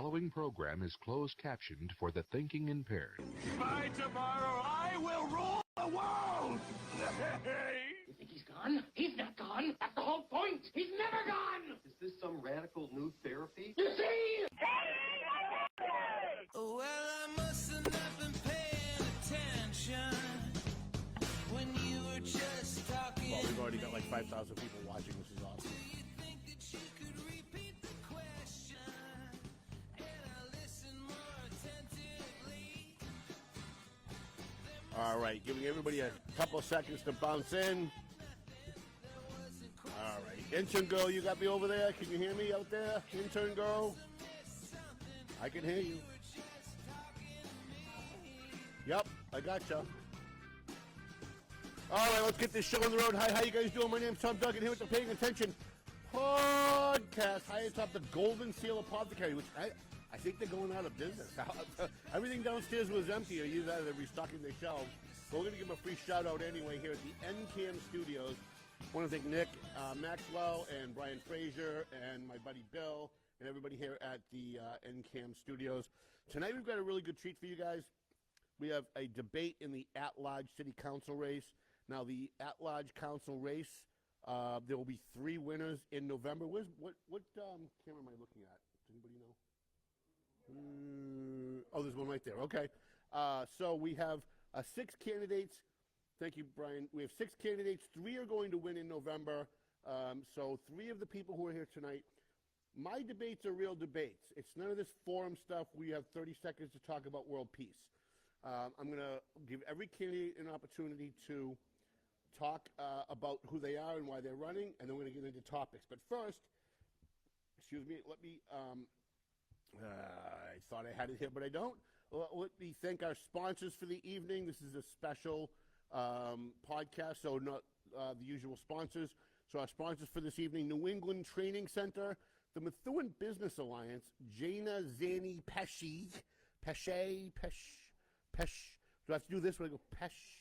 following program is closed captioned for the thinking impaired. By tomorrow, I will rule the world! You think he's gone? He's not gone. That's the whole point. He's never gone. Is this some radical new therapy? You see? Well, I must have not been paying attention when you were just talking. Well, we've already got like 5,000 people watching, which is awesome. Do you think that you could repeat the question and I listen more attentively? All right, giving everybody a couple of seconds to bounce in. All right, intern girl, you got me over there? Can you hear me out there, intern girl? I can hear you. Yep, I gotcha. All right, let's get this show on the road. Hi, how you guys doing? My name's Tom Duggan here with the Paying Attention Podcast. High atop the Golden Seal Apothecary, which I think they're going out of business. Everything downstairs was empty, or either they're restocking their shelves. So we're going to give them a free shout out anyway here at the NCAM Studios. I want to thank Nick Maxwell and Brian Frazier and my buddy Bill and everybody here at the NCAM Studios. Tonight we've got a really good treat for you guys. We have a debate in the At-Large City Council race. Now, the At-Large Council race, there will be 3 winners in November. What camera am I looking at? Does anybody know? Oh, there's one right there. Okay. So we have 6 candidates. Thank you, Brian. We have 6 candidates. 3 are going to win in November. So 3 of the people who are here tonight. My debates are real debates. It's none of this forum stuff. We have 30 seconds to talk about world peace. I'm going to give every candidate an opportunity to talk about who they are and why they're running, and then we're going to get into topics. But first, excuse me, let me, I thought I had it here, but I don't. Let me thank our sponsors for the evening. This is a special podcast, so not the usual sponsors. So our sponsors for this evening, New England Training Center, the Methuen Business Alliance, Jana Zanni Pesce. Do I have to do this when I go Pesce?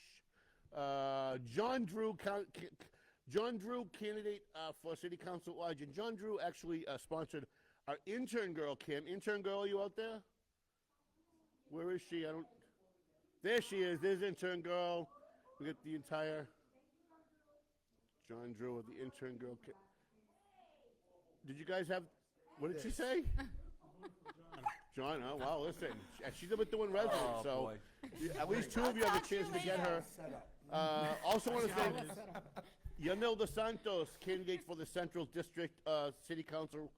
John Drew, candidate for City Council At-Large. And John Drew actually sponsored our intern girl, Kim. Intern girl, are you out there? Where is she? There she is. There's intern girl. We got the entire John Drew with the intern girl. Did you guys have, what did she say? John, oh, wow, listen. She's a Methuen resident, so at least 2 of you have a chance to get her. Also want to thank Wanda Santos, candidate for the Central District City Council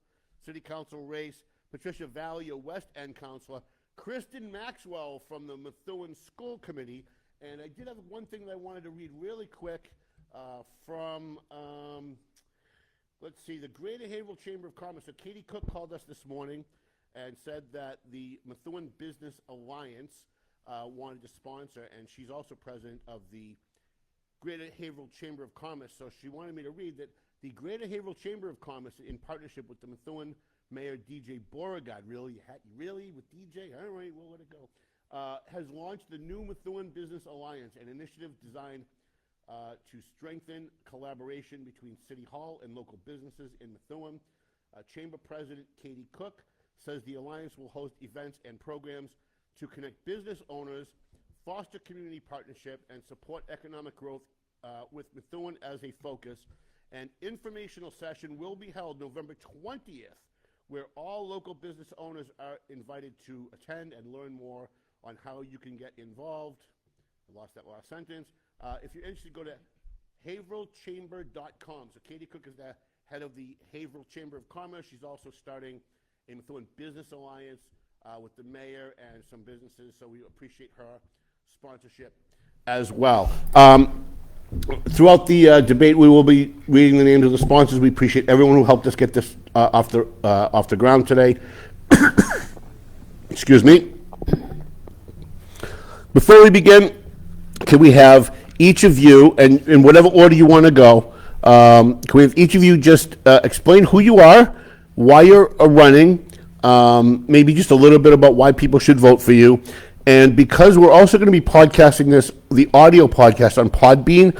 race, Patricia Valley, a West End councilor, Kristen Maxwell from the Methuen School Committee, and I did have one thing that I wanted to read really quick from, let's see, the Greater Haverhill Chamber of Commerce. So Katie Cook called us this morning and said that the Methuen Business Alliance wanted to sponsor, and she's also president of the Greater Haverhill Chamber of Commerce. So she wanted me to read that the Greater Haverhill Chamber of Commerce, in partnership with the Methuen Mayor DJ Beauregard, really with DJ? All right, we'll let it go. Has launched the new Methuen Business Alliance, an initiative designed to strengthen collaboration between City Hall and local businesses in Methuen. Chamber President Katie Cook says the Alliance will host events and programs to connect business owners, foster community partnership, and support economic growth with Methuen as a focus. An informational session will be held November 20th, where all local business owners are invited to attend and learn more on how you can get involved. I lost that last sentence. If you're interested, go to haverhillchamber.com. So Katie Cook is the head of the Haverhill Chamber of Commerce. She's also starting a Methuen Business Alliance with the mayor and some businesses, so we appreciate her sponsorship as well. Throughout the debate, we will be reading the names of the sponsors. We appreciate everyone who helped us get this off the ground today. Excuse me. Before we begin, can we have each of you, and in whatever order you want to go, can we have each of you just explain who you are, why you're running, maybe just a little bit about why people should vote for you. And because we're also going to be podcasting the audio podcast on Podbean,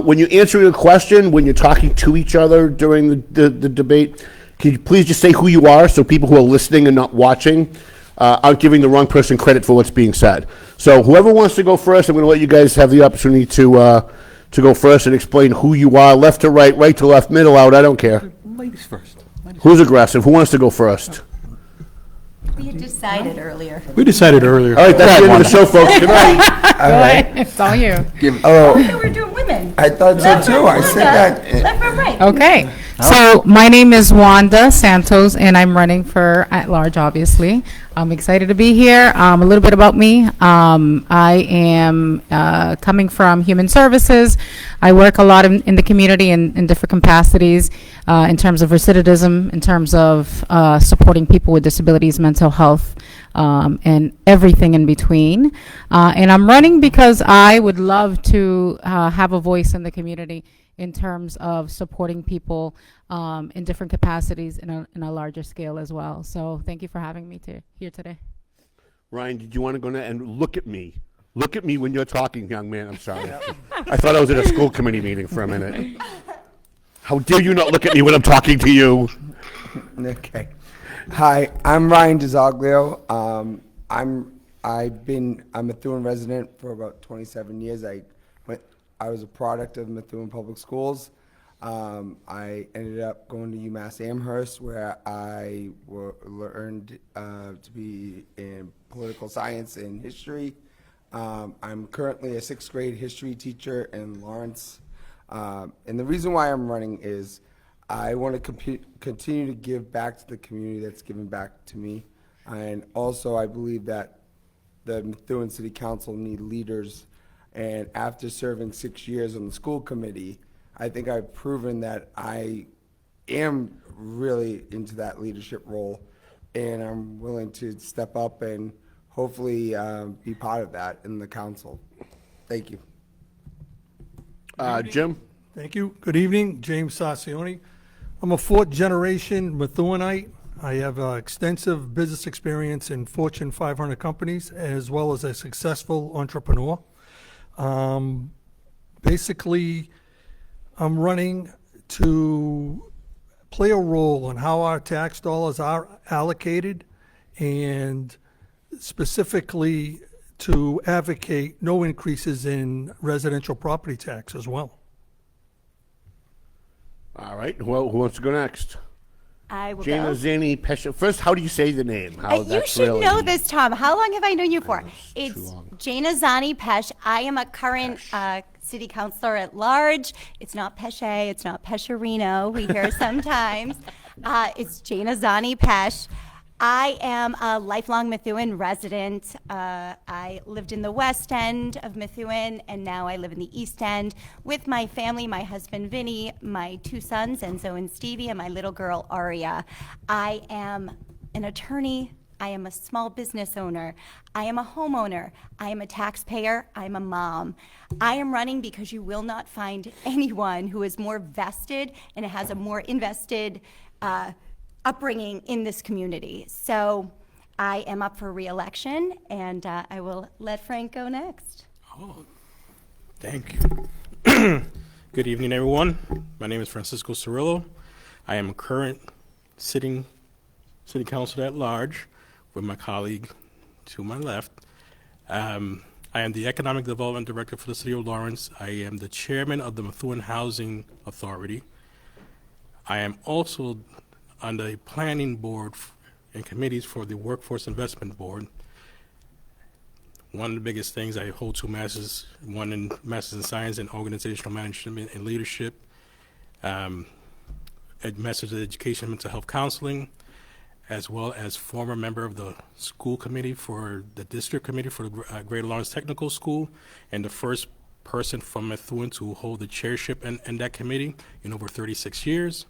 when you're answering a question, when you're talking to each other during the debate, Can you please just say who you are so people who are listening and not watching aren't giving the wrong person credit for what's being said? So whoever wants to go first, I'm going to let you guys have the opportunity to go first and explain who you are, left to right, right to left, middle out, I don't care. Ladies first. Who's aggressive? Who wants to go first? We had decided earlier. We decided earlier. All right, that's the end of the show, folks. Good night. All right. It's all you. Oh, we're doing women. I thought so too. I said that. Left or right? Okay. So my name is Wanda Santos, and I'm running for at-large, obviously. I'm excited to be here. A little bit about me. I am coming from human services. I work a lot in the community in different capacities in terms of recidivism, in terms of supporting people with disabilities, mental health, and everything in between. And I'm running because I would love to have a voice in the community in terms of supporting people in different capacities in a larger scale as well. So thank you for having me here today. Ryan, did you want to go now and look at me? Look at me when you're talking, young man. I'm sorry. I thought I was at a school committee meeting for a minute. How dare you not look at me when I'm talking to you? Okay. Hi, I'm Ryan Dizoglio. I'm a Methuen resident for about 27 years. I was a product of Methuen Public Schools. I ended up going to UMass Amherst, where I learned to be in political science and history. I'm currently a 6th grade history teacher in Lawrence. And the reason why I'm running is I want to continue to give back to the community that's given back to me. And also I believe that the Methuen City Council need leaders. And after serving 6 years on the school committee, I think I've proven that I am really into that leadership role, and I'm willing to step up and hopefully be part of that in the council. Thank you. Jim? Thank you. Good evening, James Sarcione. I'm a 4th generation Methuenite. I have extensive business experience in Fortune 500 companies, as well as a successful entrepreneur. Basically, I'm running to play a role in how our tax dollars are allocated, and specifically to advocate no increases in residential property tax as well. All right. Well, who wants to go next? I will Jana go. Zanni Pesce. First, how do you say the name? You should know this, Tom. How long have I known you for? It's too It's long. Jana Zanni Pesce. I am a current city councilor at large. It's not Pesce. It's not Pescerino. We hear sometimes. It's Jana Zanni Pesce. I am a lifelong Methuen resident. I lived in the west end of Methuen, and now I live in the east end with my family, my husband Vinny, my 2 sons, Enzo and Stevie, and my little girl Aria. I am an attorney. I am a small business owner. I am a homeowner. I am a taxpayer. I'm a mom. I am running because you will not find anyone who is more vested and has a more invested upbringing in this community. So I am up for re-election, and I will let Frank go next. Oh, thank you. Good evening, everyone. My name is Francisco Surilllo. I am a current sitting city councilor at large with my colleague to my left. I am the Economic Development Director for the City of Lawrence. I am the chairman of the Methuen Housing Authority. I am also on the planning board and committees for the Workforce Investment Board. One of the biggest things, I hold 2 masters, one in Masters in Science and Organizational Management and Leadership, a Master's in Education and Mental Health Counseling, as well as former member of the school committee for the district committee for the Greater Lawrence Technical School, and the first person from Methuen to hold the chairship in that committee in over 36 years.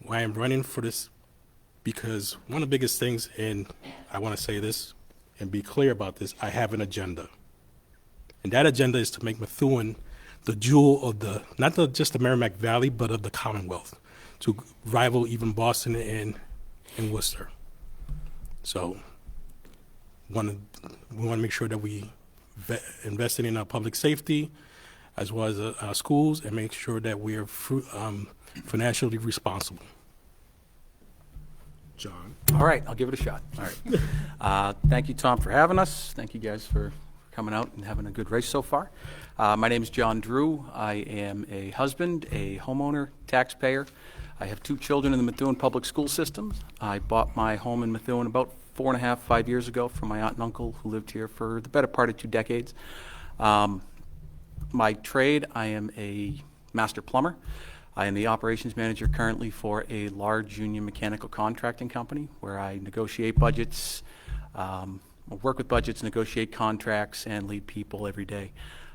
I am running for this because one of the biggest things, and I want to say this and be clear about this, I have an agenda. And that agenda is to make Methuen the jewel of the, not just the Merrimack Valley, but of the Commonwealth, to rival even Boston and Worcester. So we want to make sure that we invested in our public safety as well as our schools, and make sure that we are financially responsible. John. All right, I'll give it a shot. All right. Thank you, Tom, for having us. Thank you guys for coming out and having a good race so far. My name is John Drew. I am a husband, a homeowner, taxpayer. I have 2 children in the Methuen public school system. I bought my home in Methuen about 4.5, 5 years ago from my aunt and uncle who lived here for the better part of 2 decades. My trade, I am a master plumber. I am the operations manager currently for a large union mechanical contracting company where I negotiate budgets, work with budgets, negotiate contracts, and lead people every day.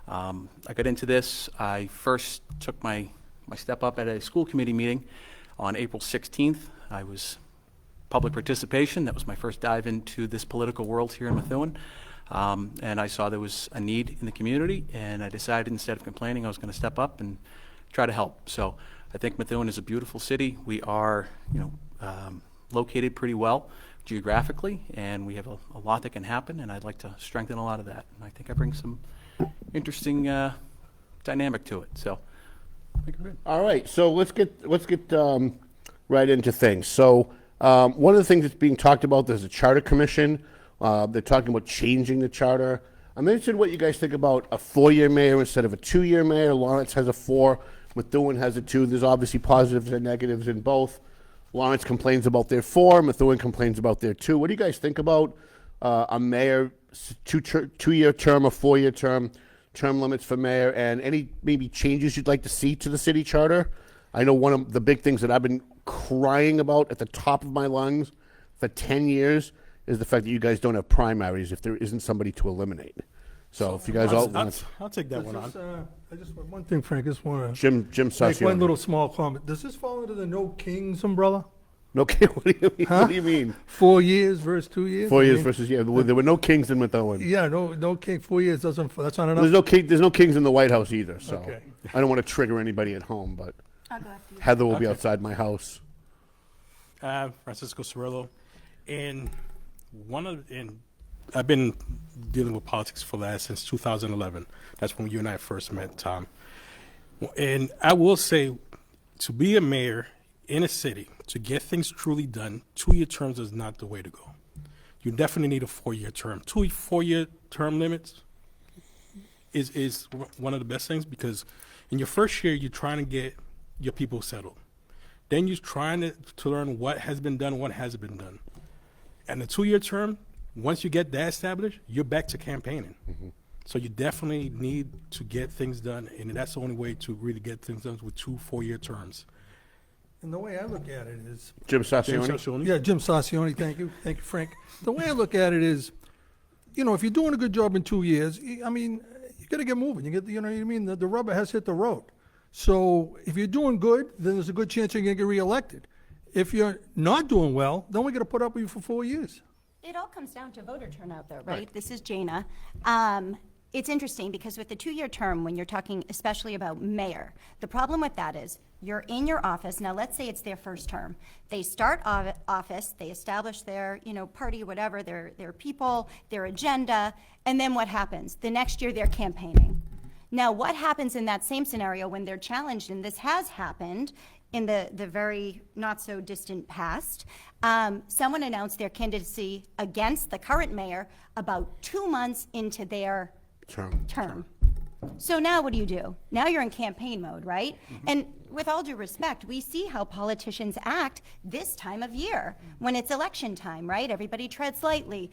I got into this. I first took my step up at a school committee meeting on April 16th. I was public participation. That was my first dive into this political world here in Methuen. And I saw there was a need in the community, and I decided instead of complaining, I was going to step up and try to help. So I think Methuen is a beautiful city. We are, located pretty well geographically, and we have a lot that can happen, and I'd like to strengthen a lot of that. And I think I bring some interesting dynamic to it. So I think I'm good. All right, so let's get right into things. So one of the things that's being talked about, there's a charter commission. They're talking about changing the charter. I'm interested in what you guys think about a 4-year mayor instead of a 2-year mayor. Lawrence has a 4, Methuen has a 2. There's obviously positives and negatives in both. Lawrence complains about their 4, Methuen complains about their 2. What do you guys think about a mayor, 2-year term or 4-year term limits for mayor, and any maybe changes you'd like to see to the city charter? I know one of the big things that I've been crying about at the top of my lungs for 10 years is the fact that you guys don't have primaries if there isn't somebody to eliminate. So if you guys all want, I'll take that one on. I just one thing, Frank. I just want to Jim make Sarcione. one little small comment. Does this fall under the No Kings umbrella? No king. What do you mean? Huh? What do you mean? 4 years versus 2 years. 4 I years mean, versus there were no kings in Methuen. Yeah, no king. 4 years doesn't. That's not enough. There's no kings in the White House either. So Okay. I don't want to trigger anybody at home, but I'll go after you. Heather will be outside my house. Francisco Surilllo, and I've been dealing with politics since 2011. That's when you and I first met, Tom. And I will say, to be a mayor in a city, to get things truly done, 2-year terms is not the way to go. You definitely need a 4-year term. 4-year term limits is one of the best things, because in your first year, you're trying to get your people settled. Then you're trying to learn what has been done, what hasn't been done. And the 2-year term, once you get that established, you're back to campaigning. Mm-hmm. So you definitely need to get things done, and that's the only way to really get things done with 2 4-year terms. And the way I look at it is, Jim Sarcione. yeah, Jim Sarcione. Thank you, Frank. The way I look at it is, if you're doing a good job in 2 years, I mean, you got to get moving. You know what I mean? The rubber has hit the road. So if you're doing good, then there's a good chance you're going to get reelected. If you're not doing well, then we got to put up with you for 4 years. It all comes down to voter turnout, though, right? This is Jana. It's interesting because with the 2-year term, when you're talking especially about mayor, the problem with that is you're in your office. Now, let's say it's their first term. They start office, they establish their, party, whatever, their people, their agenda, and then what happens? The next year, they're campaigning. Now, what happens in that same scenario when they're challenged, and this has happened in the very not-so-distant past, someone announced their candidacy against the current mayor about 2 months into their term. So now what do? Now you're in campaign mode, right? Mm-hmm. And with all due respect, we see how politicians act this time of year when it's election time, right? Everybody treads lightly,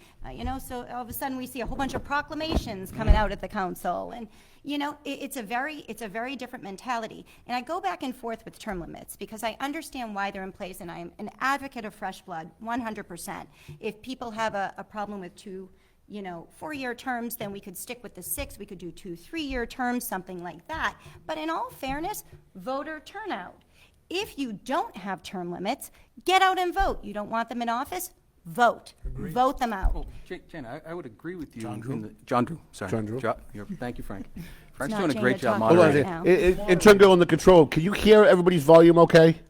so all of a sudden we see a whole bunch of proclamations coming out at the council. And it's a very different mentality. And I go back and forth with term limits because I understand why they're in place, and I'm an advocate of fresh blood, 100%. If people have a problem with 2 4-year terms, then we could stick with the 6. We could do 2 3-year terms, something like that. But in all fairness, voter turnout. If you don't have term limits, get out and vote. You don't want them in office? Vote. Agreed. Vote them out. Well, Jen, I would agree with you. John Drew. John Drew. Sorry. John Drew. Thank you, Frank. Frank's not doing a Jana great job talking moderating. right now. In terms of on the control, can you hear everybody's volume okay?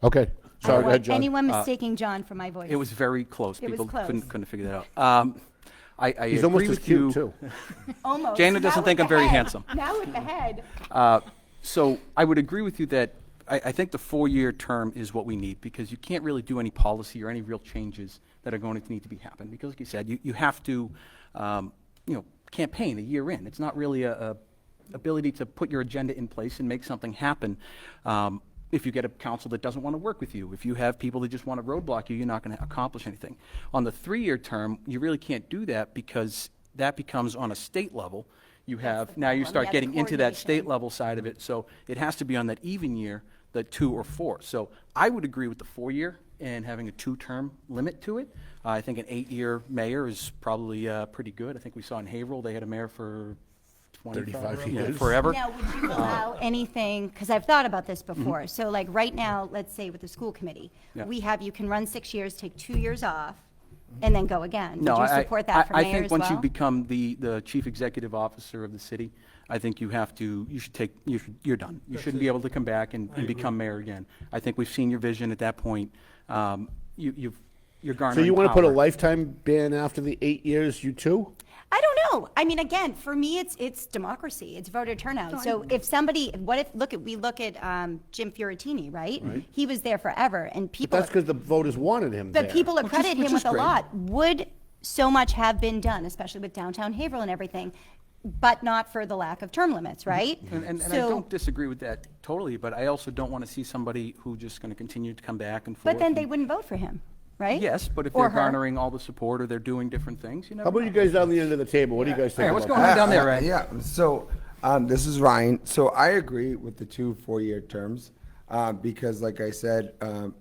Okay. I Sorry, don't go ahead, want John. anyone mistaking John for my voice. It was very close. It was People close. couldn't figure that out. I He's agree almost as with cute, you. too. Almost. Jana Now doesn't with think the I'm very head. handsome. Now with the head. So I would agree with you that I think the 4-year term is what we need, because you can't really do any policy or any real changes that are going to need to be happen. Because like you said, you have to, campaign a year in. It's not really a ability to put your agenda in place and make something happen. If you get a council that doesn't want to work with you, if you have people that just want to roadblock you, you're not going to accomplish anything. On the 3-year term, you really can't do that, because that becomes on a state level. You have, now you start getting into that state level side of it, so it has to be on that even year, the 2 or 4. So I would agree with the 4-year and having a 2-term limit to it. I think an 8-year mayor is probably pretty good. I think we saw in Haverhill, they had a mayor for 35 years. Forever. Now, would you allow anything, because I've thought about this before, so like right now, let's say with the school committee, Yeah. we have, you can run 6 years, take 2 years off, and then go again. No, Would you support that for I mayor think as once you well? become the chief executive officer of the city, I think you're done. You shouldn't be able to come back and become mayor again. I think we've seen your vision at that point. You're garnering So you want to put a power. lifetime ban after the 8 years, you too? I don't know. I mean, again, for me, it's democracy. It's voter turnout. So if somebody, we look at Jim Fioratini, right? He was there forever, and But people. that's because the voters wanted him there. But people accredit which him is with a great. lot. Would so much have been done, especially with downtown Haverhill and everything, but not for the lack of term limits, right? And I So- don't disagree with that totally, but I also don't want to see somebody who's just going to continue to come back and forth. But then they and- wouldn't vote for him, right? Yes, but if Or they're her. garnering all the support or they're doing different things, you know. How about you guys down the end of the table? What do you guys think Hey, what's about going on that? down there, Ray? Yeah, so this is Ryan. So I agree with the 2 4-year terms because, like I said,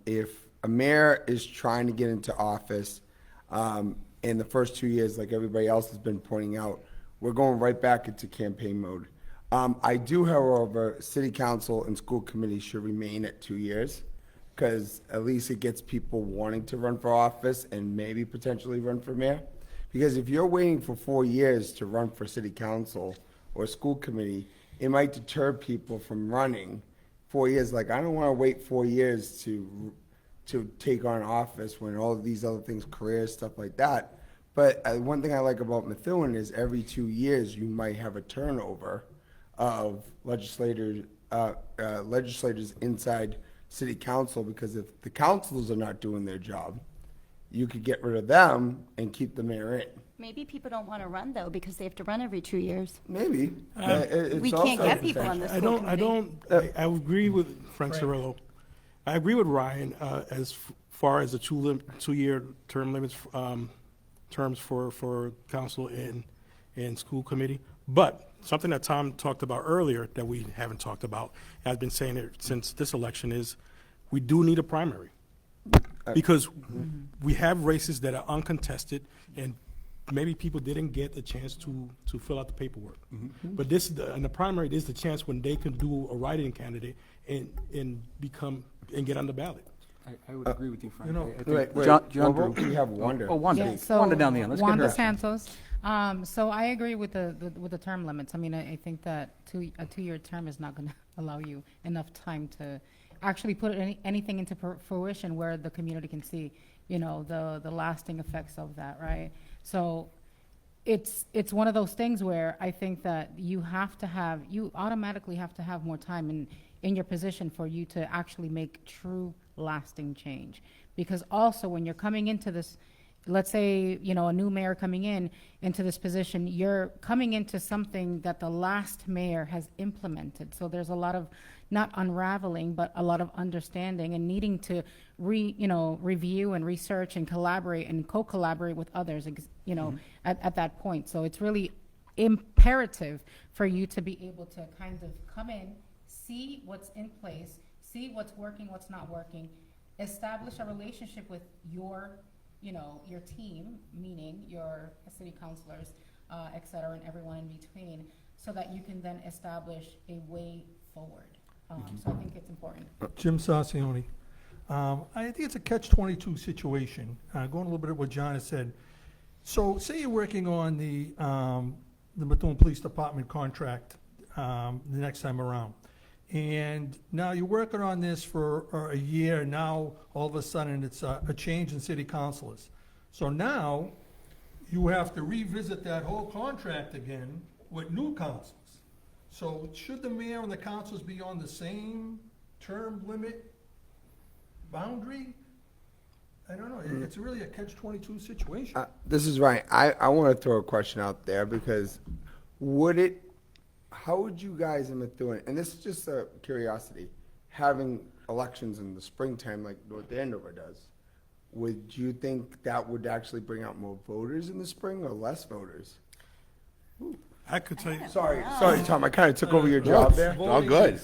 if a mayor is trying to get into office in the first 2 years, like everybody else has been pointing out, we're going right back into campaign mode. I do, however, city council and school committee should remain at 2 years, because at least it gets people wanting to run for office and maybe potentially run for mayor. Because if you're waiting for 4 years to run for city council or school committee, it might deter people from running 4 years. Like, I don't want to wait 4 years to take on office when all of these other things, careers, stuff like that. But one thing I like about Methuen is every 2 years you might have a turnover of legislators inside city council, because if the councilors are not doing their job, you could get rid of them and keep the mayor in. Maybe people don't want to run though, because they have to run every 2 years. Maybe. We can't get people on the school committee. I agree with Frank Surilllo. I agree with Ryan as far as the 2-year term limits, terms for council and school committee. But something that Tom talked about earlier that we haven't talked about, and I've been saying it since this election, is we do need a primary. Because we have races that are uncontested, and maybe people didn't get a chance to fill out the paperwork. But in the primary, this is the chance when they can do a write-in candidate and get on the ballot. I would agree with you, Frank. Wait, John Drew, Drew. we have Wanda. Oh, Wanda. Yeah, so Wanda down the end. Let's Wanda get her. Santos. So I agree with the term limits. I mean, I think that a 2-year term is not going to allow you enough time to actually put anything into fruition where the community can see, the lasting effects of that, right? So it's one of those things where I think that you automatically have to have more time in your position for you to actually make true lasting change. Because also when you're coming into this, let's say, a new mayor coming into this position, you're coming into something that the last mayor has implemented. So there's a lot of not unraveling, but a lot of understanding and needing to review and research and collaborate and co-collaborate with others, at that point. So it's really imperative for you to be able to kind of come in, see what's in place, see what's working, what's not working, establish a relationship with your team, meaning your city councilors, et cetera, and everyone in between, so that you can then establish a way forward. So I think it's important. Jim Sarcione. I think it's a catch-22 situation, going a little bit of what Jana said. So say you're working on the Methuen Police Department contract the next time around. And now you're working on this for a year. Now, all of a sudden, it's a change in city councilors. So now, you have to revisit that whole contract again with new councils. So should the mayor and the councils be on the same term limit boundary. I don't know, it's really a catch-22 situation. This is right. I want to throw a question out there because how would you guys in Methuen, and this is just a curiosity, having elections in the springtime like North Andover does, would you think that would actually bring out more voters in the spring or less voters? I could tell you. Sorry, Tom, I kind of took over your job there. All good.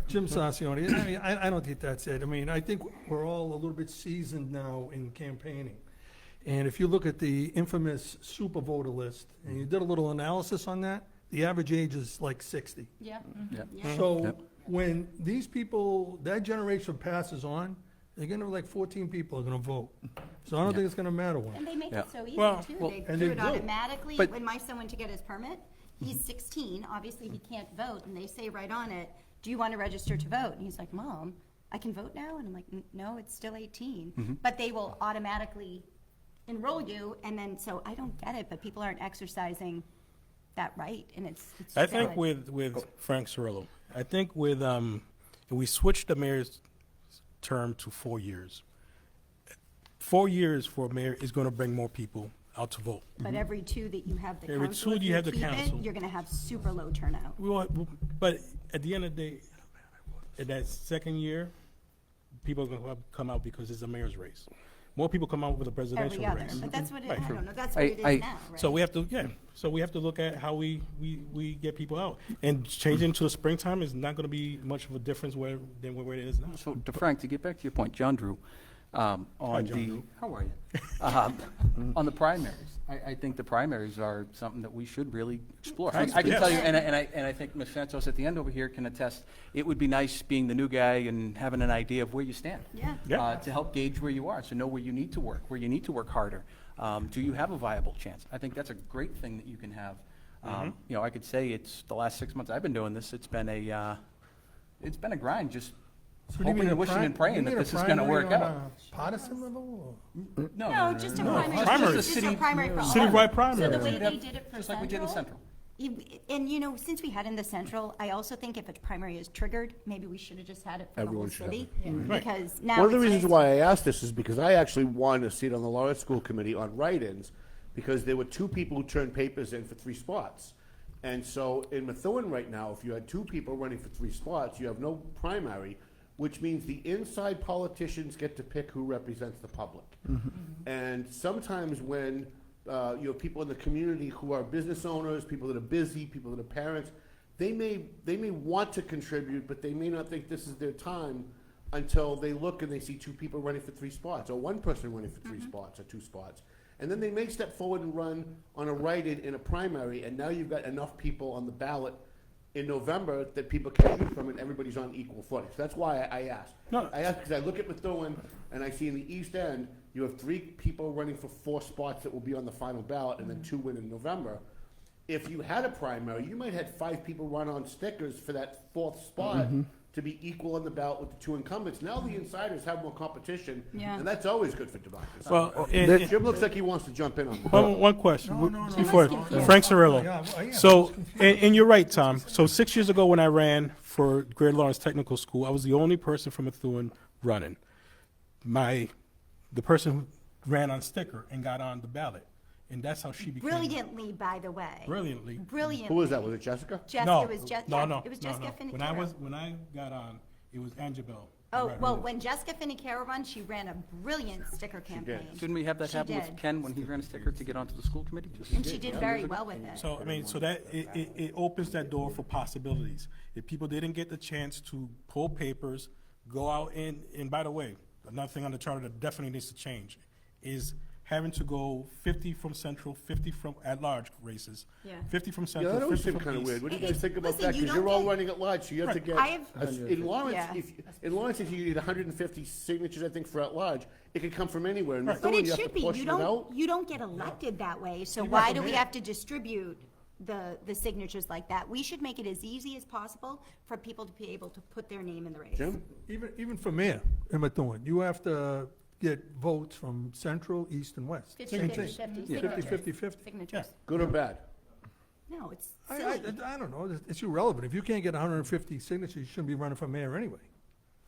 Jim Sarcione, I mean, I don't think that's it. I mean, I think we're all a little bit seasoned now in campaigning. And if you look at the infamous super voter list, and you did a little analysis on that, the average age is like 60. Yeah. So when these people, that generation passes on, they're gonna, like 14 people are gonna vote. So I don't think it's gonna matter one. And they make it so easy, too. They and do they it do. automatically. But- When my son went to get his permit, he's 16, obviously he can't vote, and they say right on it, do you want to register to vote? And he's like, Mom, I can vote now? And I'm like, no, it's still 18. But they will automatically enroll you, and then, so I don't get it, but people aren't exercising that right, and it's I think silly. with Frank Surilllo, I think with, we switched the mayor's term to 4 years. 4 years for a mayor is going to bring more people out to vote. But every two that you have the Every council, two if you you have the keep it, council. you're gonna have super low turnout. But at the end of the day, in that second year, people are going to come out because it's a mayor's race. More people come out with a presidential Every other, race. but that's what it, Right. I don't know, that's what it is now, right? So we have to, so we have to look at how we get people out. And changing to the springtime is not going to be much of a difference than where it is now. So, to Frank, to get back to your point, John Drew, on John the, Drew. how are you? On the primaries, I think the primaries are something that we should really explore. I can Yes. tell you, and I think Ms. Santos at the end over here can attest, it would be nice being the new guy and having an idea of where you stand. Yeah. To help gauge where you are, so know where you need to work harder. Do you have a viable chance? I think that's a great thing that you can have. You know, I could say it's the last 6 months I've been doing this, it's been a grind, just So do you mean hoping a and wishing and praying that this is gonna work primary out. on a partisan level? No, just a primary. Primary. Just a primary for all. Citywide So primary. the way they did it for Just like we did in Central. And you know, since we had in the Central, I also think if a primary is triggered, maybe we should have just had it for Everyone the should whole have city. Because now One of the it's reasons like- why I asked this is because I actually wanted a seat on the Lawrence School Committee on write-ins because there were two people who turned papers in for 3 spots. And so in Methuen right now, if you had 2 people running for 3 spots, you have no primary, which means the inside politicians get to pick who represents the public. And sometimes when you know, people in the community who are business owners, people that are busy, people that are parents, they may want to contribute, but they may not think this is their time until they look and they see 2 people running for 3 spots, or 1 person running for 3 spots or 2 spots. And then they may step forward and run on a write-in in a primary, and now you've got enough people on the ballot in November that people can choose from, and everybody's on equal footing. So that's why I asked. No. I asked because I look at Methuen, and I see in the East End, you have 3 people running for 4 spots that will be on the final ballot, and then 2 win in November. If you had a primary, you might have 5 people run on stickers for that 4th spot to be equal on the ballot with the 2 incumbents. Now the insiders have more competition, Yeah. and that's always good for democracy. Well, Jim looks like he wants to jump in on that. one question No. before Frank Surilllo. Yeah. So, and you're right, Tom. So 6 years ago when I ran for Greater Lawrence Technical School, I was the only person from Methuen running. The person who ran on sticker and got on the ballot, and that's how she became. Brilliantly, by the way. Brilliantly. Brilliantly. Who was that? Was it Jessica? No, It was just, no, yeah, no, it was no, Jessica no. Finicaro. When I got on, it was Angelo. Oh, well, when Jessica Finicaro ran, she ran a brilliant sticker campaign. Didn't we have that She happen with did. Ken when he ran a sticker to get onto the school committee? And she did very well with it. So, I mean, so that, it opens that door for possibilities. If people didn't get the chance to pull papers, go out and by the way, another thing on the charter that definitely needs to change is having to go 50 from Central, 50 from at-large races. Yeah. 50 from Yeah, Central, that always 50 seemed from kind of East. weird. What do you guys think about Listen, that? you Because don't you're all get- running at large, so you have to get. In Lawrence, Yeah. in Lawrence, if you need 150 signatures, I think for at large, it could come from anywhere. In But Methuen, it you have to should be, portion it out. you don't get elected that way, so You why got do the we mayor. have to distribute the signatures like that? We should make it as easy as possible for people to be able to put their name in the race. Jim? Even for mayor in Methuen, you have to get votes from Central, East, and West. 50-50 signatures. 50-50. Signatures. Good or bad? No, it's I silly. don't know, it's irrelevant. If you can't get 150 signatures, you shouldn't be running for mayor anyway.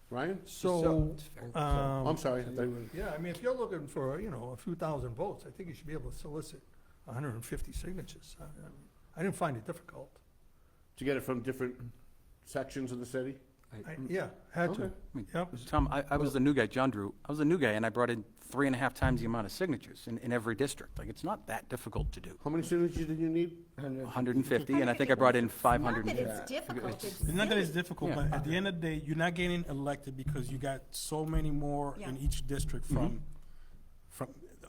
Ryan? So, I'm sorry. I thought you were- yeah, I mean, if you're looking for, a few thousand votes, I think you should be able to solicit 150 signatures. I didn't find it difficult. To get it from different sections of the city? Yeah, had to. Okay. Yep. Tom, I was the new guy, John Drew. I was the new guy, and I brought in 3.5 times the amount of signatures in every district. Like, it's not that difficult to do. How many signatures did you need? 150, and I think I brought in 500. Not that it's difficult. It's not that it's difficult, Yeah. but at the end of the day, you're not getting elected because you got so many more in each district from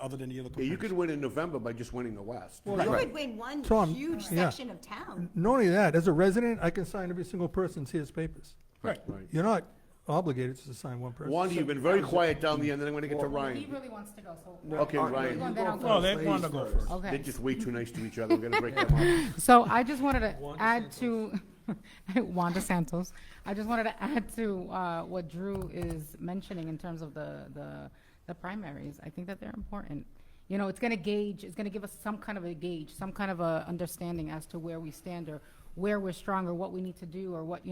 other than the other. Yeah, you could win in November by just winning the West. You could win one Tom, huge yeah. section of town. Not only that, as a resident, I can sign every single person's here's papers. Right. You're not obligated to sign one person. Wanda, you've been very quiet down the end, and I'm gonna get to He Ryan. really wants to go, so. Okay, Ryan. No, they want to go first. They're Okay. just way too nice to each other. We're gonna break them up. So I just wanted to add to Wanda Santos. I just wanted to add to what Drew is mentioning in terms of the primaries. I think that they're important. It's going to gauge, it's going to give us some kind of a gauge, some kind of a understanding as to where we stand or where we're strong or what we need to do or what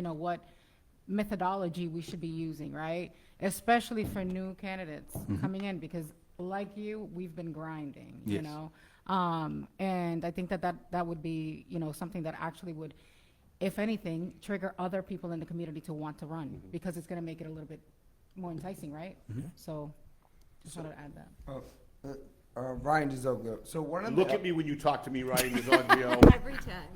methodology we should be using, right? Especially for new candidates coming in, because like you, we've been grinding, you Yes. know? And I think that would be, something that actually would, if anything, trigger other people in the community to want to run, because it's gonna make it a little bit more enticing, right? So, just wanted to add that. Ryan Dizoglio. So one of Look the at me when you talk to me, Ryan Dizoglio. Every time.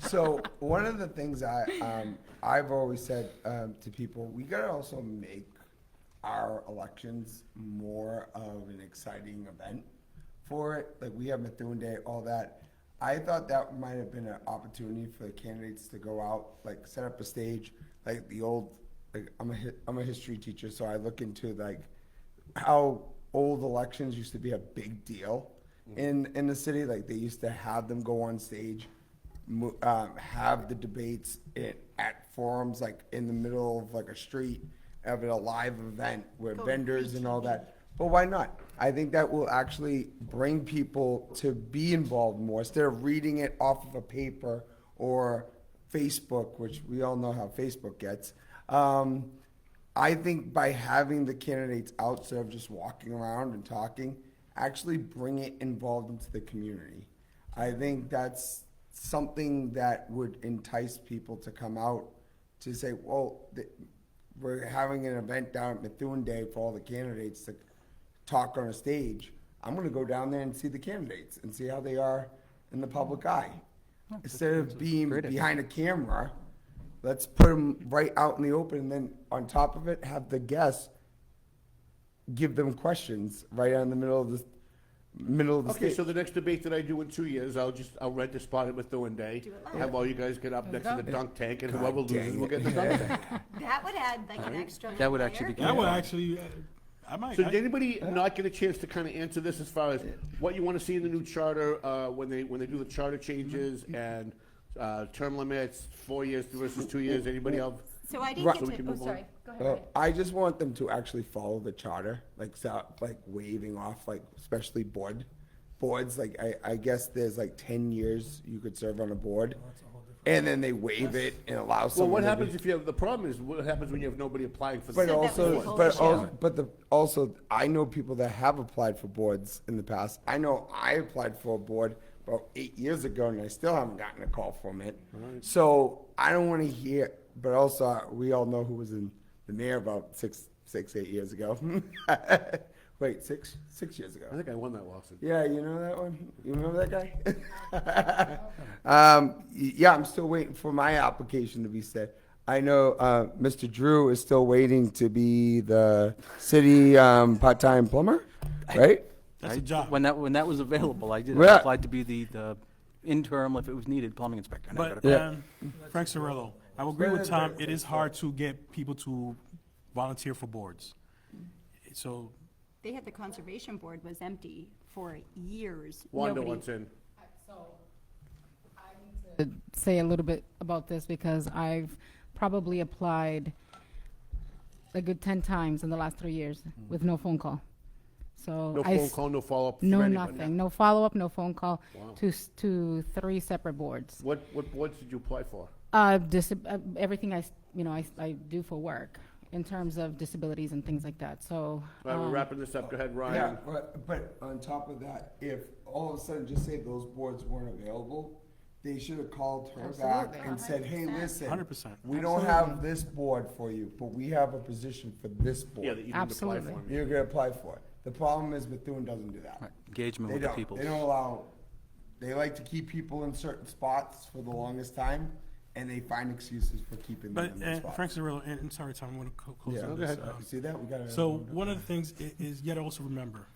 So one of the things I've always said to people, we gotta also make our elections more of an exciting event for it. Like, we have Methuen Day, all that. I thought that might have been an opportunity for the candidates to go out, like set up a stage, like the old. Like, I'm a history teacher, so I look into like how old elections used to be a big deal in the city. Like, they used to have them go on stage, have the debates at forums, like in the middle of like a street, have a live event with vendors and all that. But why not? I think that will actually bring people to be involved more instead of reading it off of a paper or Facebook, which we all know how Facebook gets. I think by having the candidates out instead of just walking around and talking, actually bring it involved into the community. I think that's something that would entice people to come out to say, well, we're having an event down at Methuen Day for all the candidates to talk on a stage. I'm going to go down there and see the candidates and see how they are in the public eye. Instead of being behind a camera, let's put them right out in the open, and then on top of it, have the guests give them questions right out in the middle of the Okay, stage. so the next debate that I do in 2 years, I'll rent a spot at Methuen Day, have all you guys get up next to the dunk tank, and whoever loses will get the dunk tank. That would add like an extra. That would actually be layer. That would actually, I might. So did anybody not get a chance to kind of answer this as far as what you want to see in the new charter when they do the charter changes and term limits, 4 years versus 2 years? Anybody else? So I didn't Right. get So we to, can oh, move on. sorry, go ahead. I just want them to actually follow the charter, like like waving off, like especially boards. Like, I guess there's like 10 years you could serve on a board, and then they waive it and allow Well, someone. what to happens be- if you have, the problem is, what happens when you have nobody applying for the But So that was also, the but whole also, I know people that have applied for boards in the past. I know I applied for a board about 8 years ago, and I still haven't gotten a call from it. So I don't want to hear. But also, we all know who was in the mayor about 8 years ago. Wait, six years ago. I think I won that lawsuit. Yeah, you know that one? You remember that guy? Yeah, I'm still waiting for my application to be set. I know Mr. Drew is still waiting to be the city part-time plumber, right? That's a job. When that was available, I did. Yeah. I applied to be the interim, if it was needed, plumbing inspector. And I got But a call. Frank Surilllo, I will agree with Tom. It is hard to get people to volunteer for boards. So They had the conservation board was empty for years. Wanda Nobody- wants in. To say a little bit about this because I've probably applied a good 10 times in the last 3 years with no phone call. So No phone call, no follow-up from no anybody? nothing, no follow-up, no phone call Wow. to 3 separate boards. What boards did you apply for? Just everything I do for work in terms of disabilities and things like that. So, All right, we're wrapping this up. Go ahead, Ryan. Yeah, but on top of that, if all of a sudden, just say those boards weren't available, they should have called her back Absolutely. and said, hey, listen, 100%. we don't have this board for you, but we have a position for this board. Yeah, that you didn't apply Absolutely. for. You're gonna apply for it. The problem is Methuen doesn't do that. Engagement They with the don't. people. They don't allow, they like to keep people in certain spots for the longest time, and they find excuses for keeping them But, in those spots. Frank Cirillo, and sorry, Tom, I'm going to close Yeah, on go this. ahead. See that? We gotta. So one of the things is you got to also remember,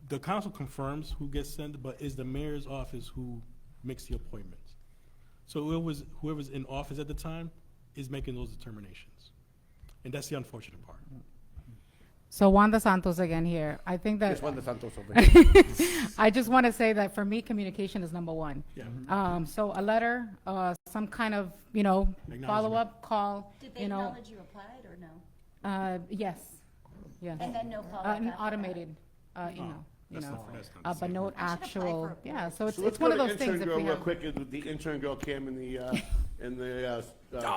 the council confirms who gets sent, but is the mayor's office who makes the appointments. So whoever's in office at the time is making those determinations, and that's the unfortunate part. so Wanda Santos again here. I think that Yes, Wanda Santos over here. I just want to say that for me, communication is number one. Yeah. So a letter, some kind of, follow-up call, Did they acknowledge you applied or no? yes, yes. And then no follow-up An after automated, email, That's not but no I should apply actual, for a yeah, board. so it's, So let's it's one go of to those things intern if girl we real have. quick, with the intern girl Cam in the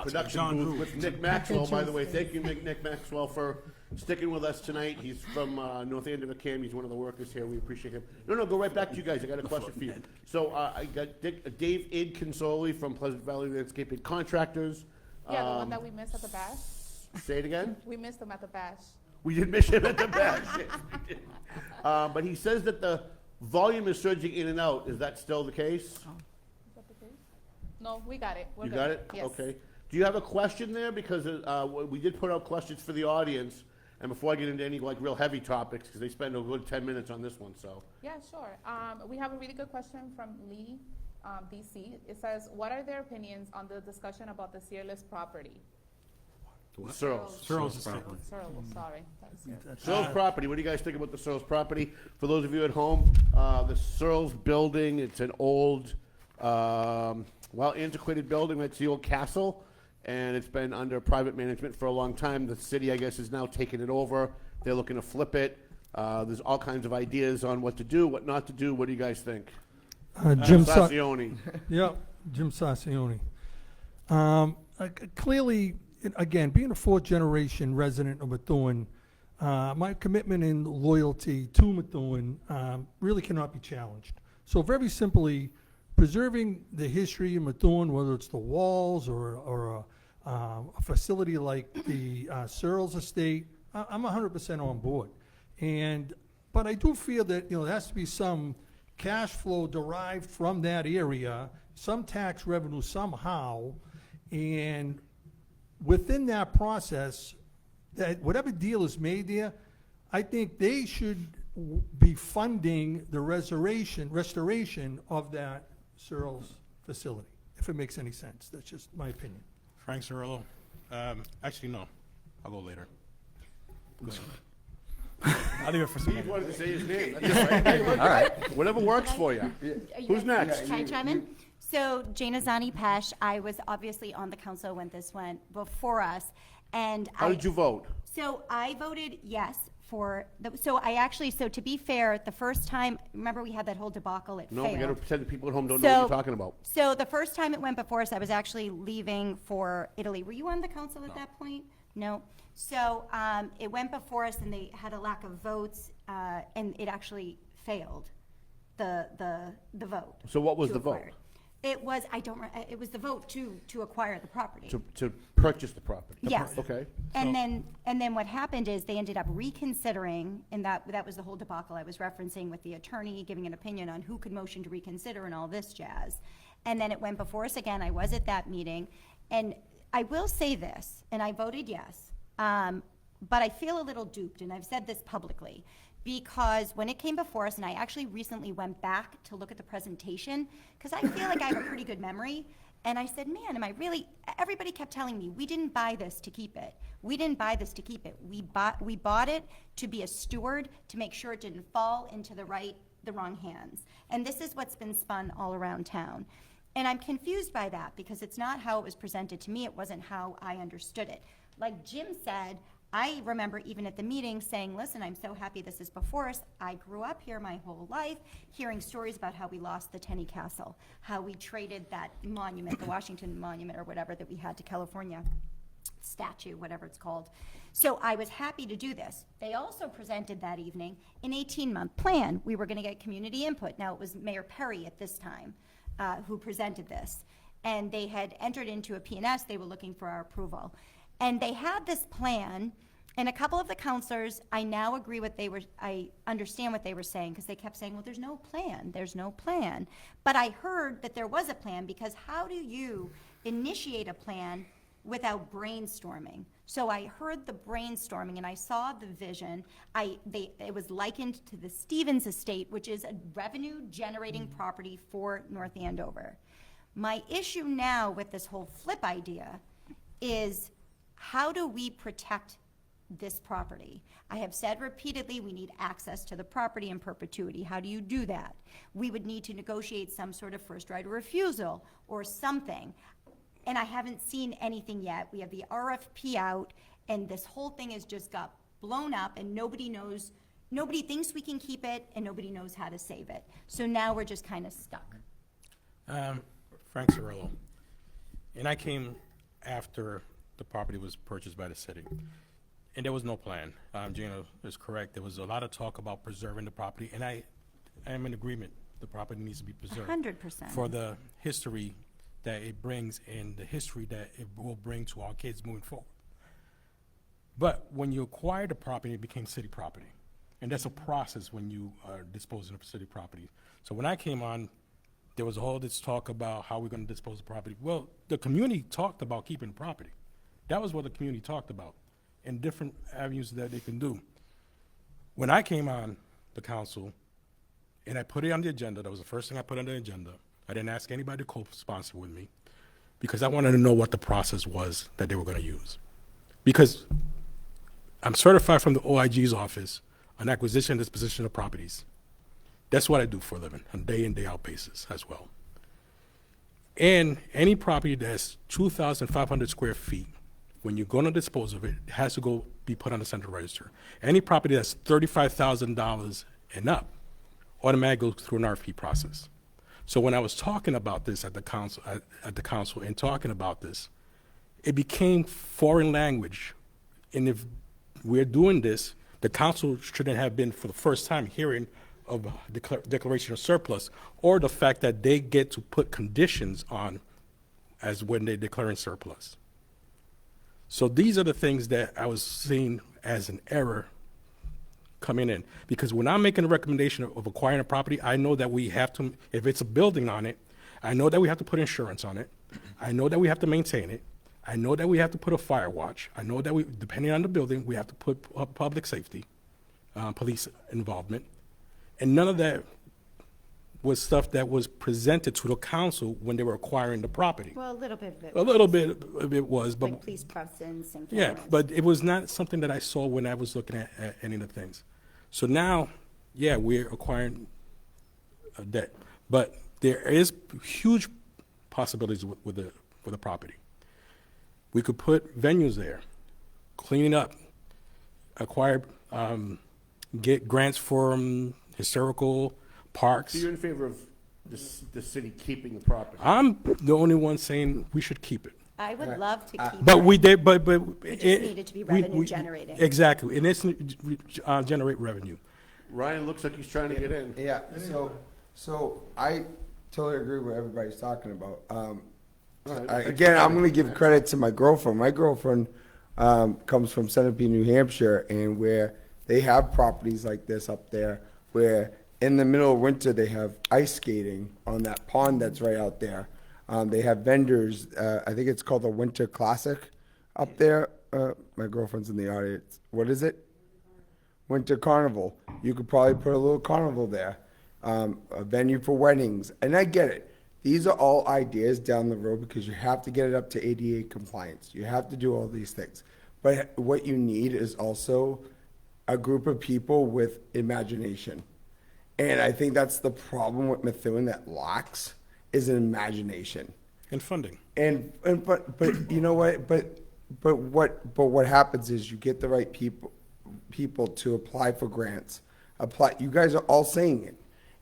production John booth Drew. with Nick Maxwell, by the way. Thank you, Nick Maxwell, for sticking with us tonight. He's from North Andover Cam. He's one of the workers here. We appreciate him. No, go right back to you guys. I got a question for you. So I got Dave Id Consoli from Pleasant Valley Landscaping Contractors. Yeah, the one that we missed at the bash. Say it again? We missed him at the bash. We did miss him at the bash. Yes, we did. But he says that the volume is surging in and out. Is that still the case? Is that the case? No, we got it. We're You good. got it? Yes. Okay. Do you have a question there? Because we did put out questions for the audience. And before I get into any real heavy topics, because they spend a good 10 minutes on this one, so. Yeah, sure. We have a really good question from Lee, DC. It says, what are their opinions on the discussion about the Searless property? Searles. Searles is Searles, sorry. That's it. Searles property. What do you guys think about the Searles property? For those of you at home, the Searles building, it's an old, antiquated building. It's the old castle, and it's been under private management for a long time. The city, I guess, is now taking it over. They're looking to flip it. There's all kinds of ideas on what to do, what not to do. What do you guys think? Jim Sarcione. Yeah, Jim Sarcione. Clearly, again, being a fourth-generation resident of Methuen, my commitment and loyalty to Methuen really cannot be challenged. So very simply, preserving the history of Methuen, whether it's the walls or a facility like the Searles Estate, I'm 100% on board. But I do feel that there has to be some cash flow derived from that area, some tax revenue somehow, and within that process, that whatever deal is made there, I think they should be funding the restoration of that Searles facility, if it makes any sense. That's just my opinion. Frank Cirillo. Actually, no. I'll go later. Go ahead. I'll leave it for some. He wanted to say his name. All right. Whatever works for you. Who's next? Can I chime in? So Jana Zanni Pesce, I was obviously on the council when this went before us, and How did you vote? So I voted yes for so to be fair, the first time, remember we had that whole debacle, it No, failed. we got to pretend that people at home don't know what you're talking about. So the first time it went before us, I was actually leaving for Italy. Were you on the council at that point? No. So it went before us, and they had a lack of votes, and it actually failed the vote. So what was to the vote? acquire it. It was it was the vote to acquire the property. To purchase the property? Yes. Okay. And then what happened is they ended up reconsidering, and that was the whole debacle I was referencing with the attorney giving an opinion on who could motion to reconsider and all this jazz. And then it went before us again. I was at that meeting, and I will say this, and I voted yes, but I feel a little duped, and I've said this publicly, because when it came before us, and I actually recently went back to look at the presentation, because I feel like I have a pretty good memory, and I said, man, am I really, everybody kept telling me, we didn't buy this to keep it. We didn't buy this to keep it. We bought it to be a steward, to make sure it didn't fall into the wrong hands. And this is what's been spun all around town. And I'm confused by that, because it's not how it was presented to me. It wasn't how I understood it. Like Jim said, I remember even at the meeting saying, listen, I'm so happy this is before us. I grew up here my whole life, hearing stories about how we lost the Tenney Castle, how we traded that monument, the Washington Monument or whatever that we had to California, statue, whatever it's called. So I was happy to do this. They also presented that evening an 18-month plan. We were going to get community input. Now, it was Mayor Perry at this time who presented this. And they had entered into a P&S. They were looking for our approval. And they had this plan, and a couple of the counselors, I now agree what they were, I understand what they were saying, because they kept saying, well, there's no plan, there's no plan. But I heard that there was a plan, because how do you initiate a plan without brainstorming? So I heard the brainstorming, and I saw the vision. It was likened to the Stevens Estate, which is a revenue-generating property for North Andover. My issue now with this whole flip idea is, how do we protect this property? I have said repeatedly, we need access to the property in perpetuity. How do you do that? We would need to negotiate some sort of first right of refusal or something. And I haven't seen anything yet. We have the RFP out, and this whole thing has just got blown up, and nobody knows, nobody thinks we can keep it, and nobody knows how to save it. So now we're just kind of stuck. Frank Surilllo. And I came after the property was purchased by the city. And there was no plan. Jana is correct. There was a lot of talk about preserving the property, and I am in agreement. The property needs to be preserved. 100%. For the history that it brings and the history that it will bring to our kids moving forward. But when you acquired the property, it became city property. And that's a process when you are disposing of city property. So when I came on, there was all this talk about how we're going to dispose of property. Well, the community talked about keeping the property. That was what the community talked about, and different avenues that they can do. When I came on the council, and I put it on the agenda, that was the first thing I put on the agenda. I didn't ask anybody to co-sponsor with me, because I wanted to know what the process was that they were going to use. Because I'm certified from the OIG's office on acquisition and disposition of properties. That's what I do for a living, on day in, day out basis as well. And any property that's 2,500 square feet, when you're going to dispose of it, it has to go be put on the central register. Any property that's $35,000 and up automatically goes through an RFP process. So when I was talking about this at the council, and talking about this, it became foreign language. And if we're doing this, the council shouldn't have been, for the first time, hearing of a declaration of surplus, or the fact that they get to put conditions on as when they're declaring surplus. So these are the things that I was seeing as an error coming in. Because when I'm making a recommendation of acquiring a property, I know that we have to, if it's a building on it, I know that we have to put insurance on it. I know that we have to maintain it. I know that we have to put a fire watch. I know that we, depending on the building, we have to put public safety, police involvement. And none of that was stuff that was presented to the council when they were acquiring the property. Well, a little bit of it. A little bit of it was, but like police presence and yeah, cameras. but it was not something that I saw when I was looking at any of the things. So now, yeah, we're acquiring a debt, but there is huge possibilities with the property. We could put venues there, clean up, acquire, get grants from historical parks. So you're in favor of the city keeping the property? I'm the only one saying we should keep it. I would love to keep But it. we did, but It just needed to be revenue generating. Exactly, and it's generate revenue. Ryan looks like he's trying to get in. Yeah, so I totally agree with what everybody's talking about. Again, I'm going to give credit to my girlfriend. My girlfriend comes from Centipede, New Hampshire, and where they have properties like this up there, where in the middle of winter they have ice skating on that pond that's right out there. They have vendors. I think it's called the Winter Classic up there. My girlfriend's in the audience. What is it? Winter Carnival. You could probably put a little carnival there. A venue for weddings. And I get it. These are all ideas down the road because you have to get it up to ADA compliance. You have to do all these things. But what you need is also a group of people with imagination. And I think that's the problem with Methuen that lacks is an imagination. And funding. But you know what? But but what happens is you get the right people to apply for grants. You guys are all saying it,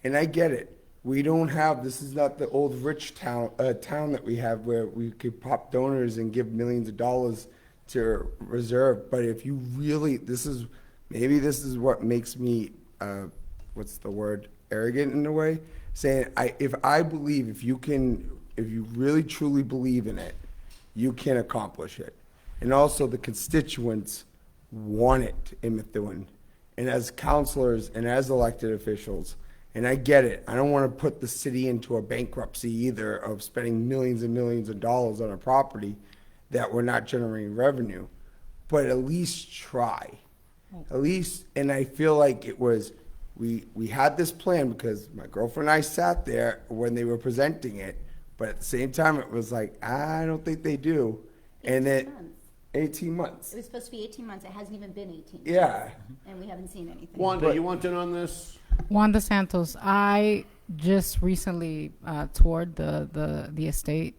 and I get it. We don't have, this is not the old rich town that we have where we could pop donors and give millions of dollars to reserve. But if you really, this is what makes me, what's the word, arrogant in a way, saying if you really truly believe in it, you can accomplish it. And also the constituents want it in Methuen. And as counselors and as elected officials, and I get it, I don't want to put the city into a bankruptcy either of spending millions and millions of dollars on a property that we're not generating revenue, but at least try. At least, and I feel like it was, we had this plan because my girlfriend and I sat there when they were presenting it, but at the same time it was like, I don't think they do. And then 18 months. It was supposed to be 18 months. It hasn't even been 18 months. Yeah. And we haven't seen anything. Wanda, you want in on this? Wanda Santos. I just recently toured the estate.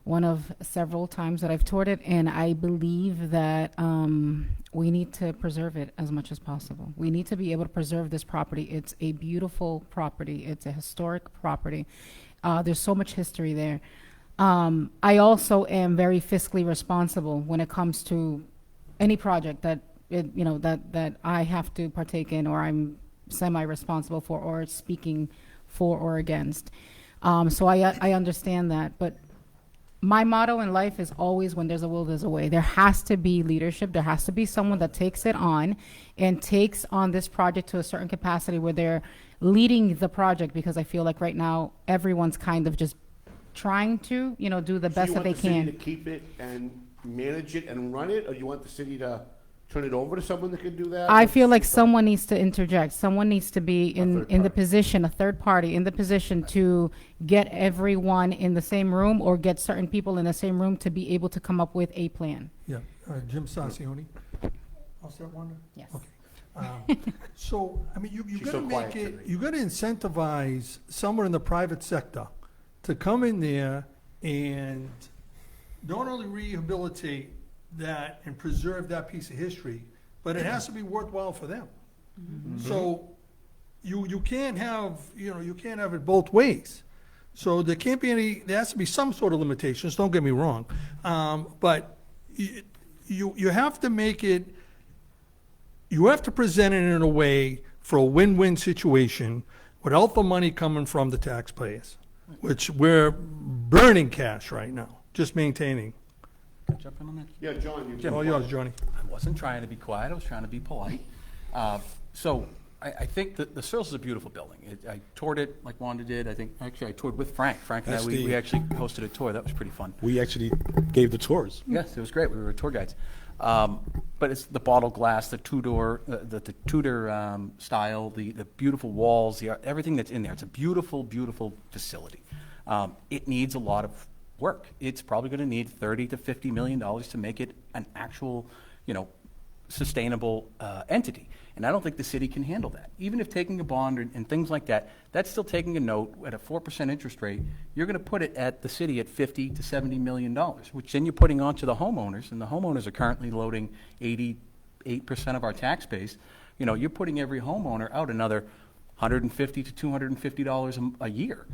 One of several times that I've toured it, and I believe that we need to preserve it as much as possible. We need to be able to preserve this property. It's a beautiful property. It's a historic property. There's so much history there. I also am very fiscally responsible when it comes to any project that that I have to partake in, or I'm semi-responsible for, or speaking for or against. So I understand that, but my motto in life is always, when there's a will, there's a way. There has to be leadership. There has to be someone that takes it on and takes on this project to a certain capacity where they're leading the project, because I feel like right now everyone's kind of just trying to, do the best that they can. Do you want the city to keep it and manage it and run it, or do you want the city to turn it over to someone that can do that? I feel like someone needs to interject. Someone needs to be in the position, a third party, in the position to get everyone in the same room, or get certain people in the same room to be able to come up with a plan. Yeah, Jim Sarcione. How's that, Wanda? Yes. Okay. So, I mean, you She's gotta so make quiet it, today. you gotta incentivize someone in the private sector to come in there and not only rehabilitate that and preserve that piece of history, but it has to be worthwhile for them. So you can't have, you can't have it both ways. So there can't be there has to be some sort of limitations, don't get me wrong. But you have to make it, you have to present it in a way for a win-win situation without the money coming from the taxpayers, which we're burning cash right now, just maintaining. Jump in on that? Yeah, John. All yours, Johnny. I wasn't trying to be quiet. I was trying to be polite. So I think that the Surill's is a beautiful building. I toured it like Wanda did. I toured with Frank. Frank and we actually hosted a tour. That was pretty fun. We actually gave the tours. Yes, it was great. We were tour guides. But it's the bottle glass, the Tudor, the Tudor style, the beautiful walls, everything that's in there. It's a beautiful, beautiful facility. It needs a lot of work. It's probably going to need $30 to $50 million to make it an actual, sustainable entity. And I don't think the city can handle that. Even if taking a bond and things like that, that's still taking a note at a 4% interest rate. You're going to put it at the city at $50 to $70 million, which then you're putting onto the homeowners, and the homeowners are currently loading 88% of our tax base. You're putting every homeowner out another $150 to $250 a year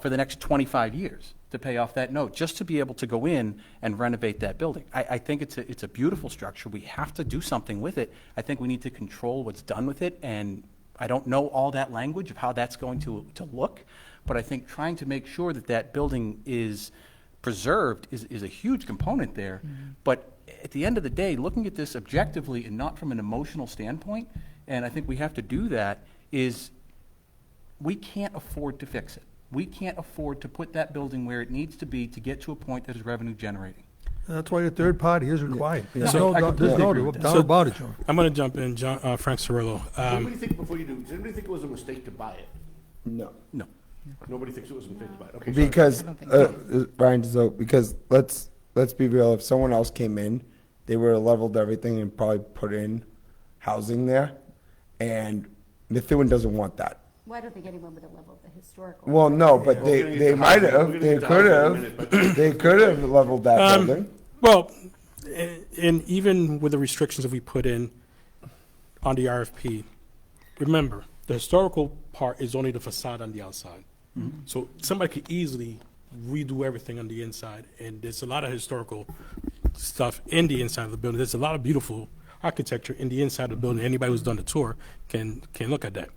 for the next 25 years to pay off that note, just to be able to go in and renovate that building. I think it's a beautiful structure. We have to do something with it. I think we need to control what's done with it, and I don't know all that language of how that's going to look, but I think trying to make sure that that building is preserved is a huge component there. But at the end of the day, looking at this objectively and not from an emotional standpoint, and I think we have to do that, is we can't afford to fix it. We can't afford to put that building where it needs to be to get to a point that is revenue generating. That's why a third party is required. Yeah. There's no doubt about it, John. I'm going to jump in, Frank Surilllo. Anybody think, before you do, does anybody think it was a mistake to buy it? No. Nobody thinks it was a mistake to buy it. Okay. Because Ryan Dizoglio, because let's be real. If someone else came in, they would have leveled everything and probably put in housing there, and Methuen doesn't want that. Well, I don't think anyone would have leveled the historical. Well, no, but they might have. They could have. They could have leveled that building. Well, and even with the restrictions that we put in on the RFP, remember, the historical part is only the facade on the outside. So somebody could easily redo everything on the inside, and there's a lot of historical stuff in the inside of the building. There's a lot of beautiful architecture in the inside of the building. Anybody who's done the tour can look at that.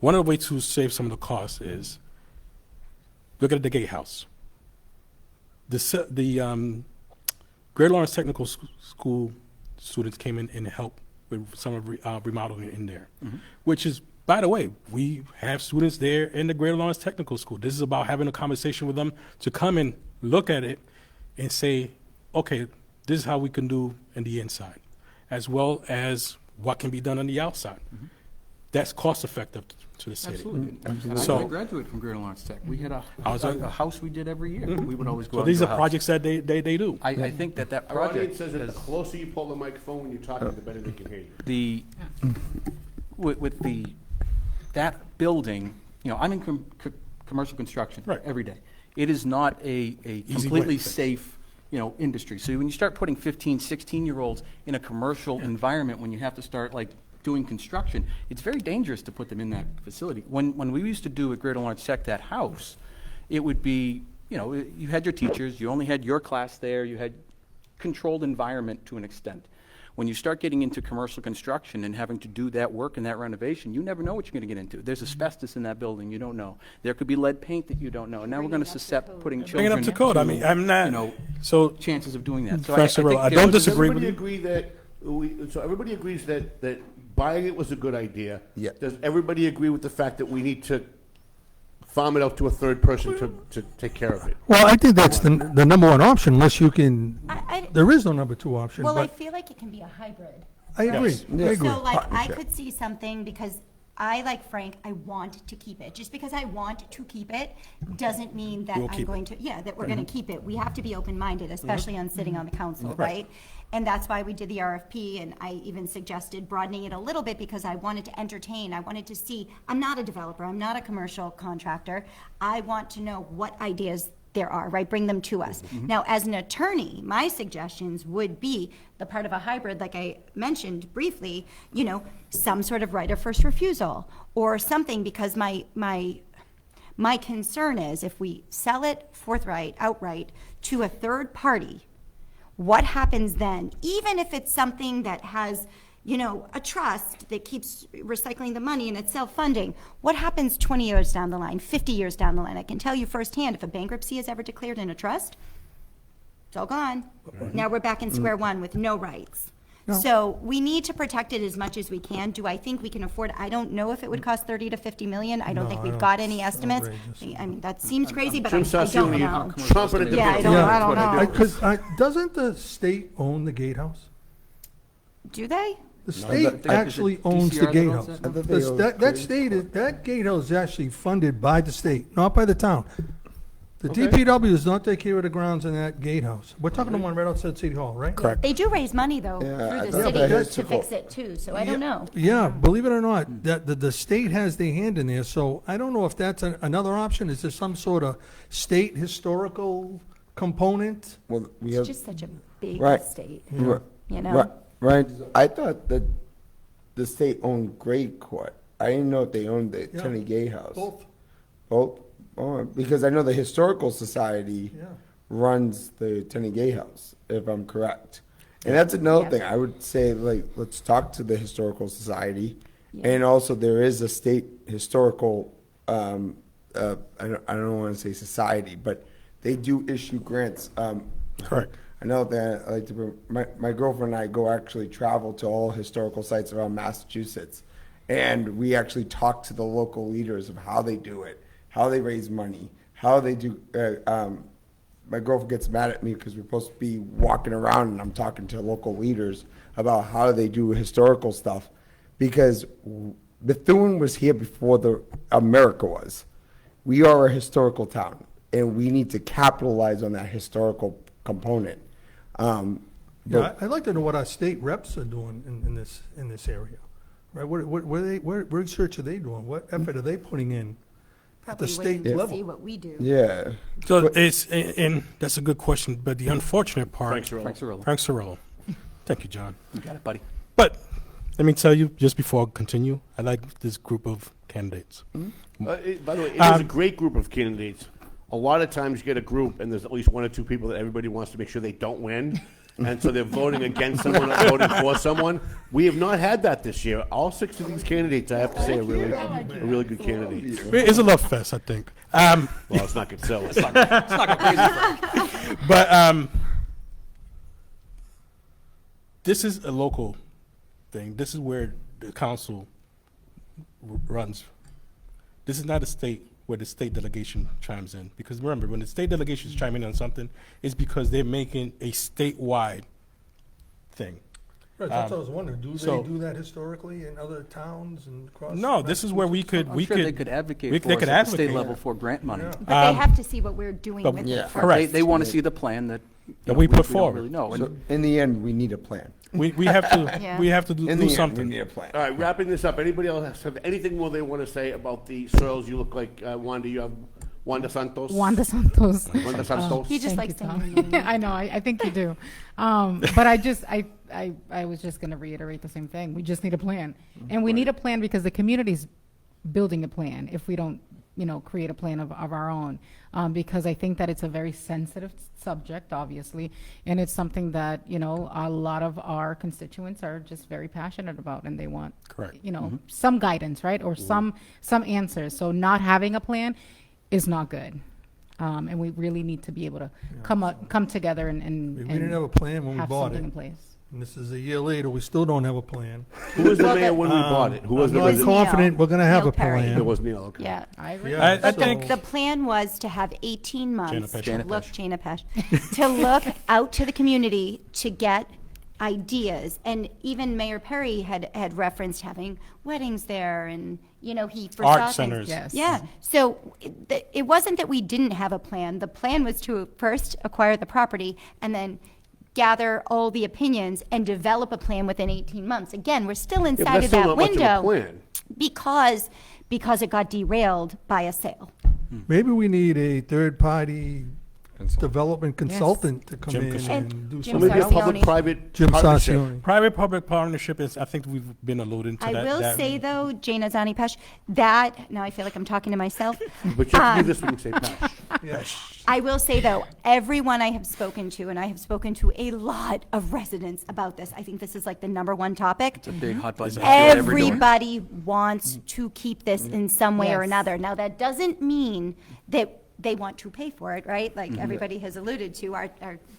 One of the ways to save some of the costs is look at the gatehouse. The Greater Lawrence Technical School students came in and helped with some of remodeling in there, which is, by the way, we have students there in the Greater Lawrence Technical School. This is about having a conversation with them to come and look at it and say, okay, this is how we can do in the inside, as well as what can be done on the outside. That's cost effective to the city. Absolutely. So I graduated from Greater Lawrence Tech. We had a house we did every year. We would always go So out these to are a house. projects that they do. I think that Our audience project says that the has- closer you pull the microphone when you're talking, the better they can hear you. The, with that building, you know, I'm in commercial construction every day. It is not a completely way. safe, you know, industry. So when you start putting 15, 16-year-olds in a commercial environment, when you have to start like doing construction, it's very dangerous to put them in that facility. When we used to do at Greater Lawrence Tech that house, it would be, you know, you had your teachers, you only had your class there, you had controlled environment to an extent. When you start getting into commercial construction and having to do that work and that renovation, you never know what you're going to get into. There's asbestos in that building, you don't know. There could be lead paint that you don't know. And now we're going to suscept putting Bring children it up to code. I mean, I'm not, you know, so chances of doing that. So Professor Surilllo, I there don't was- disagree Everybody with you. agree that so everybody agrees that buying it was a good idea. Yeah. Does everybody agree with the fact that we need to farm it out to a third person to take care of it? Well, I think that's the number one option, unless you can, I- there is no number two option, Well, I but feel like it can be a hybrid. I agree. Yes. I agree. So like, I Partnership. could see something, because I, like Frank, I want to keep it. Just because I want to keep it doesn't mean that We'll I'm keep going to, that we're going to keep it. We have to be open-minded, especially on sitting on the council, right? And that's why we did the RFP, and I even suggested broadening it a little bit, because I wanted to entertain, I wanted to see, I'm not a developer, I'm not a commercial contractor. I want to know what ideas there are, right? Bring them to us. Now, as an attorney, my suggestions would be the part of a hybrid, like I mentioned briefly, you know, some sort of right of first refusal or something, because my concern is if we sell it outright to a third party, what happens then? Even if it's something that has, you know, a trust that keeps recycling the money and it's self-funding, what happens 20 years down the line, 50 years down the line? I can tell you firsthand, if a bankruptcy is ever declared in a trust, it's all gone. Now we're back in square one with no rights. So we need to protect it as much as we can. Do I think we can afford? I don't know if it would cost 30 to 50 million. I don't think we've got any estimates. I mean, that seems crazy, but I don't know. Trumpet at the Yeah, bit. I don't know. Because doesn't the state own the gatehouse? Do they? The state actually owns the gatehouse. That gatehouse is actually funded by the state, not by the town. The DPW does not take care of the grounds in that gatehouse. We're talking the one right outside City Hall, right? Correct. They do raise money, though, Yeah, through the I city bet to it's fix it, too, so I don't know. Yeah, believe it or not, that the state has their hand in there, so I don't know if that's another option. Is there some sort of state historical component? Well, we It's have, just such a big Right. state, Right. you know? Right. I thought that the state owned Great Court. I didn't know if they owned the Yeah. Attorney Gatehouse. Both. Both? Oh, because I know the Historical Society Yeah. runs the Attorney Gatehouse, if I'm correct. And that's another Yeah. thing. I would say, like, let's talk to the Historical Society. And also, there is a state historical, I don't want to say society, but they do issue grants. Correct. I know that I like to, my girlfriend and I go actually travel to all historical sites around Massachusetts. And we actually talk to the local leaders of how they do it, how they raise money, how they do. My girlfriend gets mad at me because we're supposed to be walking around and I'm talking to local leaders about how they do historical stuff. Because Methuen was here before America was. We are a historical town, and we need to capitalize on that historical componment. Yeah, I'd like to know what our state reps are doing in this area, right? What research are they doing? What effort are they putting in? Probably state waiting to level. see what we do. Yeah. So it's, and that's a good question, but the unfortunate part. Frank Surilllo. Frank Surilllo. Thank you, John. You got it, buddy. But let me tell you, just before I continue, I like this group of candidates. By the way, it is a great group of candidates. A lot of times you get a group and there's at least one or two people that everybody wants to make sure they don't win. And so they're voting against someone or voting for someone. We have not had that this year. All 6 of these candidates, I have to say, are really good candidates. It's a love fest, I think. Well, it's not good sell. It's not good crazy. But this is a local thing. This is where the council runs. This is not a state where the state delegation chimes in. Because remember, when the state delegations chime in on something, it's because they're making a statewide thing. Right, that's what I was wondering. Do they do that historically in other towns and across? No, this is where we could. I'm sure they could advocate they for us could at the state advocate. level for grant money. But they have to see what we're doing with it. Correct. They want to see the plan that we put don't forward. really know. So in the end, we need a plan. We have to Yeah. we have to In do the something. end, we need a plan. All right, wrapping this up. Anybody else have anything more they want to say about the soils? You look like Wanda. You have Wanda Santos. Wanda Santos. Wanda Santos. He just Thank likes you, saying Tom. your name. I know, I think you do. But I was just going to reiterate the same thing. We just need a plan. And we need a plan because the community's building a plan if we don't, create a plan of our own. Because I think that it's a very sensitive subject, obviously, and it's something that, a lot of our constituents are just very passionate about, and they want, Correct. some guidance, right? Or some answers. So not having a plan is not good. And we really need to be able to come together and We didn't have a plan when we have bought something it. in place. And this is a year later, we still don't have a plan. Who was the mayor when we bought it? Who was the I'm resident? confident we're going to have Neil a Perry. plan. It was Neil. Okay. Yeah. I agree. Yeah, I so- think The plan was to have 18 months Pesce. to Jana look, Pesce. Jana Pesce, to look out to the community to get ideas. And even Mayor Perry had referenced having weddings there, and he foresaw Art things. centers. Yes. Yeah. So it wasn't that we didn't have a plan. The plan was to first acquire the property and then gather all the opinions and develop a plan within 18 months. Again, we're still Yeah, but inside that's of still that not much of a window plan. because it got derailed by a sale. Maybe we need a third-party development consultant to come Jim in Casson. and do Jim So something. maybe a Sarcione. public-private Jim partnership. Sarcione. private-public partnership is. I think we've been alluding to I that. will say, though, Jana Zanni Pesce, that, now I feel like I'm talking to myself. But you have to do this when you say pass. Yes. I will say, though, everyone I have spoken to, and I have spoken to a lot of residents about this, I think this is like the #1 topic. It's a big hot button issue at every door. Everybody wants to keep this in some way or Yes. another. Now, that doesn't mean that they want to pay for it, right? Like everybody has alluded to,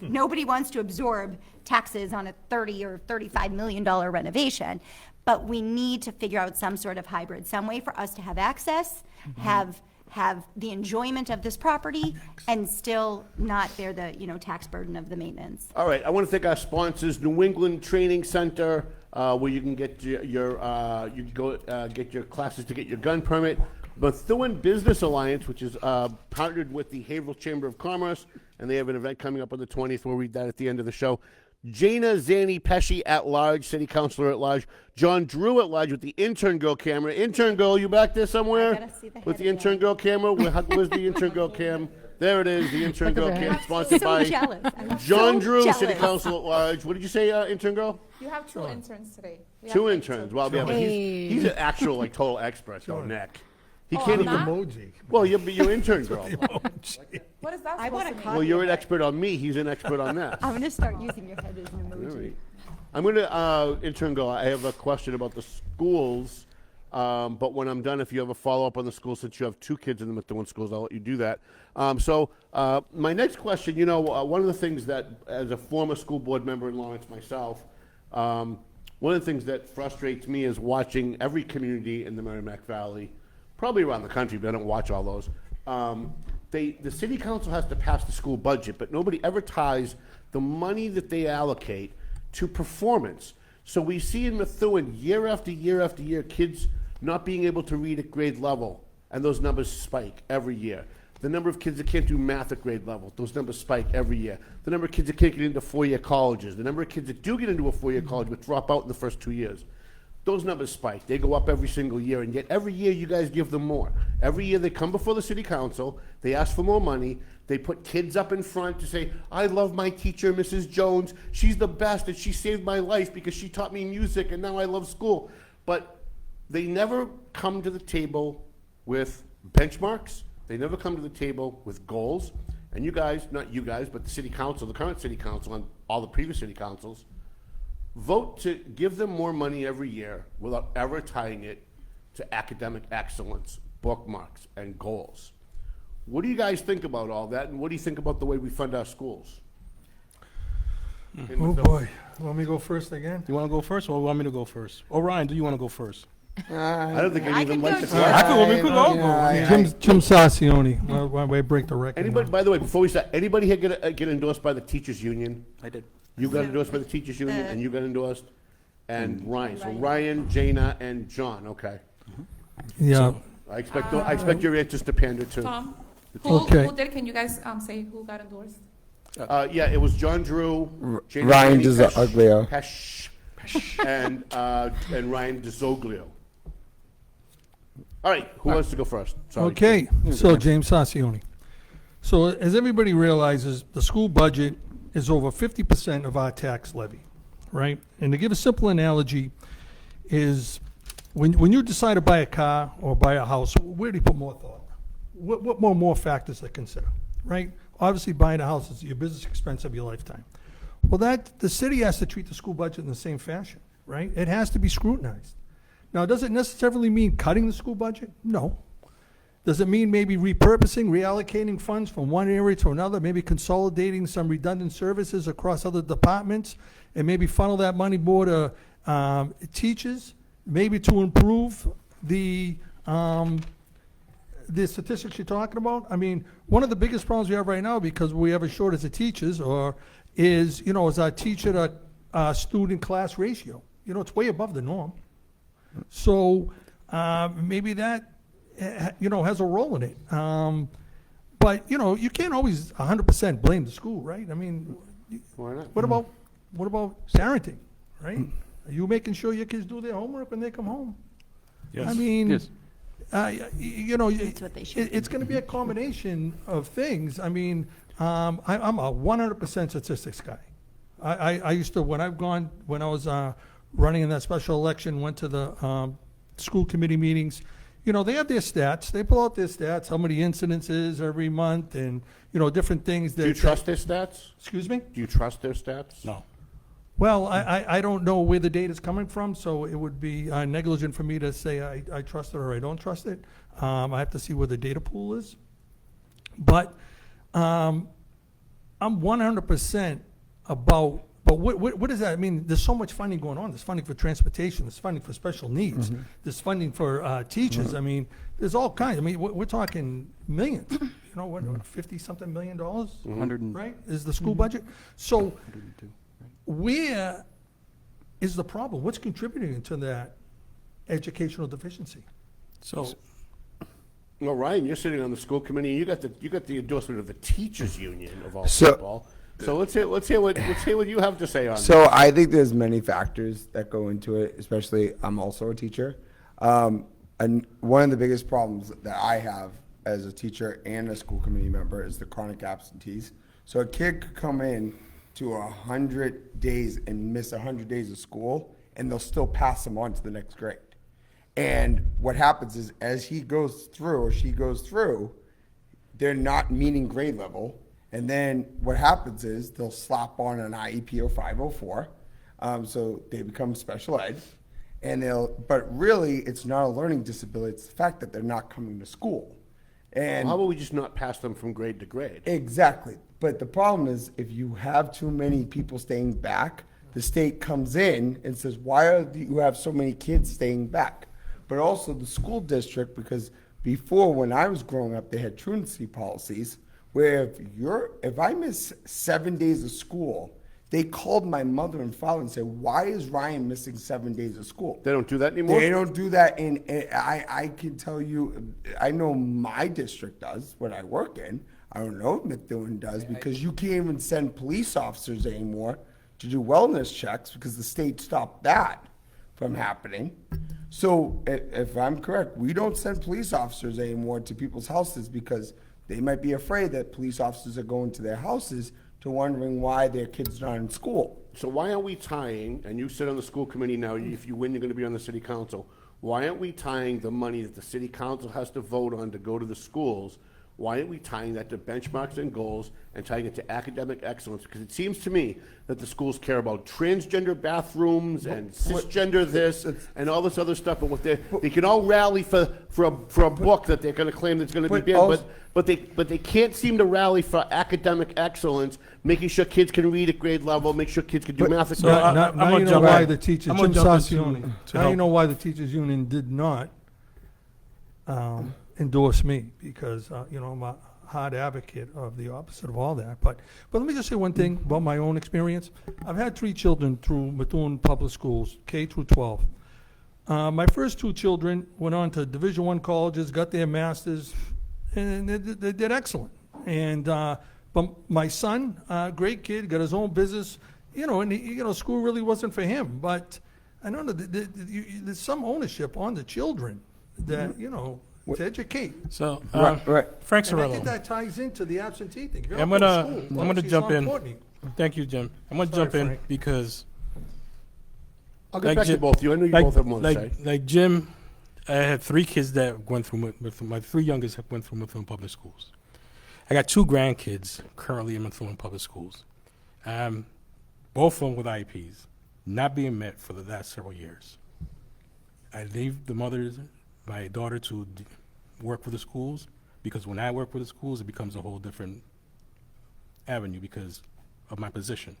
nobody wants to absorb taxes on a $30 or $35 million renovation. But we need to figure out some sort of hybrid, some way for us to have access, have the enjoyment of this property, and still not bear the, tax burden of the maintenance. All right, I want to thank our sponsors, New England Training Center, where you can get your get your classes to get your gun permit. Methuen Business Alliance, which is partnered with the Haverhill Chamber of Commerce, and they have an event coming up on the 20th. We'll read that at the end of the show. Jana Zanni Pesce At-Large, City Councilor At-Large. John Drew At-Large with the Intern Girl camera. Intern Girl, you back there somewhere? I gotta see the With head the Intern again. Girl camera? Where's the Intern Girl cam? There it is, the Intern Girl cam, sponsored So by jealous. I'm John so Drew, City jealous. Council At-Large. What did you say, Intern Girl? You have 2 interns today. We have Two like interns. 2. Well, yeah, but Hey. he's an actual, total expert, though, Nick. He Oh, can't I'm even. not? Emoji. Well, you're Intern Girl. What is that I want supposed a to mean? Well, you're an expert on me. He's an expert on that. I'm going to start using your head as an All emoji. right. I'm going to, Intern Girl, I have a question about the schools, but when I'm done, if you have a follow-up on the schools, since you have 2 kids in the Methuen schools, I'll let you do that. My next question, one of the things that, as a former school board member in Lawrence myself, one of the things that frustrates me is watching every community in the Merrimack Valley, probably around the country, but I don't watch all those. The city council has to pass the school budget, but nobody ever ties the money that they allocate to performance. So we see in Methuen, year after year after year, kids not being able to read at grade level, and those numbers spike every year. The number of kids that can't do math at grade level, those numbers spike every year. The number of kids that can't get into 4-year colleges, the number of kids that do get into a 4-year college but drop out in the first 2 years. Those numbers spike. They go up every single year, and yet every year you guys give them more. Every year they come before the city council, they ask for more money, they put kids up in front to say, I love my teacher, Mrs. Jones, she's the best, and she saved my life because she taught me music, and now I love school. But they never come to the table with benchmarks, they never come to the table with goals, and you guys, not you guys, but the city council, the current city council, and all the previous city councils, vote to give them more money every year without ever tying it to academic excellence, bookmarks, and goals. What do you guys think about all that, and what do you think about the way we fund our schools? Oh, boy. Want me to go first again? You want to go first, or want me to go first? Or Ryan, do you want to go first? I don't think I even like the I think we could go. Jim Sarcione. Why break the record? Anybody, by the way, before we start, anybody here get endorsed by the teachers union? I did. You got endorsed by the teachers union, and you got endorsed, and Ryan. So Ryan, Jana, and John. Okay. Yeah. I expect your answers to pander to. Tom, who did? Can you guys say who got endorsed? Yeah, it was John Drew, Jana Ryan Zanni Dizoglio. Pesce, and Ryan Dizoglio. All right, who wants to go first? Sorry. Okay, so James Sarcione. So as everybody realizes, the school budget is over 50% of our tax levy, right? And to give a simple analogy is when you decide to buy a car or buy a house, where do you put more thought? What more factors to consider, right? Obviously, buying a house is your business expense of your lifetime. Well, the city has to treat the school budget in the same fashion, right? It has to be scrutinized. Now, does it necessarily mean cutting the school budget? No. Does it mean maybe repurposing, reallocating funds from one area to another, maybe consolidating some redundant services across other departments, and maybe funnel that money more to teachers, maybe to improve the statistics you're talking about? I mean, one of the biggest problems we have right now, because we have a shortage of teachers, is our teacher to student class ratio. It's way above the norm. So maybe that, has a role in it. But, you can't always 100% blame the school, right? I mean, Why not? what about parenting, right? Are you making sure your kids do their homework when they come home? Yes. I mean, Yes. That's what they should it's going to be a combination of things. I mean, I'm a 100% statistics guy. I used to, when I was running in that special election, went to the school committee meetings. They have their stats. They pull out their stats, how many incidences every month, and different things. Do you trust their stats? Excuse me? Do you trust their stats? No. Well, I don't know where the data's coming from, so it would be negligent for me to say I trust it or I don't trust it. I have to see where the data pool is. But I'm 100% about, but what does that mean? There's so much funding going on. There's funding for transportation. There's funding for special needs. There's funding for teachers. I mean, there's all kinds. I mean, we're talking millions. What, $50-something million? 100 right? Is the school budget. So 102. where is the problem? What's contributing to that educational deficiency? So, Well, Ryan, you're sitting on the school committee. You got the endorsement of the teachers union of all So- people. So let's hear what you have to say on So I think there's many factors that go into it, especially I'm also a teacher. And one of the biggest problems that I have as a teacher and a school committee member is the chronic absentees. So a kid could come in to 100 days and miss 100 days of school, and they'll still pass them on to the next grade. And what happens is as he goes through or she goes through, they're not meeting grade level. And then what happens is they'll slap on an IEP or 504, so they become special ed. But really, it's not a learning disability. It's the fact that they're not coming to school. And How about we just not pass them from grade to grade? exactly. But the problem is, if you have too many people staying back, the state comes in and says, "Why do you have so many kids staying back?" But also the school district, because before, when I was growing up, they had truancy policies where if I miss 7 days of school, they called my mother and father and said, "Why is Ryan missing 7 days of school?" They don't do that anymore? They don't do that. And I can tell you, I know my district does, what I work in. I don't know if Methuen does, because you can't even send police officers anymore to do wellness checks because the state stopped that from happening. So if I'm correct, we don't send police officers anymore to people's houses because they might be afraid that police officers are going to their houses to wondering why their kid's not in school. So why aren't we tying, and you sit on the school committee now, if you win, you're gonna be on the city council, why aren't we tying the money that the city council has to vote on to go to the schools? Why aren't we tying that to benchmarks and goals and tying it to academic excellence? Because it seems to me that the schools care about transgender bathrooms and cisgender this and all this other stuff, but what they can all rally for a book that they're gonna claim that's gonna be banned, but they can't seem to rally for academic excellence, making sure kids can read at grade level, make sure kids can do math at grade level. Now you know why the teachers, Jim Sarcione, now you know why the teachers union did not endorse me, because, you know, I'm a hard advocate of the opposite of all that. But let me just say one thing about my own experience. I've had 3 children through Methuen Public Schools, K through 12. My first 2 children went on to Division I colleges, got their masters, and they did excellent. And but my son, great kid, got his own business, you know, and you know, school really wasn't for him. But I know that there's some ownership on the children that, you know, to educate. So, right. Frank And I Surilllo. think that ties into the absentee thing. If you're I'm not gonna going to school, I'm gonna it's jump not in. important. Thank you, Jim. I'm gonna Sorry, jump in Frank. because I'll get back to both of you. I know you both have more to say. like Jim, I had 3 kids that went through my 3 youngest went through Methuen Public Schools. I got 2 grandkids currently in Methuen Public Schools. Both of them with IEPs, not being met for the last several years. I leave my daughter to work with the schools, because when I work with the schools, it becomes a whole different avenue because of my position.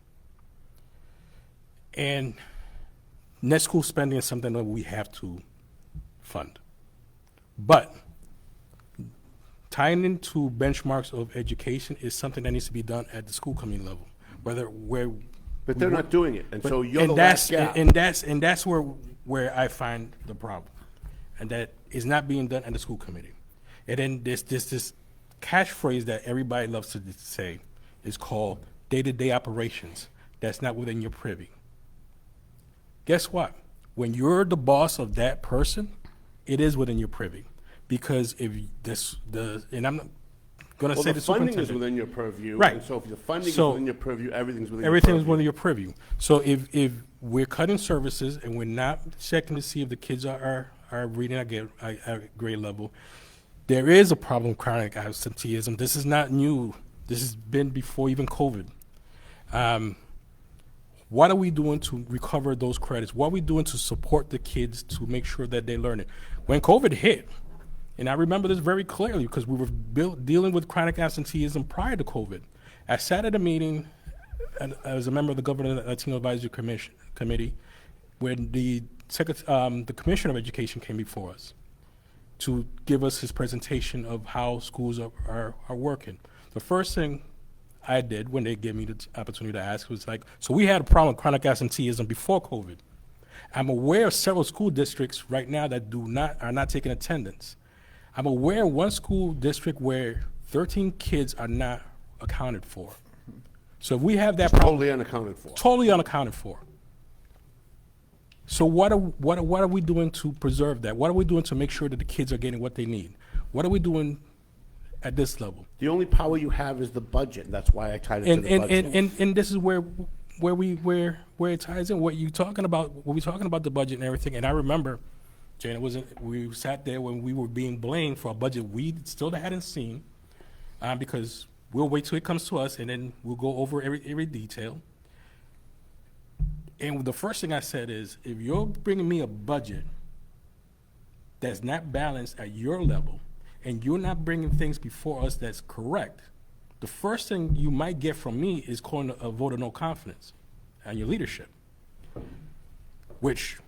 And net school spending is something that we have to fund. But tying into benchmarks of education is something that needs to be done at the school community level, But they're not doing it, and so you're the that's last gap. and that's where I find the problem, and that is not being done at the school committee. And then there's this catchphrase that everybody loves to say is called day-to-day operations. That's not within your privy. Guess what? When you're the boss of that person, it is within your privy, because if and I'm not going to say the funding superintendent is within your purview, right? And so if the funding is within your purview, everything's within everything your is purview. within your purview. So if we're cutting services and we're not checking to see if the kids are reading at grade level, there is a problem with chronic absenteeism. This is not new. This has been before even COVID. What are we doing to recover those credits? What are we doing to support the kids to make sure that they learn it? When COVID hit, and I remember this very clearly because we were dealing with chronic absenteeism prior to COVID. I sat at a meeting as a member of the Governor Latino Advisory Committee when the Commissioner of Education came before us to give us his presentation of how schools are working. The first thing I did when they gave me the opportunity to ask was like, so we had a problem with chronic absenteeism before COVID. I'm aware of several school districts right now that are not taking attendance. I'm aware of one school district where 13 kids are not accounted for. So if we have that problem, Totally unaccounted for. totally unaccounted for. So what are we doing to preserve that? What are we doing to make sure that the kids are getting what they need? What are we doing at this level? The only power you have is the budget. That's why I tied it to the budget. And this is where it ties in. What we talking about the budget and everything. And I remember, Jana, we sat there when we were being blamed for a budget we still hadn't seen, because we'll wait till it comes to us and then we'll go over every detail. And the first thing I said is, if you're bringing me a budget that's not balanced at your level, and you're not bringing things before us that's correct, the first thing you might get from me is calling a vote of no confidence on your leadership. Which,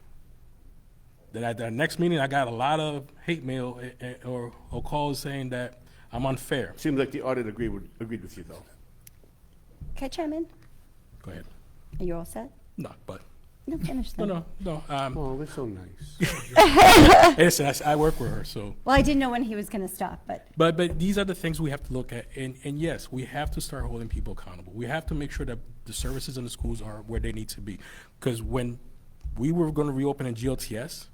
then at the next meeting, I got a lot of hate mail or calls saying that I'm unfair. Seems like the audit agreed with you, though. Can I chime in? Go ahead. Are you all set? No, but. No, finish then. No. Oh, they're so nice. Listen, I work with her, so. Well, I didn't know when he was going to stop, but. But these are the things we have to look at, and yes, we have to start holding people accountable. We have to make sure that the services in the schools are where they need to be, because when we were going to reopen in GLTS,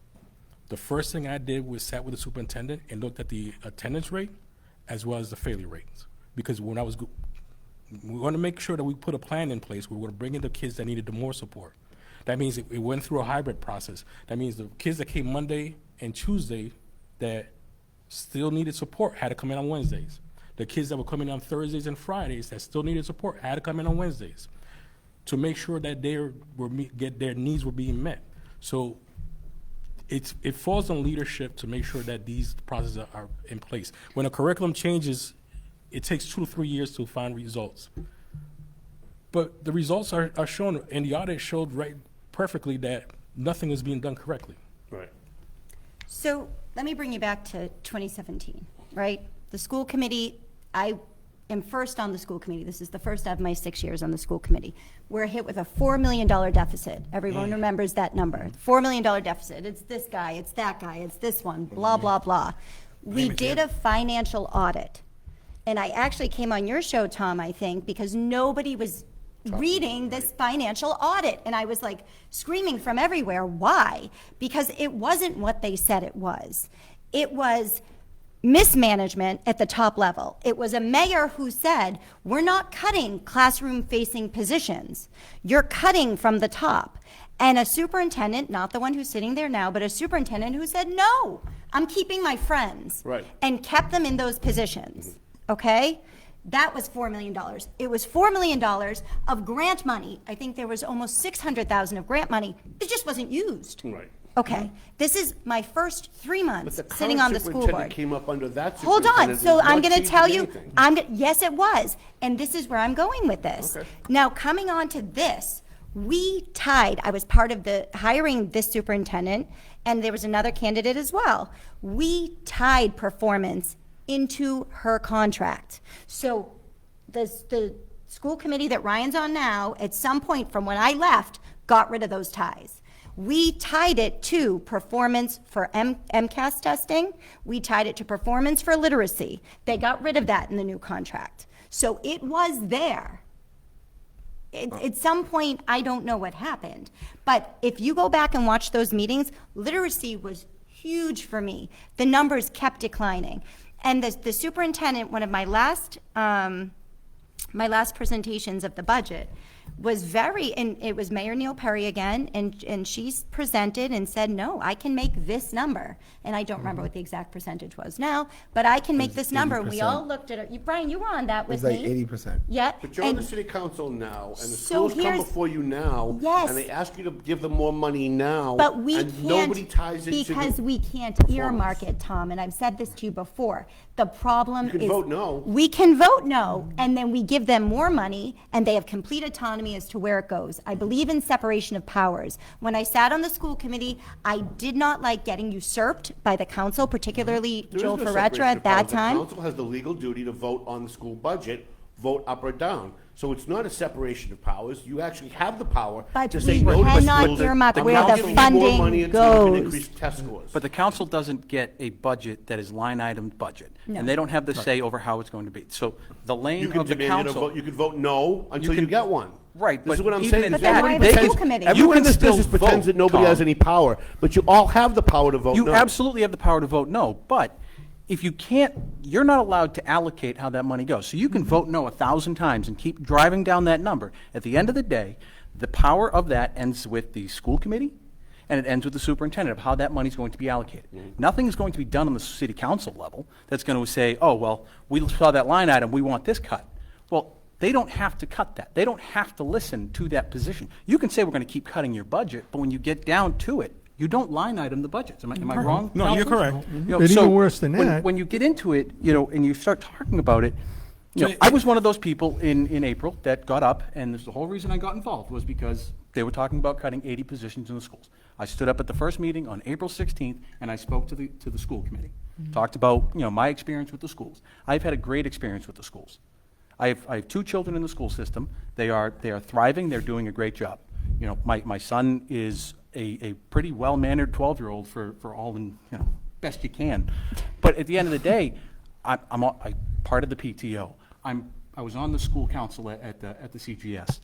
the first thing I did was sat with the superintendent and looked at the attendance rate as well as the failure rates. Because when we want to make sure that we put a plan in place where we're going to bring in the kids that needed the more support. That means it went through a hybrid process. That means the kids that came Monday and Tuesday that still needed support had to come in on Wednesdays. The kids that were coming on Thursdays and Fridays that still needed support had to come in on Wednesdays to make sure that their needs were being met. So it falls on leadership to make sure that these processes are in place. When a curriculum changes, it takes 2 to 3 years to find results. But the results are shown, and the audit showed perfectly that nothing was being done correctly. Right. So let me bring you back to 2017, right? The school committee, I am first on the school committee. This is the first of my 6 years on the school committee. We're hit with a $4 million deficit. Everyone remembers that number. $4 million deficit. It's this guy, it's that guy, it's this one, blah, blah, blah. We did a financial audit. And I actually came on your show, Tom, I think, because nobody was reading this financial audit. And I was like screaming from everywhere. Why? Because it wasn't what they said it was. It was mismanagement at the top level. It was a mayor who said, we're not cutting classroom-facing positions. You're cutting from the top. And a superintendent, not the one who's sitting there now, but a superintendent who said, no, I'm keeping my friends. Right. And kept them in those positions. Okay? That was $4 million. It was $4 million of grant money. I think there was almost $600,000 of grant money. It just wasn't used. Right. Okay. This is my first 3 months But the sitting on the school superintendent board. came up under that Hold on. superintendent. So It's I'm not going to tell changing you, anything. yes, it was. And this is where I'm going with this. Okay. Now, coming on to this, we tied, I was part of the hiring this superintendent, and there was another candidate as well. We tied performance into her contract. So the school committee that Ryan's on now, at some point from when I left, got rid of those ties. We tied it to performance for MCAS testing. We tied it to performance for literacy. They got rid of that in the new contract. So it was there. At some point, I don't know what happened. But if you go back and watch those meetings, literacy was huge for me. The numbers kept declining. And the superintendent, one of my last presentations of the budget, was and it was Mayor Neil Perry again, and she's presented and said, no, I can make this number. And I don't remember what the exact percentage was now, but I can make this number. And we all looked at it. Brian, you were on that with me. It was like 80%. Yeah. But you're on the city council now, and the So schools come here's- before you now, Yes. and they ask you to give them more money now, But we and can't, nobody ties it to because the we can't earmark it, Tom, and I've said this to you before. The problem You can is. vote no. We can vote no, and then we give them more money, and they have complete autonomy as to where it goes. I believe in separation of powers. When I sat on the school committee, I did not like getting usurped by the council, particularly There is Joel no Ferretra separation at of that powers. time. The council has the legal duty to vote on the school budget, vote up or down. So it's not a separation of powers. You actually have the power But to say we no to the cannot school. earmark The where the council gives you more funding money until you goes. can increase test scores. But the council doesn't get a budget that is line item budget. No. And they don't have the say over how it's going to be. So the You lane can of the demand you to council. vote, you can vote no until you can- get one. Right, This is but what I'm even saying. at that- Everyone But that's pretends- school committee. Everyone in You this can business still pretends vote, that nobody Tom. has any power, but you all have the power to vote You no. absolutely have the power to vote no, but if you can't, you're not allowed to allocate how that money goes. So you can vote no 1,000 times and keep driving down that number. At the end of the day, the power of that ends with the school committee, and it ends with the superintendent of how that money's going to be allocated. Nothing is going to be done on the city council level that's going to say, oh, well, we saw that line item, we want this cut. Well, they don't have to cut that. They don't have to listen to that position. You can say we're going to keep cutting your budget, but when you get down to it, you don't line item the budgets. Am I wrong? No, you're Council? correct. You know, But so even worse than when- that- When you get into it, and you start talking about it, So I was one of those people in April that got up, and this is the whole reason I got involved was because they were talking about cutting 80 positions in the schools. I stood up at the first meeting on April 16th, and I spoke to the school committee. Talked about, my experience with the schools. I've had a great experience with the schools. I have 2 children in the school system. They are thriving. They're doing a great job. My son is a pretty well-mannered 12-year-old for all in, best you can. But at the end of the day, I'm part of the PTO. I was on the school council at the CGS.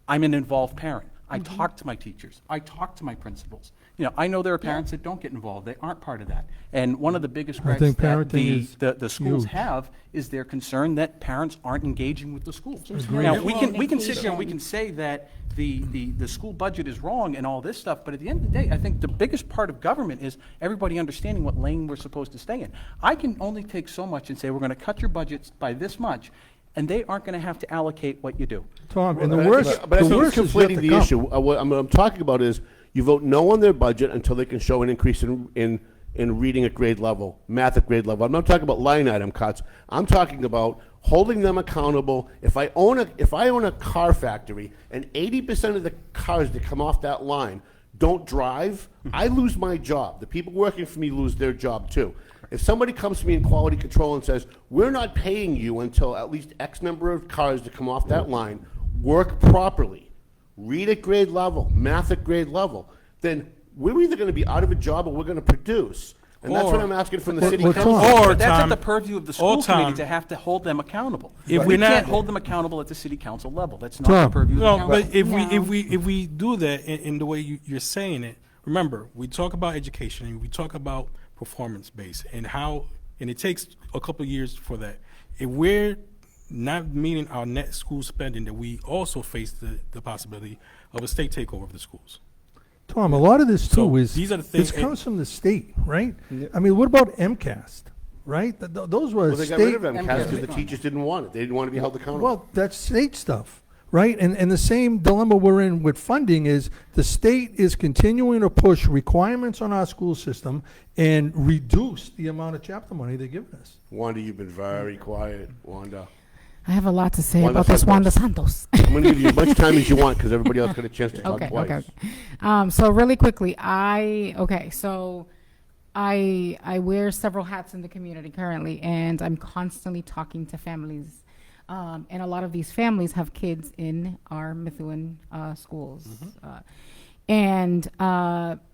I'm an involved parent. I talk to my teachers. I talk to my principals. You know, I know there are parents that don't get involved. They aren't part of that. And one of the biggest gripes think that parenting is the schools huge. have is their concern that parents aren't engaging with the schools. Agreed. Now, we can sit here and we can say that the school budget is wrong and all this stuff, but at the end of the day, I think the biggest part of government is everybody understanding what lane we're supposed to stay in. I can only take so much and say, we're going to cut your budgets by this much, and they aren't going to have to allocate what you do. Tom, and the But worst, I the think worst it's is yet conflating to the come. issue. What I'm talking about is you vote no on their budget until they can show an increase in reading at grade level, math at grade level. I'm not talking about line item cuts. I'm talking about holding them accountable. If I own a car factory and 80% of the cars that come off that line don't drive, I lose my job. The people working for me lose their job too. If somebody comes to me in quality control and says, we're not paying you until at least X number of cars that come off that line work properly, read at grade level, math at grade level, then we're either going to be out of a job or we're going to produce. And that's what I'm asking from the city council. But that's at the purview of the school committee to have to hold them accountable. We can't hold them accountable at the city council level. That's not the purview of the council. But if we do that in the way you're saying it, remember, we talk about education and we talk about performance-based and it takes a couple of years for that. If we're not meeting our net school spending, that we also face the possibility of a state takeover of the schools. Tom, a lot of this too these are the things. This comes from the state, right? I mean, what about MCAS, right? Those were Well, they state. got rid of MCAS because the teachers didn't want it. They didn't want to be held accountable. Well, that's state stuff, right? And the same dilemma we're in with funding is the state is continuing to push requirements on our school system and reduce the amount of chapter money they're giving us. Wanda, you've been very quiet, Wanda. I have a lot to say Wanda about this Santos. Wanda Santos. I'm going to give you as much time as you want because everybody else got a chance to talk Okay, twice. okay. So really quickly, I wear several hats in the community currently, and I'm constantly talking to families. And a lot of these families have kids in our Methuen schools. And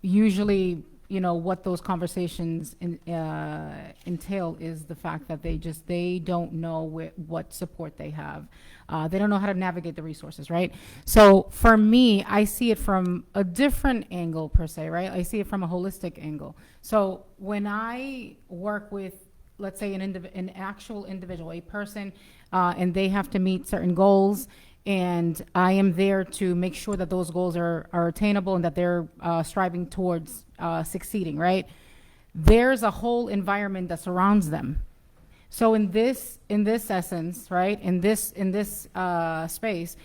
usually, you know, what those conversations entail is the fact that they don't know what support they have. They don't know how to navigate the resources, right? So for me, I see it from a different angle per se, right? I see it from a holistic angle. So when I work with, let's say, an actual individual, a person, and they have to meet certain goals, and I am there to make sure that those goals are attainable and that they're striving towards succeeding, right? There's a whole environment that surrounds them. So in this essence, right, in this space,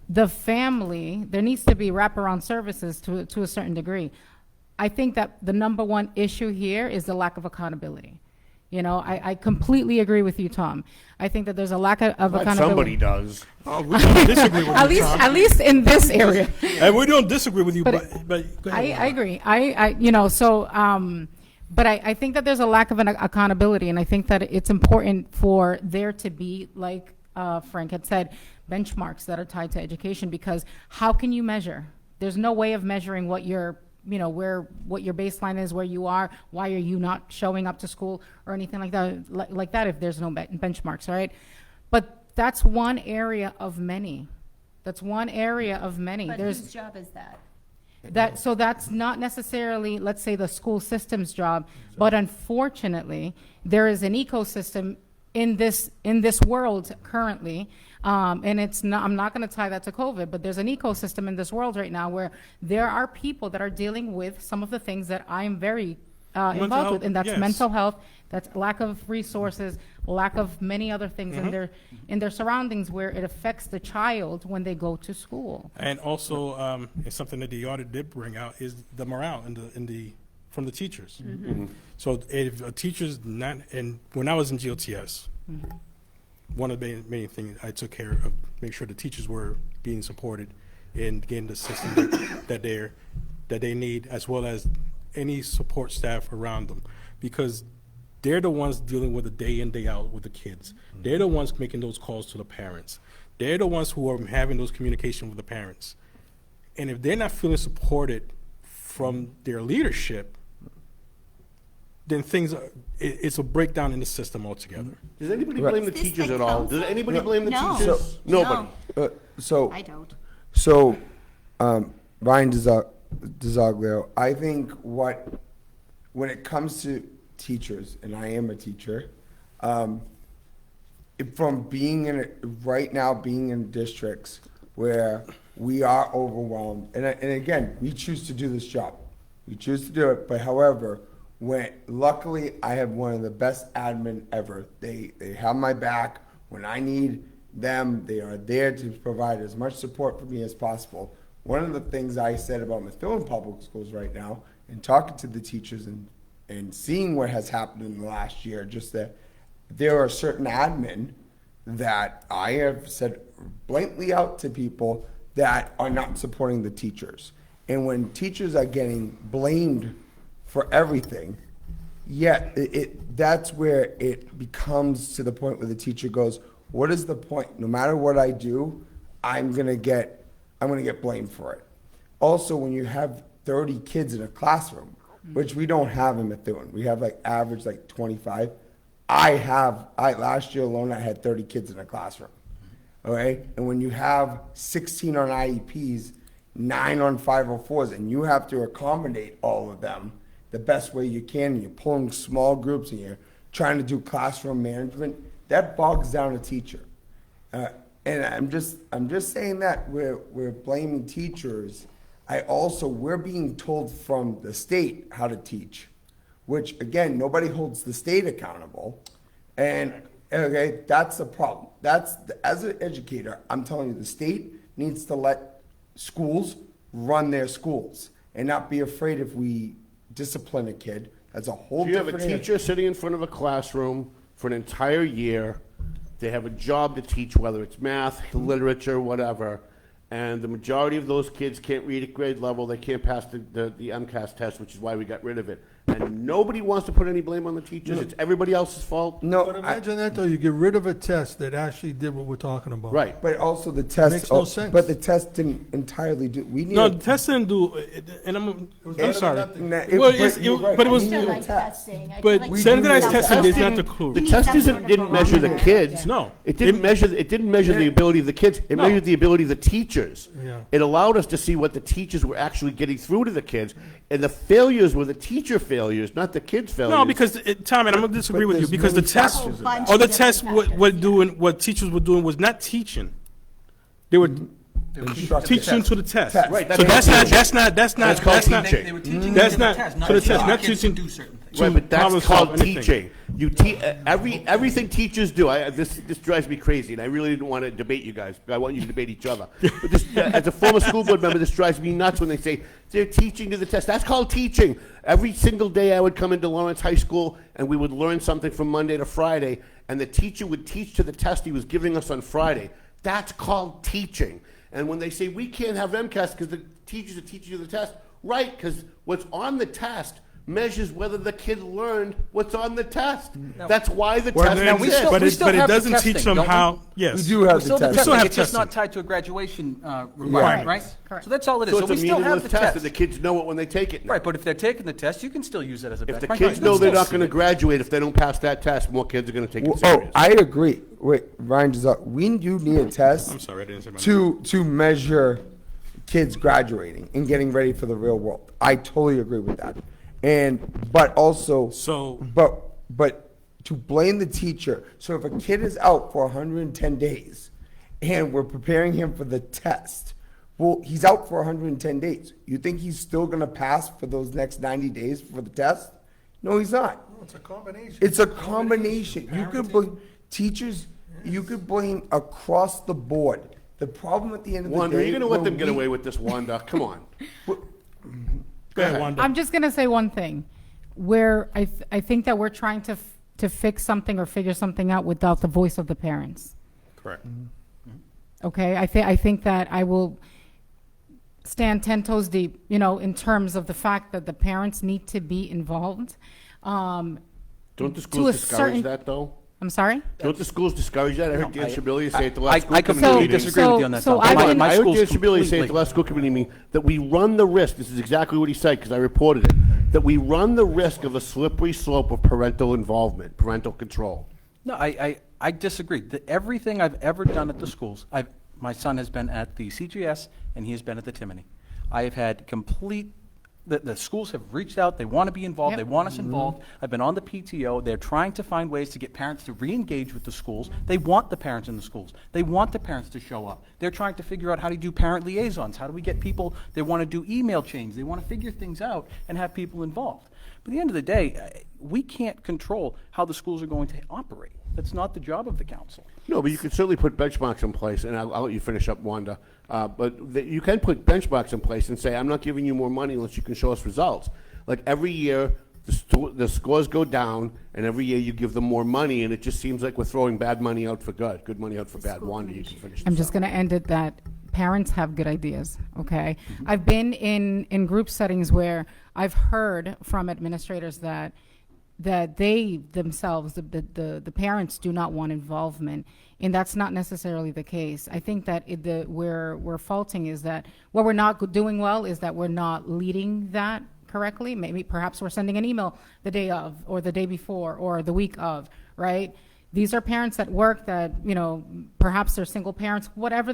the family, there needs to be wraparound services to a certain degree. I think that the number one issue here is the lack of accountability. You know, I completely agree with you, Tom. I think that there's a lack of accountability. Somebody does. Oh, we don't disagree with you, Tom. At least in this area. And we don't disagree with you, but go I ahead. agree. But I think that there's a lack of an accountability, and I think that it's important for there to be, like Frank had said, benchmarks that are tied to education, because how can you measure? There's no way of measuring what your baseline is, where you are, why are you not showing up to school or anything like that if there's no benchmarks, right? But that's one area of many. But whose job is that? So that's not necessarily, let's say, the school system's job, but unfortunately, there is an ecosystem in this world currently, and it's not, I'm not going to tie that to COVID, but there's an ecosystem in this world right now where there are people that are dealing with some of the things that I'm very involved with, and that's mental health, that's lack of resources, lack of many other things in their surroundings where it affects the child when they go to school. And also, it's something that the audit did bring out is the morale from the teachers. So if a teacher's not, and when I was in GLTS, one of the main things I took care of, make sure the teachers were being supported in getting the system that they need, as well as any support staff around them, because they're the ones dealing with the day in, day out with the kids. They're the ones making those calls to the parents. They're the ones who are having those communications with the parents. And if they're not feeling supported from their leadership, then it's a breakdown in the system altogether. Does anybody blame the teachers at all? Does anybody blame the No. teachers? Nobody. So I don't. So, Ryan Dizoglio. I think when it comes to teachers, and I am a teacher, from being right now being in districts where we are overwhelmed, and again, we choose to do this job. We choose to do it, but however, luckily I have one of the best admin ever. They have my back. When I need them, they are there to provide as much support for me as possible. One of the things I said about Methuen Public Schools right now, and talking to the teachers and seeing what has happened in the last year, just that there are certain admin that I have said blatantly out to people that are not supporting the teachers. And when teachers are getting blamed for everything, that's where it becomes to the point where the teacher goes, what is the point? No matter what I do, I'm gonna get blamed for it. Also, when you have 30 kids in a classroom, which we don't have in Methuen, we have average 25. Last year alone, I had 30 kids in a classroom. Okay, and when you have 16 on IEPs, 9 on 504s, and you have to accommodate all of them the best way you can, and you're pulling small groups and you're trying to do classroom management, that bogs down a teacher. And I'm just saying that we're blaming teachers. We're being told from the state how to teach, which again, nobody holds the state accountable. And okay, that's the problem. As an educator, I'm telling you, the state needs to let schools run their schools and not be afraid if we discipline a kid. That's a whole You have different a teacher sitting in front of a classroom for an entire year. They have a job to teach, whether it's math, literature, whatever, and the majority of those kids can't read at grade level. They can't pass the MCAS test, which is why we got rid of it. And nobody wants to put any blame on the teachers. No. It's everybody else's fault. But imagine that, though, you get rid of a test that actually did what we're talking about. Right. But also the test Makes no sense. But the test didn't entirely do. We need No, the test didn't do, and I'm sorry. Well, but it was, but standardized testing is not the clue. The test didn't measure the kids. No. It didn't measure the ability of the kids. It measured the ability of the teachers. Yeah. It allowed us to see what the teachers were actually getting through to the kids, and the failures were the teacher failures, not the kids' failures. No, because Tom, and I'm gonna disagree with you, because the test, or the test, what teachers were doing was not teaching. They were teaching to the test. Right. So that's not teaching. They were teaching That's to the not test, to the test, teaching not kids teaching to do certain things. Right, but that's problem solve called anything. teaching. Everything teachers do. This drives me crazy, and I really didn't want to debate you guys. I want you to debate each other. But this, as a former school board member, this drives me nuts when they say they're teaching to the test. That's called teaching. Every single day I would come into Lawrence High School, and we would learn something from Monday to Friday, and the teacher would teach to the test he was giving us on Friday. That's called teaching. And when they say we can't have MCAS because the teachers are teaching you the test, right, because what's on the test measures whether the kid learned what's on the test. That's why the test exists. But it doesn't teach them how. Yes, we do have the Still the testing. still have testing, it's just testing. not tied to a graduation requirement, right? Correct. So that's all it is. So So it's we a still have meaningless the test, test. and the kids know it when they take it now. Right, but if they're taking the test, you can still use it as a If the benchmark. kids You know can they're still not going to see it. graduate if they don't pass that test, more kids are going to take it Oh, serious. I agree. Wait, Ryan, we do need a test I'm sorry, I didn't say my name. to measure kids graduating and getting ready for the real world. I totally agree with that. But to blame the teacher. So if a kid is out for 110 days and we're preparing him for the test, well, he's out for 110 days. You think he's still going to pass for those next 90 days for the test? No, he's not. No, it's a combination. It's a combination. You could blame teachers. You could blame across the board. The problem at the end of the Wanda, day, are you going to let when them get away with this, Wanda? Come on. Go ahead, Wanda. I'm just gonna say one thing, where I think that we're trying to fix something or figure something out without the voice of the parents. Correct. Okay, I think that I will stand 10 toes deep, in terms of the fact that the parents need to be involved. Don't the To schools a discourage certain- that, though? I'm sorry? Don't the schools discourage that? I heard Dan Shabilia say at the last school I committee completely meeting. disagree with you on that. So Tom. I've been- I heard Dan schools Shabilia say at the completely- last school committee meeting that we run the risk, this is exactly what he said because I reported it, that we run the risk of a slippery slope of parental involvement, parental control. No, I disagree. Everything I've ever done at the schools, my son has been at the CGS and he has been at the Timony. I have had the schools have reached out, they want to be involved, they want us involved. I've been on the PTO, they're trying to find ways to get parents to re-engage with the schools. They want the parents in the schools. They want the parents to show up. They're trying to figure out how to do parent liaisons. How do we get people, they want to do email chains. They want to figure things out and have people involved. But at the end of the day, we can't control how the schools are going to operate. That's not the job of the council. No, but you can certainly put benchmarks in place, and I'll let you finish up, Wanda. You can put benchmarks in place and say, I'm not giving you more money unless you can show us results. Like every year, the scores go down, and every year you give them more money, and it just seems like we're throwing bad money out for good money out for bad. Wanda, you can finish. I'm just going to end it that parents have good ideas, okay? I've been in group settings where I've heard from administrators that they themselves, the parents, do not want involvement, and that's not necessarily the case. I think that where we're faulting is that what we're not doing well is that we're not leading that correctly. Maybe perhaps we're sending an email the day of, or the day before, or the week of, right? These are parents at work that, perhaps they're single parents, whatever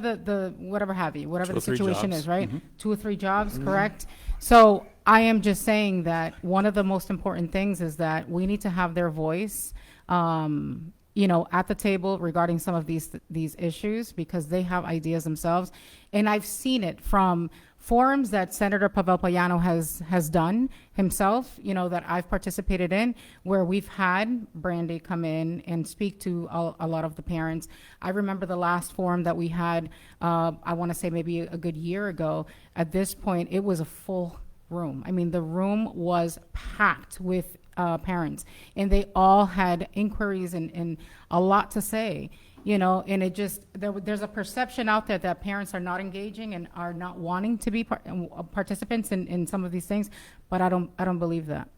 whatever have you, whatever the situation is, right? 2 or 3 jobs, correct? So I am just saying that one of the most important things is that we need to have their voice, at the table regarding some of these issues, because they have ideas themselves. And I've seen it from forums that Senator Pavel Payano has done himself, that I've participated in, where we've had Brandy come in and speak to a lot of the parents. I remember the last forum that we had, I want to say maybe a good year ago. At this point, it was a full room. I mean, the room was packed with parents, and they all had inquiries and a lot to say. And it just, there's a perception out there that parents are not engaging and are not wanting to be participants in some of these things, but I don't believe that.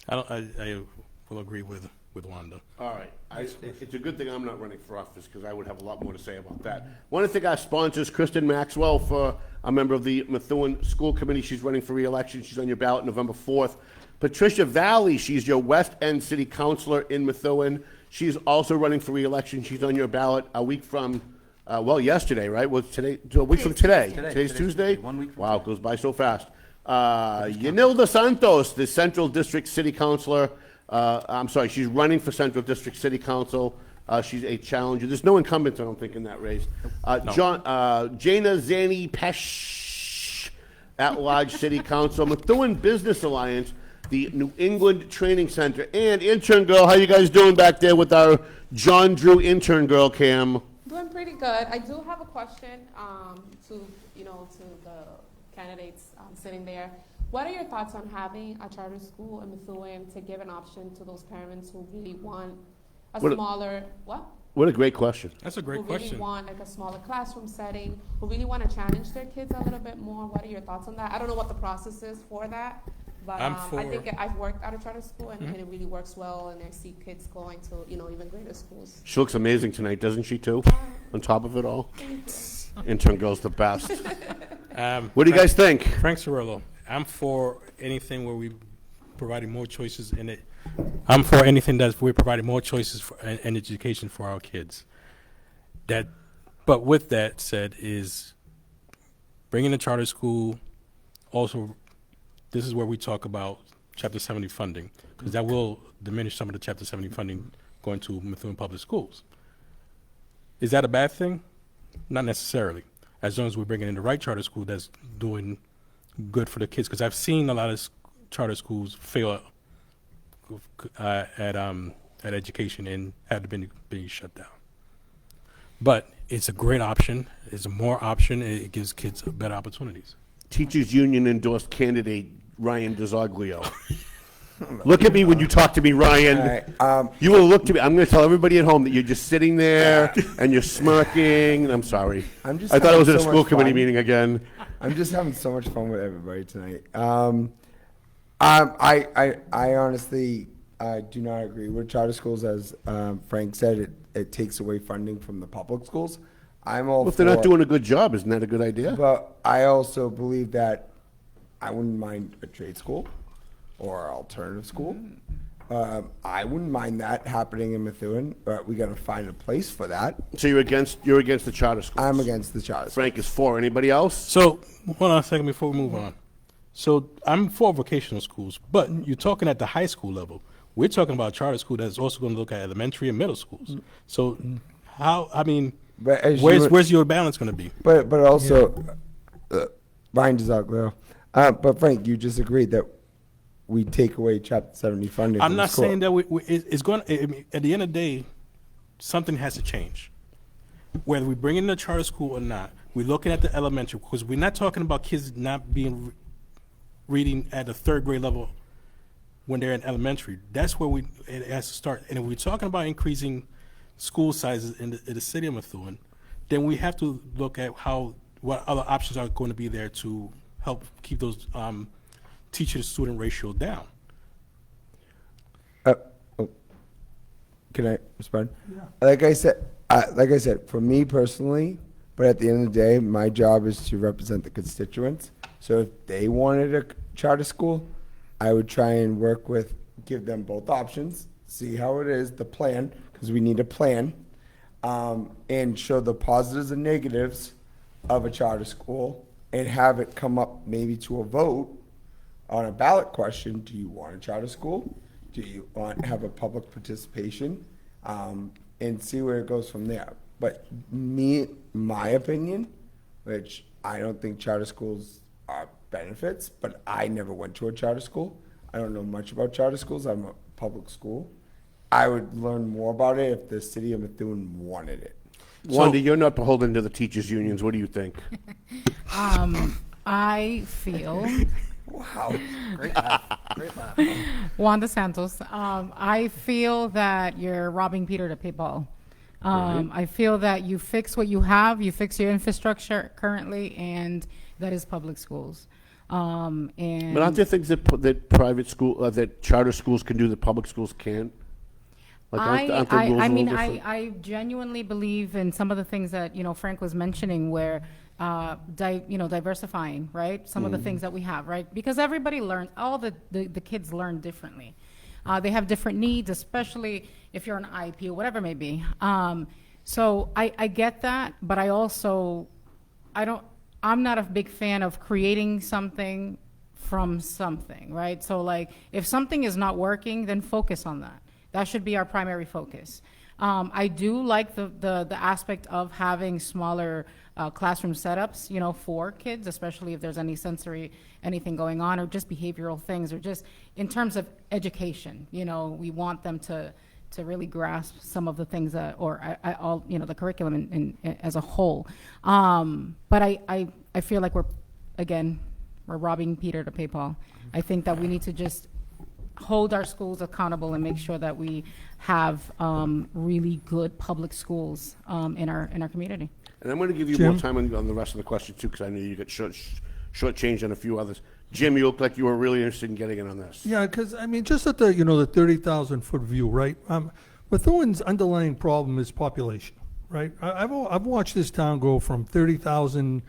I will agree with Wanda. All right. It's a good thing I'm not running for office, because I would have a lot more to say about that. I want to thank our sponsors, Kristen Maxwell, for a member of the Methuen School Committee. She's running for re-election. She's on your ballot November 4th. Patricia Valley, she's your West End City Councilor in Methuen. She's also running for re-election. She's on your ballot a week from, yesterday, right? Well, today, a week from today. Today's Tuesday? 1 week from Wow, it goes by so fast. Wanda Santos, the Central District City Councilor. She's running for Central District City Council. She's a challenger. There's no incumbents, I don't think, in that race. Jana Zanni Pesce, At-Large City Council. Methuen Business Alliance, the New England Training Center, and intern girl. How you guys doing back there with our John Drew intern girl cam? Doing pretty good. I do have a question to the candidates sitting there. What are your thoughts on having a charter school in Methuen to give an option to those parents who really want What a great question. That's a great question. Who really want like a smaller classroom setting, who really want to challenge their kids a little bit more? What are your thoughts on that? I don't know what the process is for that, but I think I've worked at a charter school and it really works well, and I see kids going to even greater schools. She looks amazing tonight, doesn't she, too? On top of it all. Intern girl's the best. What do you guys think? Frank Surilllo. I'm for anything where we providing more choices in it. I'm for anything that we're providing more choices for and education for our kids. But with that said, is bringing a charter school. Also, this is where we talk about Chapter 70 funding, because that will diminish some of the Chapter 70 funding going to Methuen Public Schools. Is that a bad thing? Not necessarily, as long as we're bringing in the right charter school that's doing good for the kids. Because I've seen a lot of charter schools fail at education and had been shut down. But it's a great option. It's a more option, and it gives kids better opportunities. Teachers Union endorsed candidate Ryan Dizoglio. Look at me when you talk to me, Ryan. Right, you will look to me. I'm going to tell everybody at home that you're just sitting there and you're smirking. I'm sorry. I thought it was at a school committee meeting again. I'm just having so much fun with everybody tonight. I honestly do not agree with charter schools. As Frank said, it takes away funding from the public schools. I'm all if they're not doing a good job, isn't that a good idea? But I also believe that I wouldn't mind a trade school or alternative school. I wouldn't mind that happening in Methuen, but we got to find a place for that. So you're against the charter schools? I'm against the charter schools. Frank is for. Anybody else? So, hold on a second before we move on. So, I'm for vocational schools, but you're talking at the high school level. We're talking about a charter school that's also going to look at elementary and middle schools. So, where's your balance going to be? But also, Ryan Dizoglio. But Frank, you just agreed that we take away Chapter 70 funding. I'm not saying that it's going to, at the end of the day, something has to change. Whether we bring in a charter school or not, we're looking at the elementary, because we're not talking about kids not being reading at the third grade level when they're in elementary. That's where it has to start. And if we're talking about increasing school sizes in the city of Methuen, then we have to look at what other options are going to be there to help keep those teacher-to-student ratio down. Can I respond? Yeah. Like I said, for me personally, but at the end of the day, my job is to represent the constituents. So if they wanted a charter school, I would try and give them both options, see how it is, the plan, because we need a plan, and show the positives and negatives of a charter school, and have it come up maybe to a vote on a ballot question. Do you want a charter school? Do you want to have a public participation? And see where it goes from there. But my opinion, which I don't think charter schools are benefits, but I never went to a charter school. I don't know much about charter schools. I'm a public school. I would learn more about it if the city of Methuen wanted it. Wanda, you're not beholden to the teachers' unions. What do you think? I feel... Wow. Great laugh. Great laugh. Wanda Santos. I feel that you're robbing Peter to pay Paul. Right. I feel that you fix what you have, you fix your infrastructure currently, and that is public schools. But aren't there things that private school, that charter schools can do that public schools can't? Like aren't the rules a little different? I genuinely believe in some of the things that Frank was mentioning, where diversifying, right? Some of the things that we have, right? Because everybody learns, all the kids learn differently. They have different needs, especially if you're an IEP or whatever it may be. So I get that, but I'm not a big fan of creating something from something, right? So like, if something is not working, then focus on that. That should be our primary focus. I do like the aspect of having smaller classroom setups, for kids, especially if there's anything going on, or just behavioral things, or just in terms of education. We want them to really grasp some of the things that, or all, the curriculum in as a whole. But I feel like we're robbing Peter to pay Paul. I think that we need to just hold our schools accountable and make sure that we have really good public schools in our community. And I'm going to give you Jim? more time on the rest of the questions too, because I know you got shortchanged on a few others. Jim, you look like you were really interested in getting in on this. Yeah, because just at the the 30,000-foot view, right? Methuen's underlying problem is population, right? I've watched this town go from 30,000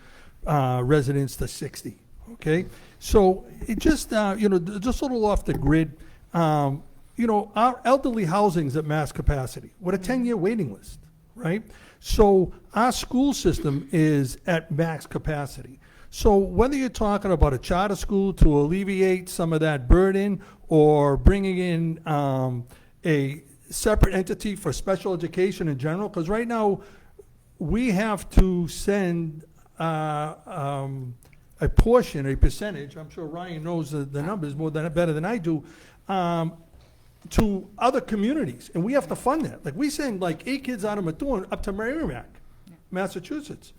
residents to 60. Okay, so it just just a little off the grid. Our elderly housing's at max capacity with a 10-year waiting list, right? So our school system is at max capacity. So whether you're talking about a charter school to alleviate some of that burden, or bringing in a separate entity for special education in general, because right now we have to send a portion, a percentage, I'm sure Ryan knows the numbers better than I do, to other communities, and we have to fund that. Like, we send 8 kids out of Methuen up to Merrimack, Massachusetts,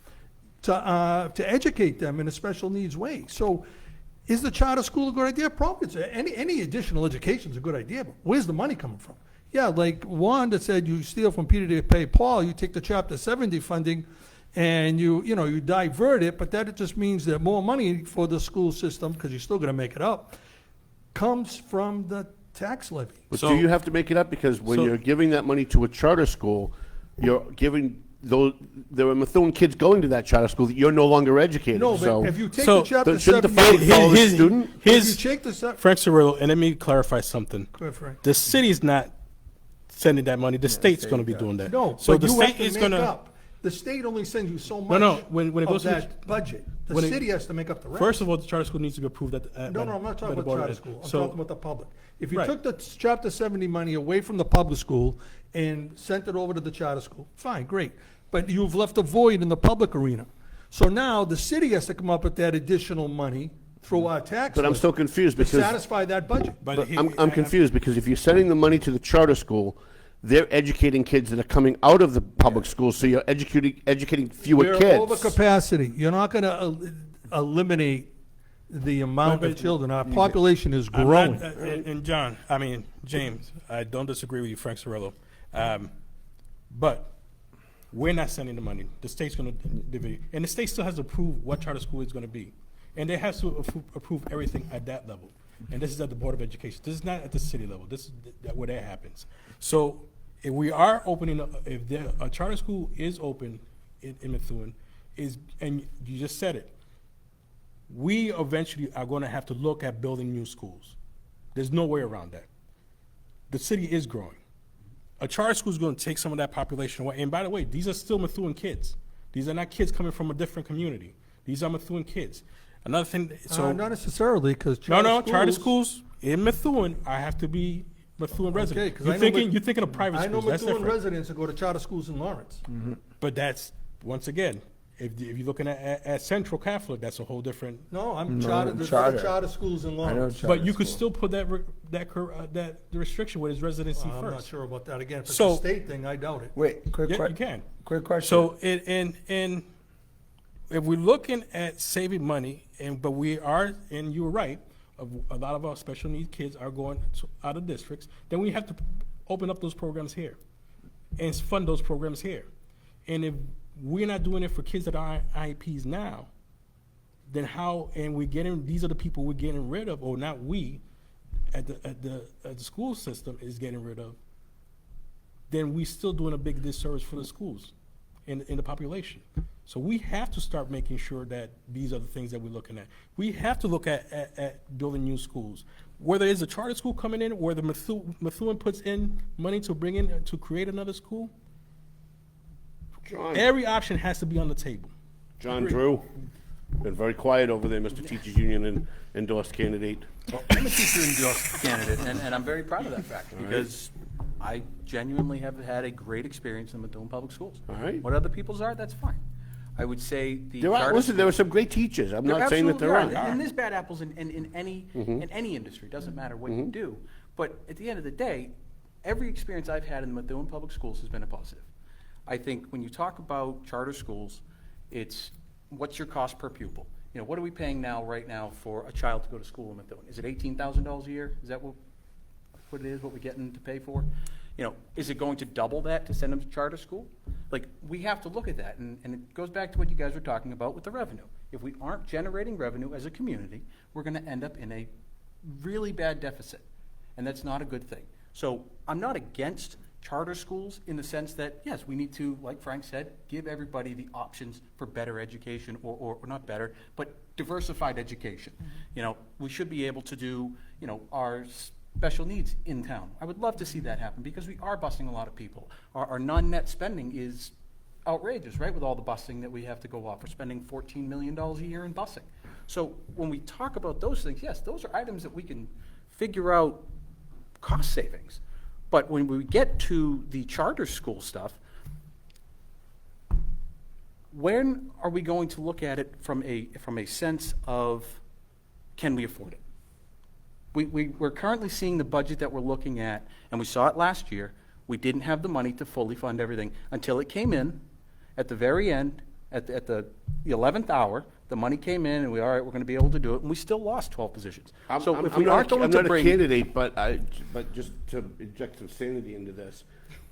to educate them in a special needs way. So is the charter school a good idea? Probably. Any additional education is a good idea, but where's the money coming from? Yeah, like Wanda said, you steal from Peter to pay Paul, you take the Chapter 70 funding, and you divert it, but that just means that more money for the school system, because you're still going to make it up, comes from the tax levy. But do you have to make it up? Because when you're giving that money to a charter school, you're giving there are Methuen kids going to that charter school that you're no longer educating. No, so but if you take so the chapter shouldn't the 70, phone follow the student? if you take the Frank Surilllo, and let me clarify something. Go ahead, Frank. The city's not sending that money. The state's going to be doing that. No, so but the you state have to is make going to. up. The state only sends you so much When it goes of to that budget. The when it- city has to make up the rest. First of all, the charter school needs to be approved at. No, I'm not talking about charter school. I'm So- talking about the public. If you Right. took the chapter 70 money away from the public school and sent it over to the charter school, fine, great. But you've left a void in the public arena. So now the city has to come up with that additional money through our tax. But I'm list still confused to because satisfy that budget. But I'm confused because if you're sending the money to the charter school, they're educating kids that are coming out of the public schools, so you're educating fewer We're kids. over capacity. You're not going to eliminate the amount of children. Our population is I'm growing. not, and James, I don't disagree with you, Frank Surilllo. But we're not sending the money. The state's going to divvy. And the state still has to approve what charter school is going to be. And they have to approve everything at that level. And this is at the Board of Education. This is not at the city level. This is where that happens. So if we are opening, if a charter school is open in Methuen, and you just said it, we eventually are going to have to look at building new schools. There's no way around that. The city is growing. A charter school is going to take some of that population away. And by the way, these are still Methuen kids. These are not kids coming from a different community. These are Methuen kids. Another thing, so not necessarily, because charter schools in Methuen, I have to be Methuen resident. You're thinking of private I know schools. That's Methuen different. residents that go to charter schools in Lawrence. But that's once again, if you're looking at Central Catholic, that's a whole different. No, I'm charter. There's other charter schools in Lawrence. But you could still put that the restriction with his residency first. I'm not sure about that. Again, if it's So- a state thing, I doubt it. Wait, quick Yeah, question. you can. Quick question. So in if we're looking at saving money, but we are, and you were right, a lot of our special needs kids are going out of districts, then we have to open up those programs here and fund those programs here. And if we're not doing it for kids that are IEPs now, then how? And these are the people we're getting rid of, or not we, at the school system is getting rid of. Then we still doing a big disservice for the schools in the population. So we have to start making sure that these are the things that we're looking at. We have to look at building new schools. Whether it's a charter school coming in, or the Methuen puts in money to bring in, to create another school, John. every option has to be on the table. John Drew, been very quiet over there, Mr. Teachers Union and endorsed candidate. Well, I'm a teacher endorsed candidate, and I'm very proud of that fact, because I genuinely have had a great experience in Methuen Public Schools. All right. What other people's are, that's fine. I would say the There are, charter listen, there are some great teachers. I'm There not saying that there absolutely aren't. And there's bad apples in any industry. Doesn't matter what you do. But at the end of the day, every experience I've had in the Methuen Public Schools has been a positive. I think when you talk about charter schools, it's what's your cost per pupil? You know, what are we paying right now for a child to go to school in Methuen? Is it $18,000 a year? Is that what it is? What we're getting to pay for? You know, is it going to double that to send them to charter school? Like, we have to look at that, and it goes back to what you guys were talking about with the revenue. If we aren't generating revenue as a community, we're going to end up in a really bad deficit, and that's not a good thing. So I'm not against charter schools in the sense that, yes, we need to, like Frank said, give everybody the options for better education, or not better, but diversified education. You know, we should be able to do, you know, our special needs in town. I would love to see that happen, because we are busing a lot of people. Our non-net spending is outrageous, right, with all the busing that we have to go off. We're spending $14 million a year in busing. So when we talk about those things, yes, those are items that we can figure out cost savings. But when we get to the charter school stuff, when are we going to look at it from a sense of, can we afford it? We're currently seeing the budget that we're looking at, and we saw it last year. We didn't have the money to fully fund everything until it came in at the very end, at the 11th hour. The money came in, and we're going to be able to do it, and we still lost 12 positions. I'm not a candidate, but just to inject some sanity into this,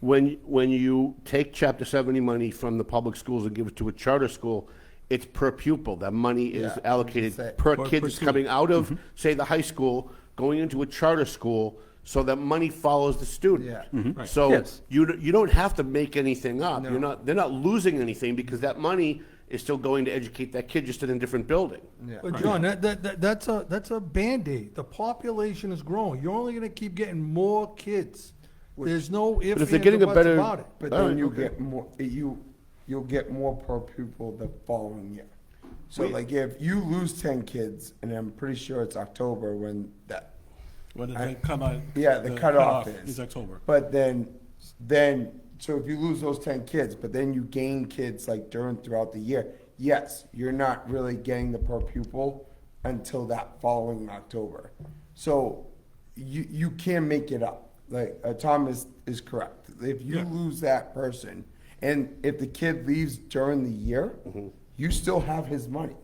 when you take Chapter 70 money from the public schools and give it to a charter school, it's per pupil. That money is allocated per kid that's coming out of, say, the high school, going into a charter school. so that money follows the student. Yeah. Right. So Yes. you don't have to make anything up. No. They're not losing anything because that money is still going to educate that kid just in a different building. Yeah. But John, that's a Band-Aid. The population is growing. You're only gonna keep getting more kids. There's no ifs, But if they're ands, getting or a buts better- about it. But All then right, you okay. get more, you'll get more per pupil the following year. So like if you lose 10 kids, and I'm pretty sure it's October when that, When I- the cutoff, yeah, the cutoff is. October. But then, so if you lose those 10 kids, but then you gain kids like throughout the year, yes, you're not really getting the per pupil until that following October. So you can make it up. Like Tom is correct. If you lose that person, and if the kid leaves during the year, you still have his money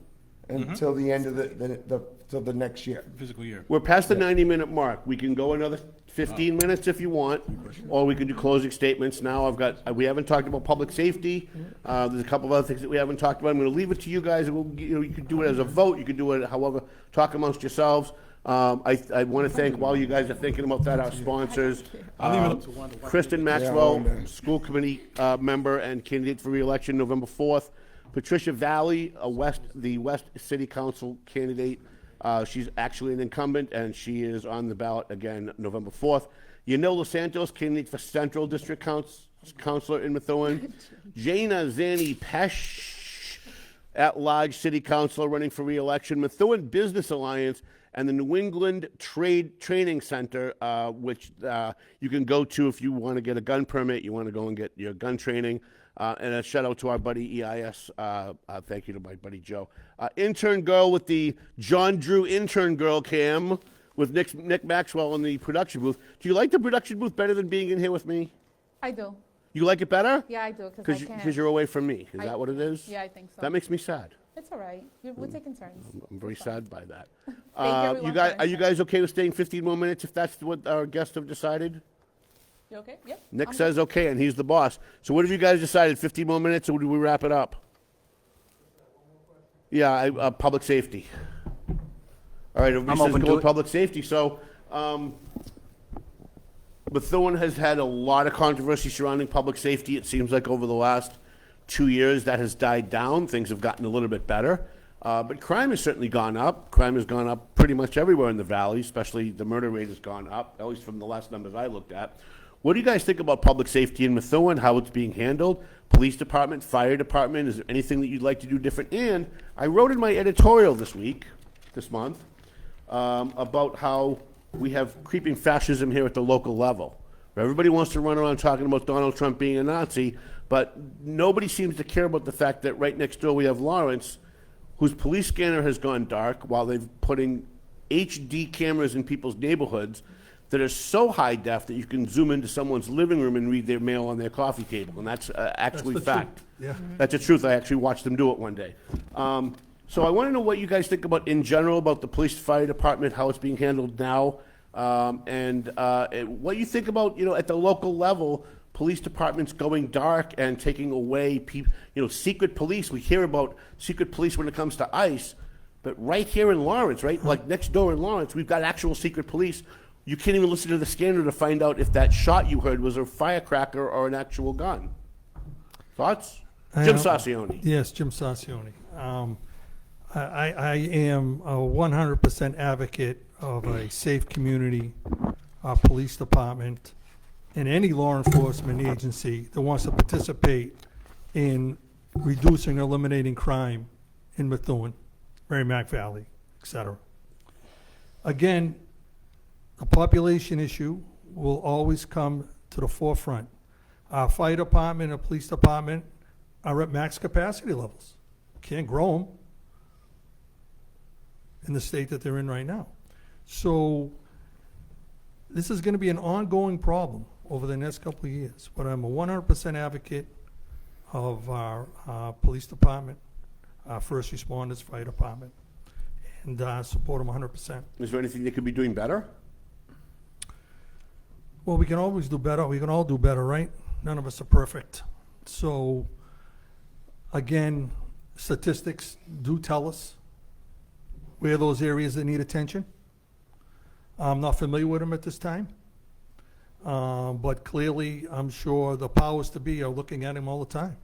until the end of till the next year. Physical year. We're past the 90-minute mark. We can go another 15 minutes if you want, or we can do closing statements. Now we haven't talked about public safety. There's a couple of other things that we haven't talked about. I'm going to leave it to you guys. You can do it as a vote. You can do it however, talk amongst yourselves. I want to thank, while you guys are thinking about that, our sponsors. I'll leave it up to Wanda. Kristen Maxwell, school committee member and candidate for re-election November 4th. Patricia Valley, the West City Council candidate. She's actually an incumbent, and she is on the ballot again November 4th. Jana Santos, candidate for Central District Councilor in Methuen. Jana Zanni Pesce, at-large city councilor running for re-election. Methuen Business Alliance and the New England Training Center, which you can go to if you want to get a gun permit, you want to go and get your gun training. And a shout out to our buddy EIS. Thank you to my buddy Joe. Intern girl with the John Drew intern girl cam with Nick Maxwell in the production booth. Do you like the production booth better than being in here with me? I do. You like it better? Yeah, I do, because I Because you're away from me. Is I- that what it is? Yeah, I think so. That makes me sad. It's all right. We're taking turns. I'm very sad by that. everyone You guys, for are you guys okay with staying 15 more minutes if that's what our guests have decided? You okay? Yep. Nick I'm says okay, and he's the boss. So what have you guys decided? 15 more minutes, or do we wrap it up? Yeah, public safety. All right, everybody says open go to with it. public safety. So, Methuen has had a lot of controversy surrounding public safety. It seems like over the last 2 years that has died down. Things have gotten a little bit better. But crime has certainly gone up. Crime has gone up pretty much everywhere in the valley, especially the murder rate has gone up, at least from the last numbers I looked at. What do you guys think about public safety in Methuen, how it's being handled? Police department, fire department, is there anything that you'd like to do different? And I wrote in my editorial this month, about how we have creeping fascism here at the local level. Everybody wants to run around talking about Donald Trump being a Nazi, but nobody seems to care about the fact that right next door we have Lawrence, whose police scanner has gone dark while they're putting HD cameras in people's neighborhoods that are so high def that you can zoom into someone's living room and read their mail on their coffee table, and that's actually That's the fact. truth. Yeah. That's the truth. I actually watched them do it one day. So I want to know what you guys think about in general about the police fire department, how it's being handled now, and what you think about, at the local level, police departments going dark and taking away secret police. We hear about secret police when it comes to ICE, but right here in Lawrence, right, like next door in Lawrence, we've got actual secret police. You can't even listen to the scanner to find out if that shot you heard was a firecracker or an actual gun. Thoughts? Jim Sarcione. Yes, Jim Sarcione. I am a 100% advocate of a safe community, police department, and any law enforcement agency that wants to participate in reducing or eliminating crime in Methuen, Merrimack Valley, etc. Again, the population issue will always come to the forefront. Our fire department and police department are at max capacity levels. Can't grow them in the state that they're in right now. So this is going to be an ongoing problem over the next couple of years. But I'm a 100% advocate of our police department, our first responders, fire department, and support them 100%. Is there anything they could be doing better? Well, we can always do better. We can all do better, right? None of us are perfect. So, again, statistics do tell us where those areas that need attention. I'm not familiar with them at this time, But clearly, I'm sure the powers to be are looking at him all the time.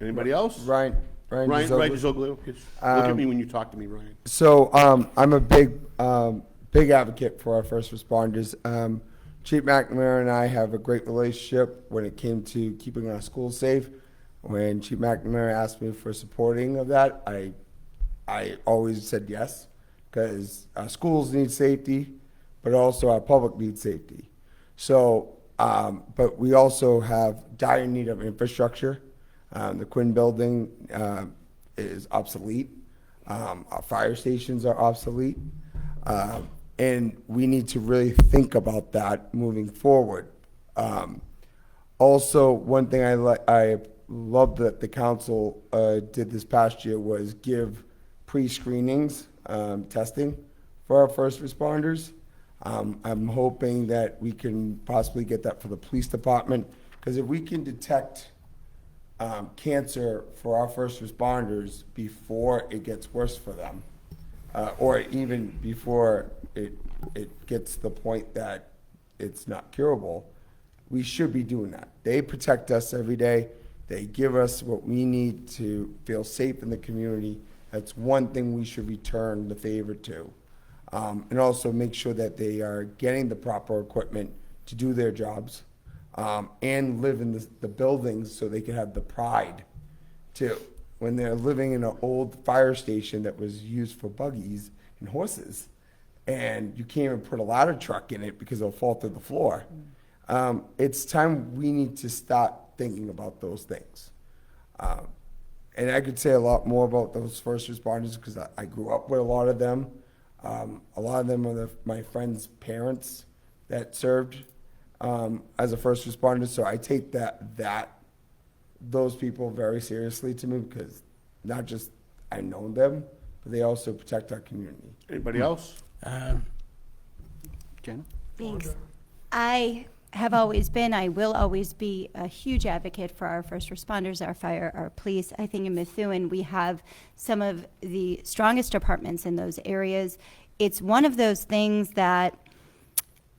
Anybody else? Ryan Dizoglio. Look at me when you talk to me, Ryan. So I'm a big advocate for our first responders. Chief McNamara and I have a great relationship when it came to keeping our schools safe. When Chief McNamara asked me for supporting of that, I always said yes, because our schools need safety, but also our public needs safety. So, but we also have dire need of infrastructure. The Quinn building is obsolete. Our fire stations are obsolete. And we need to really think about that moving forward. Also, one thing I love that the council did this past year was give pre-screenings testing for our first responders. I'm hoping that we can possibly get that for the police department, because if we can detect cancer for our first responders before it gets worse for them, or even before it gets to the point that it's not curable, we should be doing that. They protect us every day. They give us what we need to feel safe in the community. That's one thing we should return the favor to. And also make sure that they are getting the proper equipment to do their jobs, and live in the buildings so they can have the pride too. When they're living in an old fire station that was used for buggies and horses, and you can't even put a ladder truck in it because it'll fall through the floor. It's time we need to start thinking about those things. And I could say a lot more about those first responders, because I grew up with a lot of them. A lot of them are my friends' parents that served as a first responder. So I take those people very seriously to me, because not just I know them, but they also protect our community. Anybody else? Jana? Thanks. I have always been, I will always be a huge advocate for our first responders, our fire, our police. I think in Methuen we have some of the strongest departments in those areas. It's one of those things that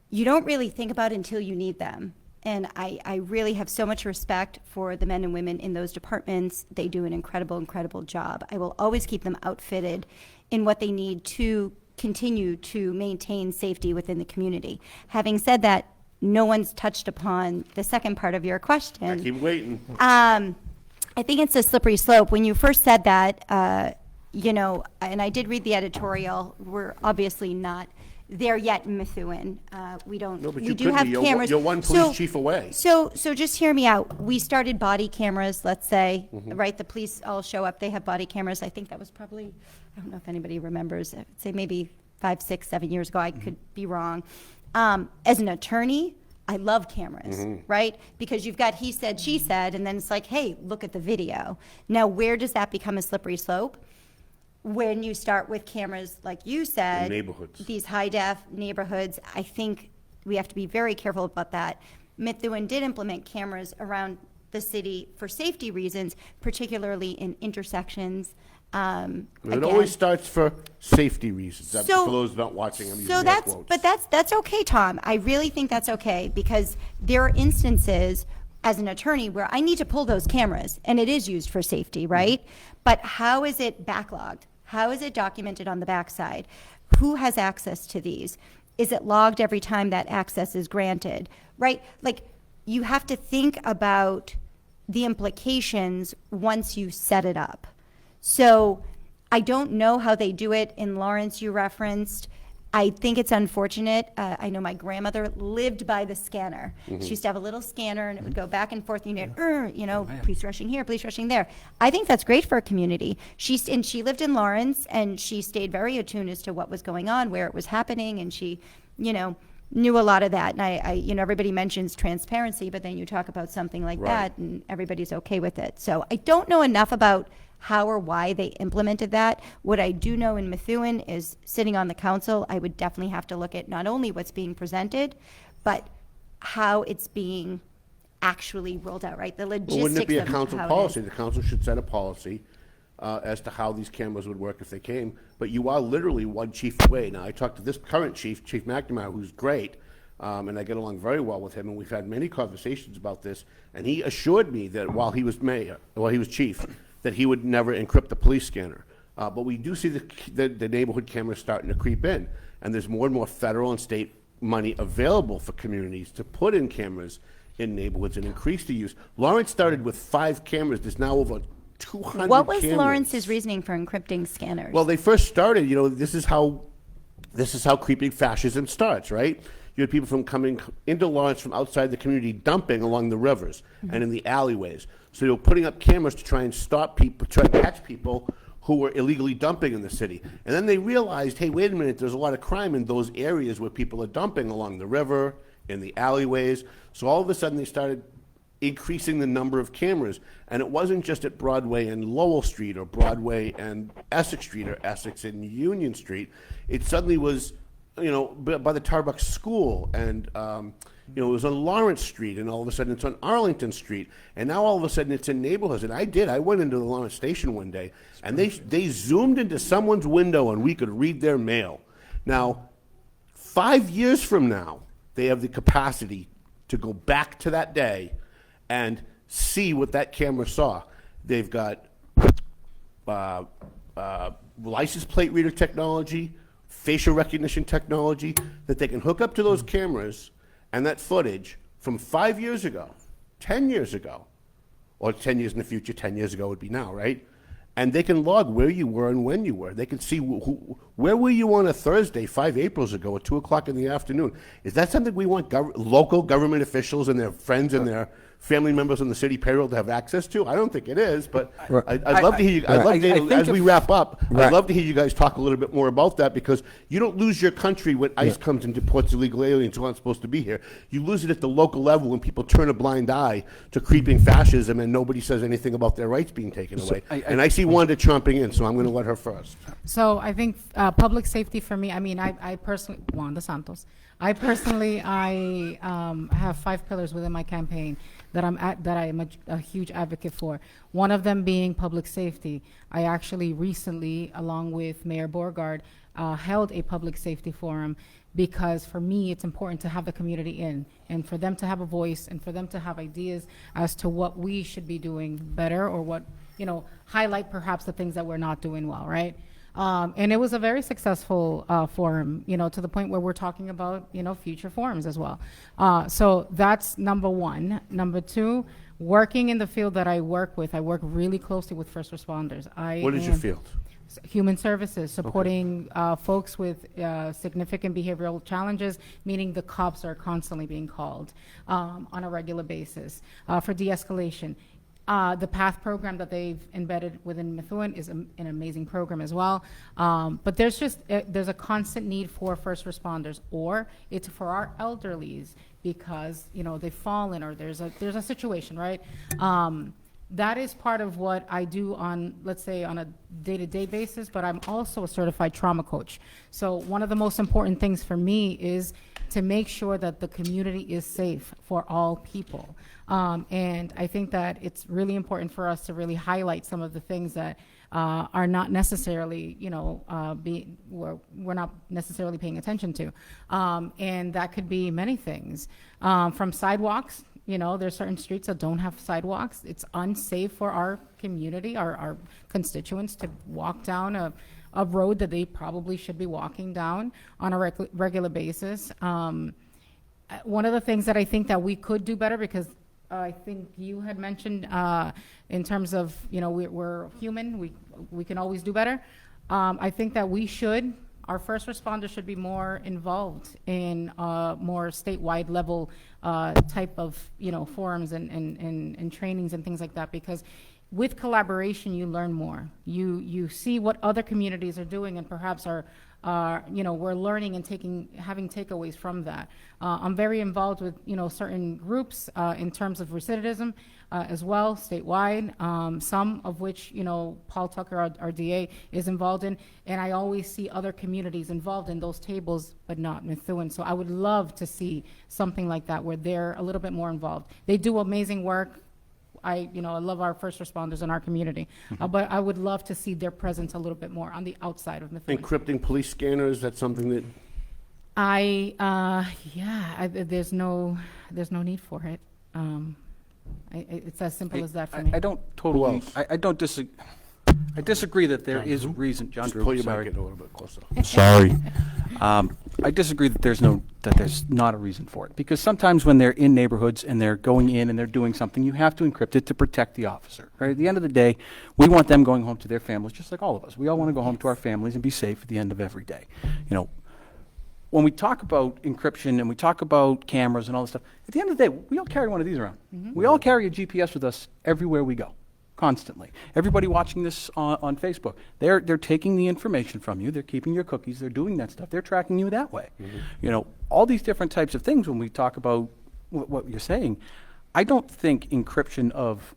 you don't really think about until you need them. And I really have so much respect for the men and women in those departments. They do an incredible, incredible job. I will always keep them outfitted in what they need to continue to maintain safety within the community. Having said that, no one's touched upon the second part of your question. I keep waiting. I think it's a slippery slope. When you first said that, you know, and I did read the editorial, we're obviously not there yet in Methuen. We don't. No, but we you do could have be. cameras. You're one police chief away. So just hear me out. We started body cameras. Let's say, right? The police all show up. They have body cameras. I think that was probably, I don't know if anybody remembers. I'd say maybe 5, 6, 7 years ago. I could be wrong. As an attorney, I love cameras, right? Because you've got he said, she said, and then it's like, hey, look at the video. Now, where does that become a slippery slope? When you start with cameras, like you said, In neighborhoods. these high-def neighborhoods, I think we have to be very careful about that. Methuen did implement cameras around the city for safety reasons, particularly in intersections. It always starts for safety reasons. That's for those not watching. I'm using air quotes. But that's okay, Tom. I really think that's okay, because there are instances as an attorney where I need to pull those cameras, and it is used for safety, right? But how is it backlogged? How is it documented on the backside? Who has access to these? Is it logged every time that access is granted, right? Like, you have to think about the implications once you set it up. So I don't know how they do it in Lawrence, you referenced. I think it's unfortunate. I know my grandmother lived by the scanner. She used to have a little scanner, and it would go back and forth. Police rushing here, police rushing there. I think that's great for a community. She lived in Lawrence, and she stayed very attuned as to what was going on, where it was happening, and she, knew a lot of that. And everybody mentions transparency, but then you talk about something like that, and everybody's okay with it. So I don't know enough about how or why they implemented that. What I do know in Methuen is, sitting on the council, I would definitely have to look at not only what's being presented, but how it's being actually rolled out, right? The logistics. Well, wouldn't it be a of council how it policy? is. The council should set a policy as to how these cameras would work if they came. But you are literally one chief away. Now, I talked to this current chief, Chief McNamara, who's great, and I get along very well with him, and we've had many conversations about this, and he assured me that while he was chief, that he would never encrypt the police scanner. But we do see the neighborhood cameras starting to creep in, and there's more and more federal and state money available for communities to put in cameras in neighborhoods and increase the use. Lawrence started with 5 cameras. There's now over 200 What was cameras. Lawrence's reasoning for encrypting scanners? Well, they first started, this is how creeping fascism starts, right? You had people from coming into Lawrence from outside the community dumping along the rivers and in the alleyways. So they were putting up cameras to try and stop people, try and catch people who were illegally dumping in the city. And then they realized, hey, wait a minute, there's a lot of crime in those areas where people are dumping along the river, in the alleyways. So all of a sudden they started increasing the number of cameras. And it wasn't just at Broadway and Lowell Street or Broadway and Essex Street or Essex and Union Street. It suddenly was, by the Tarbuck School, and it was on Lawrence Street, and all of a sudden it's on Arlington Street, and now all of a sudden it's in neighborhoods. And I went into the Lawrence Station one day, and they zoomed into someone's window and we could read their mail. Now, 5 years from now, they have the capacity to go back to that day and see what that camera saw. They've got license plate reader technology, facial recognition technology, that they can hook up to those cameras and that footage from 5 years ago, 10 years ago, or 10 years in the future. 10 years ago would be now, right? And they can log where you were and when you were. They can see where were you on a Thursday 5 Aprils ago at 2 o'clock in the afternoon. Is that something we want local government officials and their friends and their family members on the city payroll to have access to? I don't think it is, but I'd love to hear you. As we wrap up, I'd love to hear you guys talk a little bit more about that, because you don't lose your country when ICE comes and deports illegal aliens who aren't supposed to be here. You lose it at the local level when people turn a blind eye to creeping fascism and nobody says anything about their rights being taken away. And I see Wanda chomping in, so I'm going to let her first. So I think public safety for me, I personally, Wanda Santos, I have 5 pillars within my campaign that I am a huge advocate for. One of them being public safety. I actually recently, along with Mayor Beauregard, held a public safety forum, because for me it's important to have the community in, and for them to have a voice, and for them to have ideas as to what we should be doing better, or what, highlight perhaps the things that we're not doing well, right? And it was a very successful forum, to the point where we're talking about, future forums as well. So that's number one. Number two, working in the field that I work with, I work really closely with first responders. What is your field? Human services, supporting folks with significant behavioral challenges, meaning the cops are constantly being called on a regular basis for de-escalation. The PATH program that they've embedded within Methuen is an amazing program as well. But there's a constant need for first responders, or it's for our elderlies, because they've fallen, or there's a situation, right? That is part of what I do on, let's say, on a day-to-day basis, but I'm also a certified trauma coach. So one of the most important things for me is to make sure that the community is safe for all people. And I think that it's really important for us to really highlight some of the things that are not necessarily, we're not necessarily paying attention to. And that could be many things, from sidewalks. There's certain streets that don't have sidewalks. It's unsafe for our community, our constituents, to walk down a road that they probably should be walking down on a regular basis. One of the things that I think that we could do better, because I think you had mentioned in terms of, we're human, we can always do better. I think that our first responders should be more involved in more statewide level type of, forums and trainings and things like that, because with collaboration, you learn more. You see what other communities are doing, and perhaps we're learning and having takeaways from that. I'm very involved with, certain groups in terms of recidivism as well, statewide, some of which, Paul Tucker, our DA, is involved in, and I always see other communities involved in those tables, but not Methuen. So I would love to see something like that, where they're a little bit more involved. They do amazing work. I love our first responders in our community, but I would love to see their presence a little bit more on the outside of Methuen. Encrypting police scanners, that's something that There's no need for it. It's as simple as that for me. I don't totally, I don't disagree. I disagree that there is reason, John Drew, Pull your sorry. mic in a little bit closer. Sorry. I disagree that there's not a reason for it, because sometimes when they're in neighborhoods and they're going in and they're doing something, you have to encrypt it to protect the officer. Right? At the end of the day, we want them going home to their families, just like all of us. We all want to go home to our families and be safe at the end of every day. You know, when we talk about encryption and we talk about cameras and all this stuff, at the end of the day, we all carry one of these around. We all carry a GPS with us everywhere we go. Constantly. Everybody watching this on Facebook, they're taking the information from you, they're keeping your cookies, they're doing that stuff, they're tracking you that way. You know, all these different types of things when we talk about what you're saying, I don't think encryption of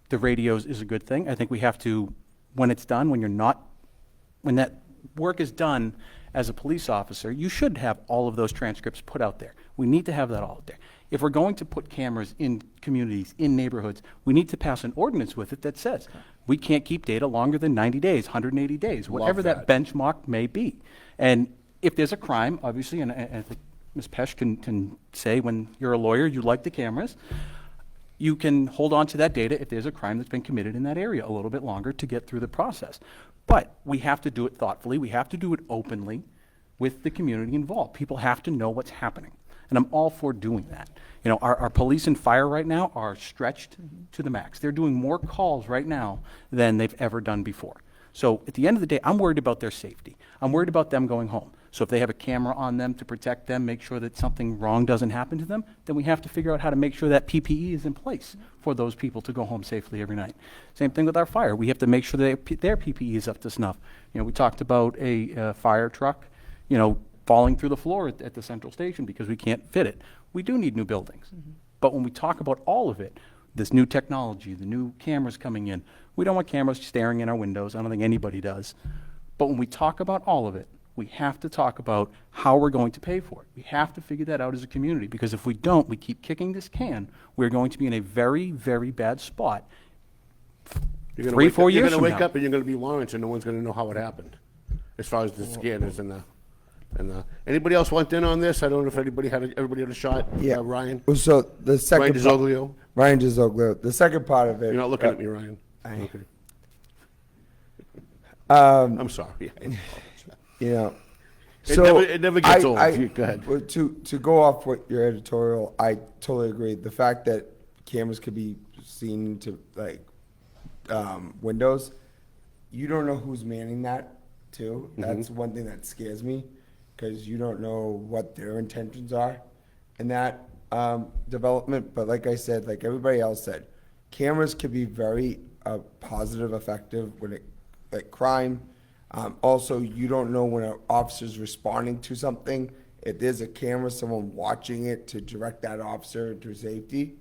the radios is a good thing. I think we have to, when it's done, when that work is done as a police officer, you should have all of those transcripts put out there. We need to have that all out there. If we're going to put cameras in communities, in neighborhoods, we need to pass an ordinance with it that says we can't keep data longer than 90 days, 180 days, whatever that benchmark may be. And if there's a crime, obviously, and I think Ms. Pesce can say when you're a lawyer, you like the cameras, you can hold on to that data if there's a crime that's been committed in that area a little bit longer to get through the process. But we have to do it thoughtfully. We have to do it openly with the community involved. People have to know what's happening. And I'm all for doing that. You know, our police and fire right now are stretched to the max. They're doing more calls right now than they've ever done before. So at the end of the day, I'm worried about their safety. I'm worried about them going home. So if they have a camera on them to protect them, make sure that something wrong doesn't happen to them, then we have to figure out how to make sure that PPE is in place for those people to go home safely every night. Same thing with our fire. We have to make sure that their PPE is up to snuff. You know, we talked about a fire truck, you know, falling through the floor at the central station because we can't fit it. We do need new buildings. But when we talk about all of it, this new technology, the new cameras coming in, we don't want cameras staring in our windows. I don't think anybody does. But when we talk about all of it, we have to talk about how we're going to pay for it. We have to figure that out as a community, because if we don't, we keep kicking this can, we're going to be in a very, very bad spot 3-4 years from now. You're going to wake up and you're going to be Lawrence and no one's going to know how it happened, as far as the scanners and the... anybody else want in on this? I don't know if everybody had a shot. Yeah, Ryan. So the second Ryan Dizoglio. Ryan Dizoglio. The second part of it. You're not looking at me, Ryan. Okay. I'm sorry. You know, it never gets old. Go ahead. Well, to go off with your editorial, I totally agree. The fact that cameras could be seen into windows, you don't know who's manning that too. That's one thing that scares me, because you don't know what their intentions are in that development. But like I said, like everybody else said, cameras could be very positive, effective when it, like crime. Also, you don't know when an officer's responding to something. If there's a camera, someone watching it to direct that officer to safety,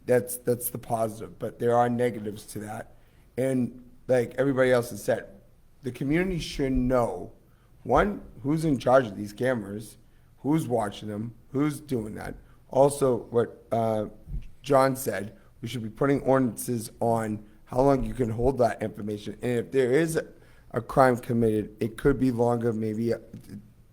that's the positive. But there are negatives to that. And like everybody else has said, the community should know, one, who's in charge of these cameras, who's watching them, who's doing that. Also, what John said, we should be putting ordinances on how long you can hold that information. And if there is a crime committed, it could be longer, maybe,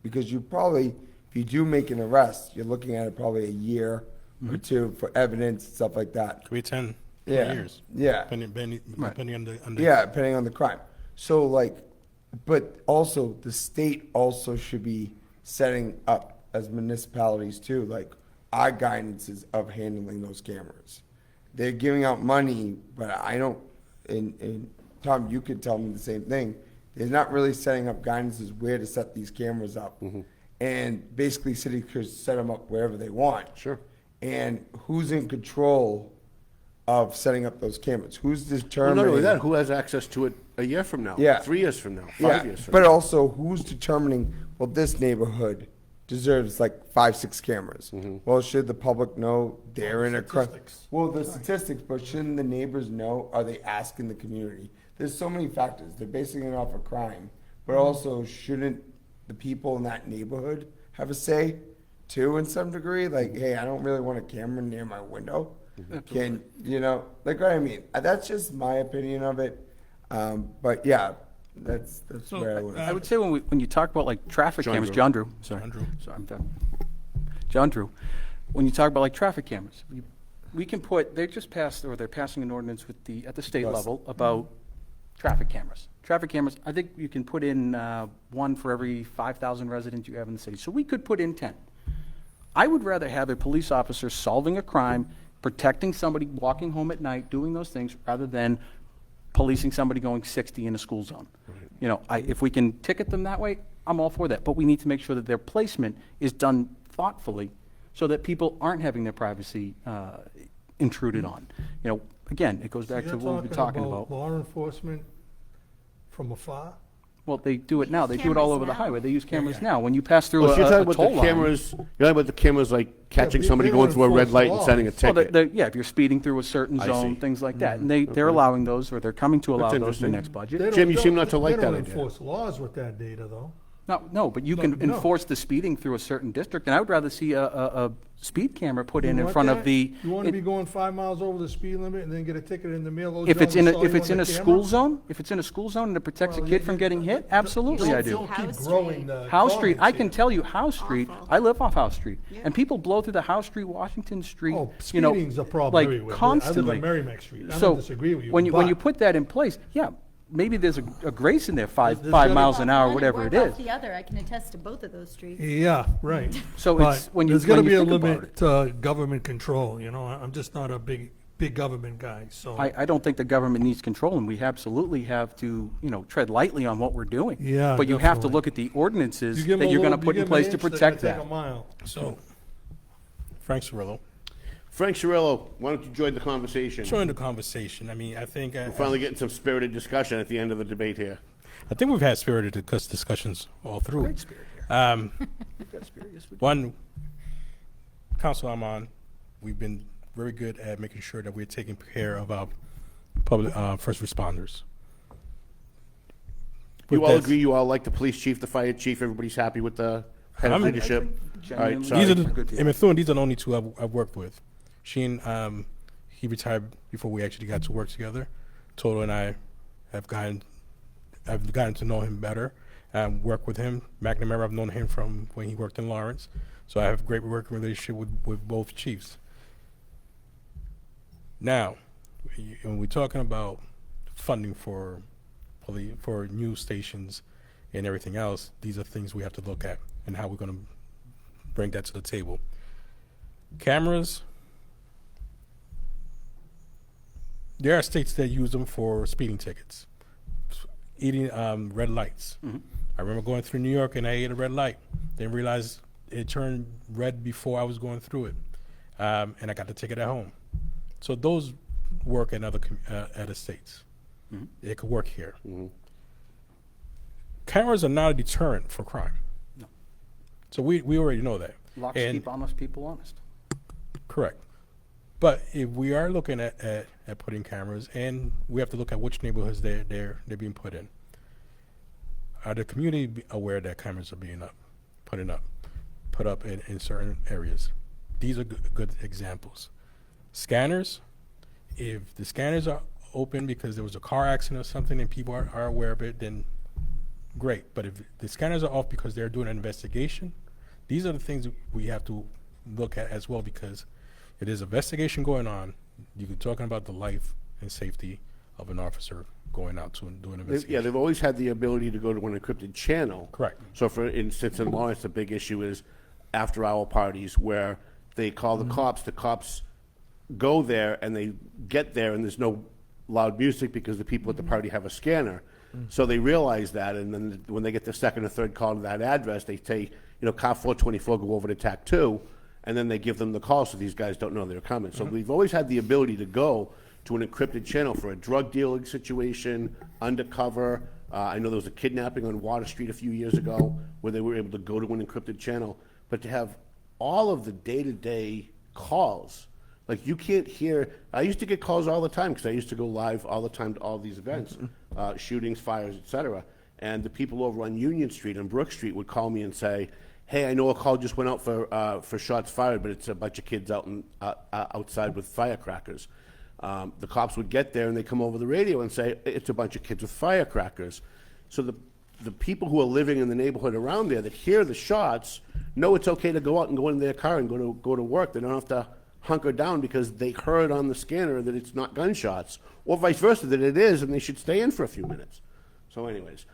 because you probably, if you do make an arrest, you're looking at it probably a year or two for evidence, stuff like that. Could be 10 years. Yeah. Depending on the Yeah, depending on the crime. So like, but also the state also should be setting up as municipalities too, like our guidances of handling those cameras. They're giving out money, but I don't, and Tom, you could tell me the same thing. They're not really setting up guidances where to set these cameras up. And basically cities could set them up wherever they want. Sure. And who's in control of setting up those cameras? Who's Well, determining? not only that, who has access to it a year from now? Yeah. 3 years from now? 5 years from but now? also who's determining, well, this neighborhood deserves like 5-6 cameras. Well, should the public know they're in a crime? Well, the statistics, but shouldn't the neighbors know? Are they asking the community? There's so many factors. They're basing it off of crime, but also shouldn't the people in that neighborhood have a say too, in some degree? Like, hey, I don't really want a camera near my window. Can, you know, like what I mean? That's just my opinion of it. But yeah, That's So, where I was. I would say when you talk about like traffic John cameras, Drew. John Drew, sorry. John Drew. Sorry, I'm done. John Drew, when you talk about like traffic cameras, we can put, they just passed, or they're passing an ordinance at the state level about traffic cameras. Traffic cameras, I think you can put in one for every 5,000 residents you have in the city. So we could put in 10. I would rather have a police officer solving a crime, protecting somebody walking home at night, doing those things, rather than policing somebody going 60 in a school zone. You know, if we can ticket them that way, I'm all for that. But we need to make sure that their placement is done thoughtfully so that people aren't having their privacy intruded on. You know, again, it goes back to what we've been talking about. Law enforcement from afar? Well, they do it now. They do it all cameras over the now. highway. They use cameras now. When you pass through Well, so you're a talking about toll the line. cameras. You're talking about the cameras like catching they- somebody they going don't through a red enforce light the and law. sending a Well, ticket. yeah, if you're speeding through a certain I zone, see. things like that. And they're allowing those, or they're coming to allow That's those in the interesting. next budget. They Jim, you don't- seem not to like They that don't idea. enforce laws with that data, though. No, but you No, can no. enforce the speeding through a certain district, and I would rather see a speed camera put in You in want front that? of the. You want to be going 5 miles over the speed limit and then get a ticket in the mail? Oh, If Joe, it's in we a, saw if you it's on in the a camera? school zone, if it's in a school zone and it protects a Well, kid from getting hit, absolutely I do. Don't keep House growing Street. the House Street, I comments can here. tell you, House Street, Awful. I live off House Street, Yeah. and people blow through the House Street, Washington Street, Oh, you know, speeding's a problem like everywhere. constantly. I live on Merrimack Street. I So, don't disagree with you. when you but put that in place, yeah, maybe there's a grace in there, five There's gotta- miles an hour, One whatever work it is. off the other. I can attest to both of those streets. Yeah, right. So But it's, when you, there's got to when be you a think about limit it. to government control, you know? I'm just not a big government guy, so. I don't think the government needs control, and we absolutely have to, you know, tread lightly on what we're doing. Yeah, But you have to definitely. look at the ordinances You that give 'em a you're going to little- put you in give 'em an place to inch, they're protect gonna that. take a mile. So, Frank Surilllo, Frank Surilllo, why don't you join the conversation? join the conversation. I mean, I think We're finally getting some spirited discussion at the end of the debate here. I think we've had spirited discussions all through. Great spirit here. We've got spirit, yes, we do. One, council I'm on, we've been very good at making sure that we're taking care of our public first responders. You With all that- agree, you all like the police chief, the fire chief, everybody's happy with the head of I'm- leadership? All right, Genuinely, sorry. These are they're the, good in people. Methuen, these are the only two I've worked with. Sheen, he retired before we actually got to work together. Toto and I have gotten to know him better, work with him. McNamara, I've known him from when he worked in Lawrence. So I have a great working relationship with both chiefs. Now, when we're talking about funding for news stations and everything else, these are things we have to look at and how we're going to bring that to the table. Cameras, there are states that use them for speeding tickets, eating red lights. I remember going through New York and I ate a red light. Didn't realize it turned red before I was going through it, and I got the ticket at home. So those work in other states. It could work here. Cameras are not a deterrent for crime. No. So we already know that. Locks And- keep honest people honest. Correct. But if we are looking at putting cameras, and we have to look at which neighborhoods they're being put in. Are the community aware that cameras are being put up in certain areas? These are good examples. Scanners, if the scanners are open because there was a car accident or something and people are aware of it, then great. But if the scanners are off because they're doing an investigation, these are the things we have to look at as well, because if there's an investigation going on, you're talking about the life and safety of an officer going out to do an investigation. Yeah, they've always had the ability to go to an encrypted channel. Correct. So for instance, in Lawrence, the big issue is after-hour parties where they call the cops go there and they get there and there's no loud music because the people at the party have a scanner. So they realize that, and then when they get the second or third call to that address, they say, car 424, go over to TAC 2, and then they give them the call so these guys don't know they're coming. So we've always had the ability to go to an encrypted channel for a drug dealing situation, undercover. I know there was a kidnapping on Water Street a few years ago where they were able to go to an encrypted channel. But to have all of the day-to-day calls, like you can't hear, I used to get calls all the time because I used to go live all the time to all these events, shootings, fires, etc. And the people over on Union Street and Brook Street would call me and say, hey, I know a call just went out for shots fired, but it's a bunch of kids out outside with firecrackers. The cops would get there and they come over the radio and say, it's a bunch of kids with firecrackers. so the people who are living in the neighborhood around there that hear the shots know it's okay to go out and go in their car and go to work. They don't have to hunker down because they heard on the scanner that it's not gunshots, or vice versa, that it is, and they should stay in for a few minutes. So anyways,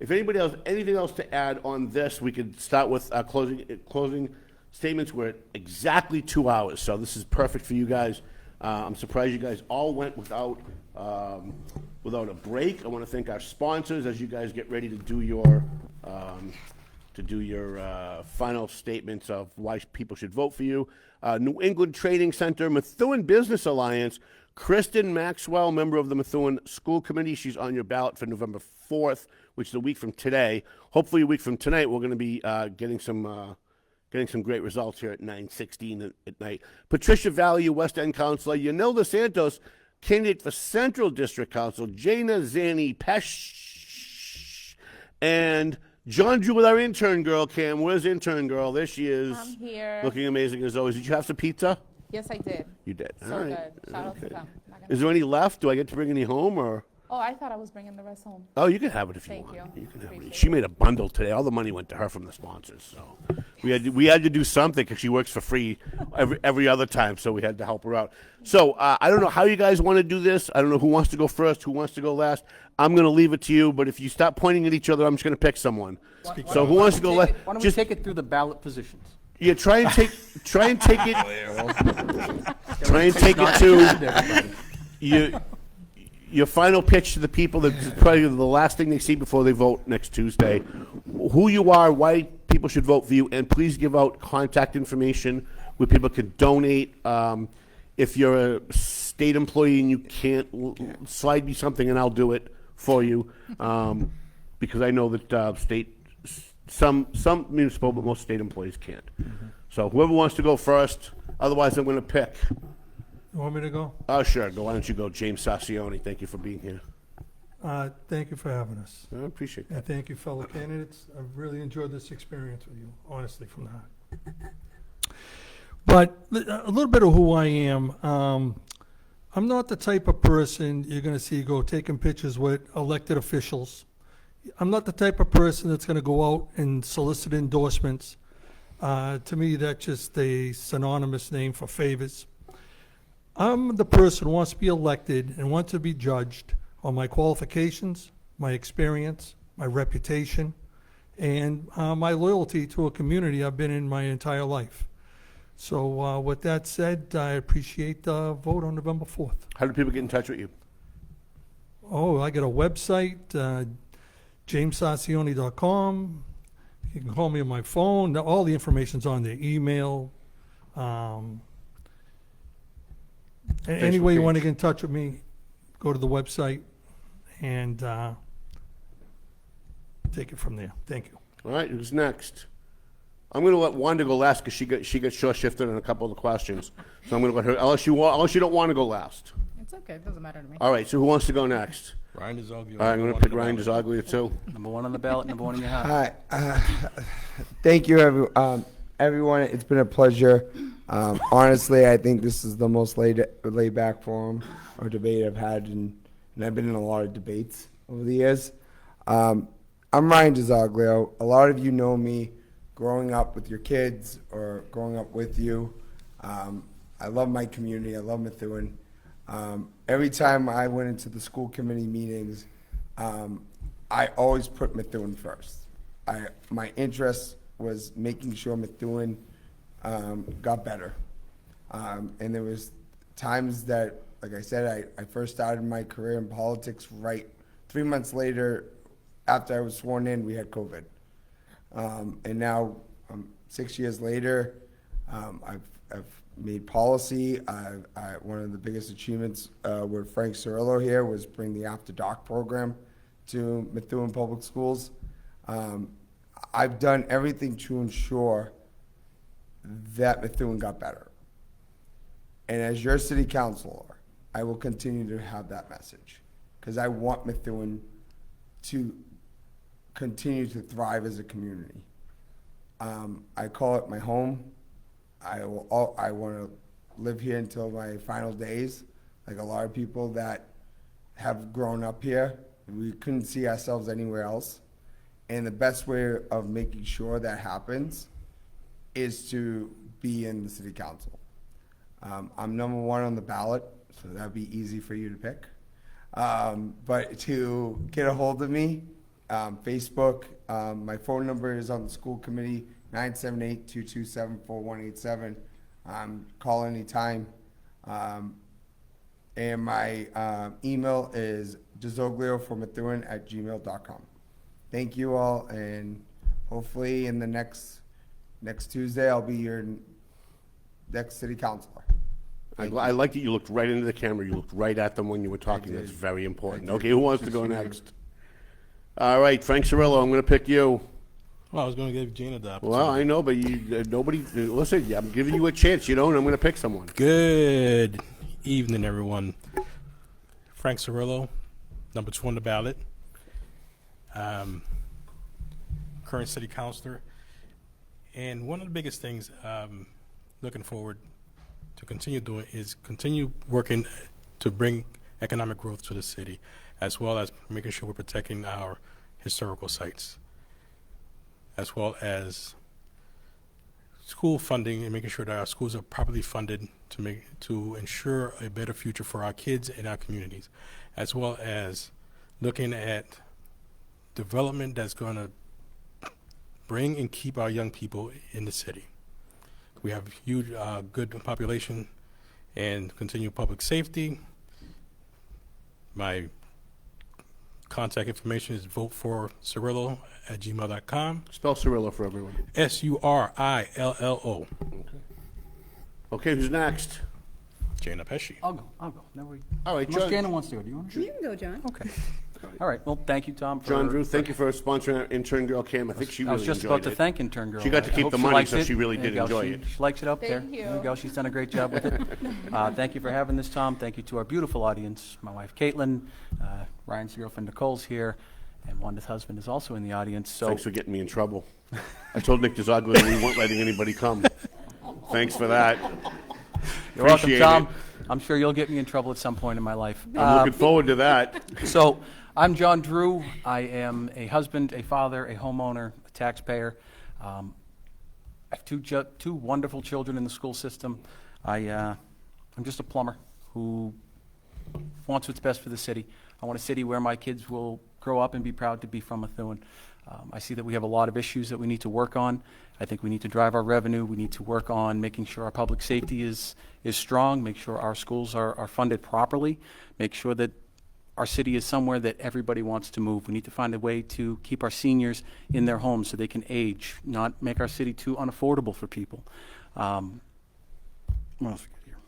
if anybody else, anything else to add on this, we could start with closing statements. We're at exactly 2 hours, so this is perfect for you guys. I'm surprised you guys all went without a break. I want to thank our sponsors as you guys get ready to do your final statements of why people should vote for you. New England Trading Center, Methuen Business Alliance, Kristen Maxwell, member of the Methuen School Committee. She's on your ballot for November 4th, which is a week from today. Hopefully a week from tonight, we're going to be getting some great results here at 9:16 at night. Patricia Value, West End Councilor. Wanda Santos, candidate for Central District Council. Jana Zanni Pesce. And John Drew with our intern girl, Cam. Where's intern girl? There she is. I'm here. Looking amazing as always. Did you have some pizza? Yes, I did. You did. So All right. good. Shout out to them. Is there any left? Do I get to bring any home or? Oh, I thought I was bringing the rest home. Oh, you can have it if you Thank want. you. You can have it. She made a bundle today. All the money went to her from the sponsors. So we had to do something because she works for free every other time. So we had to help her out. So I don't know how you guys want to do this. I don't know who wants to go first, who wants to go last. I'm going to leave it to you. But if you stop pointing at each other, I'm just going to pick someone. So who wants to go last? Why don't we take it through the ballot positions? Yeah, try and take it. Try and take it to your final pitch to the people. That's probably the last thing they see before they vote next Tuesday. Who you are, why people should vote for you, and please give out contact information where people can donate. If you're a state employee and you can't, slide me something and I'll do it for you, because I know that state. Some municipal, but most state employees can't. So whoever wants to go first, otherwise I'm going to pick. You want me to go? Oh, sure. Why don't you go, James Sarcione? Thank you for being here. Thank you for having us. I appreciate that. And thank you, fellow candidates. I've really enjoyed this experience with you, honestly, from the heart. But a little bit of who I am. I'm not the type of person you're going to see go taking pictures with elected officials. I'm not the type of person that's going to go out and solicit endorsements. To me, that's just a synonymous name for favors. I'm the person who wants to be elected and wants to be judged on my qualifications, my experience, my reputation, and my loyalty to a community I've been in my entire life. So with that said, I appreciate the vote on November 4th. How do people get in touch with you? Oh, I got a website, jamessarcione.com. You can call me on my phone. All the information's on there. Email. Any way you want to get in touch with me, go to the website and take it from there. Thank you. All right, who's next? I'm going to let Wanda go last because she gets short-shifted on a couple of the questions. So I'm going to let her, unless you don't want to go last. It's okay. It doesn't matter to me. All right, so who wants to go next? Ryan Dizoglio. All right, I'm going to pick Ryan Dizoglio too. Number one on the ballot, number one in your hat. Hi. Thank you, everyone. It's been a pleasure. Honestly, I think this is the most laid back forum or debate I've had, and I've been in a lot of debates over the years. I'm Ryan Dizoglio. A lot of you know me growing up with your kids or growing up with you. I love my community. I love Methuen. Every time I went into the school committee meetings, I always put Methuen first. My interest was making sure Methuen got better. And there was times that, like I said, I first started my career in politics 3 months later, after I was sworn in, we had COVID. And now, 6 years later, I've made policy. One of the biggest achievements with Frank Surilllo here was bring the After Dark program to Methuen Public Schools. I've done everything to ensure that Methuen got better. And as your city councilor, I will continue to have that message because I want Methuen to continue to thrive as a community. I call it my home. I want to live here until my final days, like a lot of people that have grown up here. We couldn't see ourselves anywhere else. And the best way of making sure that happens is to be in the city council. I'm number 1 on the ballot, so that'd be easy for you to pick. But to get a hold of me, Facebook, my phone number is on the school committee, 978-227-4187. Call anytime. And my email is dizoglio@gmail.com. Thank you all, and hopefully in the next Tuesday, I'll be your next city councilor. I like that you looked right into the camera. You looked right at them when you were talking. That's very important. Okay, who wants to go next? All right, Frank Surilllo, I'm going to pick you. Well, I was going to give Jana the opportunity. Well, I know, but nobody, listen, I'm giving you a chance. You don't, I'm going to pick someone. Good evening, everyone. Frank Surilllo, number 2 on the ballot. Current city councilor. And one of the biggest things looking forward to continue doing is continue working to bring economic growth to the city, as well as making sure we're protecting our historical sites, as well as school funding and making sure that our schools are properly funded to ensure a better future for our kids and our communities, as well as looking at development that's going to bring and keep our young people in the city. We have huge, good population and continue public safety. My contact information is voteforsurilllo@gmail.com. Spell Surilllo for everyone. Surillo. Okay, who's next? Jana Pesce. I'll go. Never. All right, Unless John. Jana wants to go. Do you want to? You can go, John. Okay. All right. Well, thank you, Tom. John Drew, thank you for sponsoring our intern girl Cam. I think she really I was just enjoyed about to it. thank intern girl. She got to I keep hope the she money, likes so it. she really There did you go. enjoy She- it. She likes it up there. Thank you. There you go. She's done a great job with it. Thank you for having this, Tom. Thank you to our beautiful audience. My wife, Caitlin, Ryan's girlfriend, Nicole's here, and Wanda's husband is also in the audience. So Thanks for getting me in trouble. I told Nick Dizoglio we weren't letting anybody come. Thanks for that. You're welcome, Appreciate Tom. it. I'm sure you'll get me in trouble at some point in my life. I'm looking forward to that. So, I'm John Drew. I am a husband, a father, a homeowner, a taxpayer. I have two wonderful children in the school system. I'm just a plumber who wants what's best for the city. I want a city where my kids will grow up and be proud to be from Methuen. I see that we have a lot of issues that we need to work on. I think we need to drive our revenue. We need to work on making sure our public safety is strong, make sure our schools are funded properly, make sure that our city is somewhere that everybody wants to move. We need to find a way to keep our seniors in their homes so they can age, not make our city too unaffordable for people. What else we got here?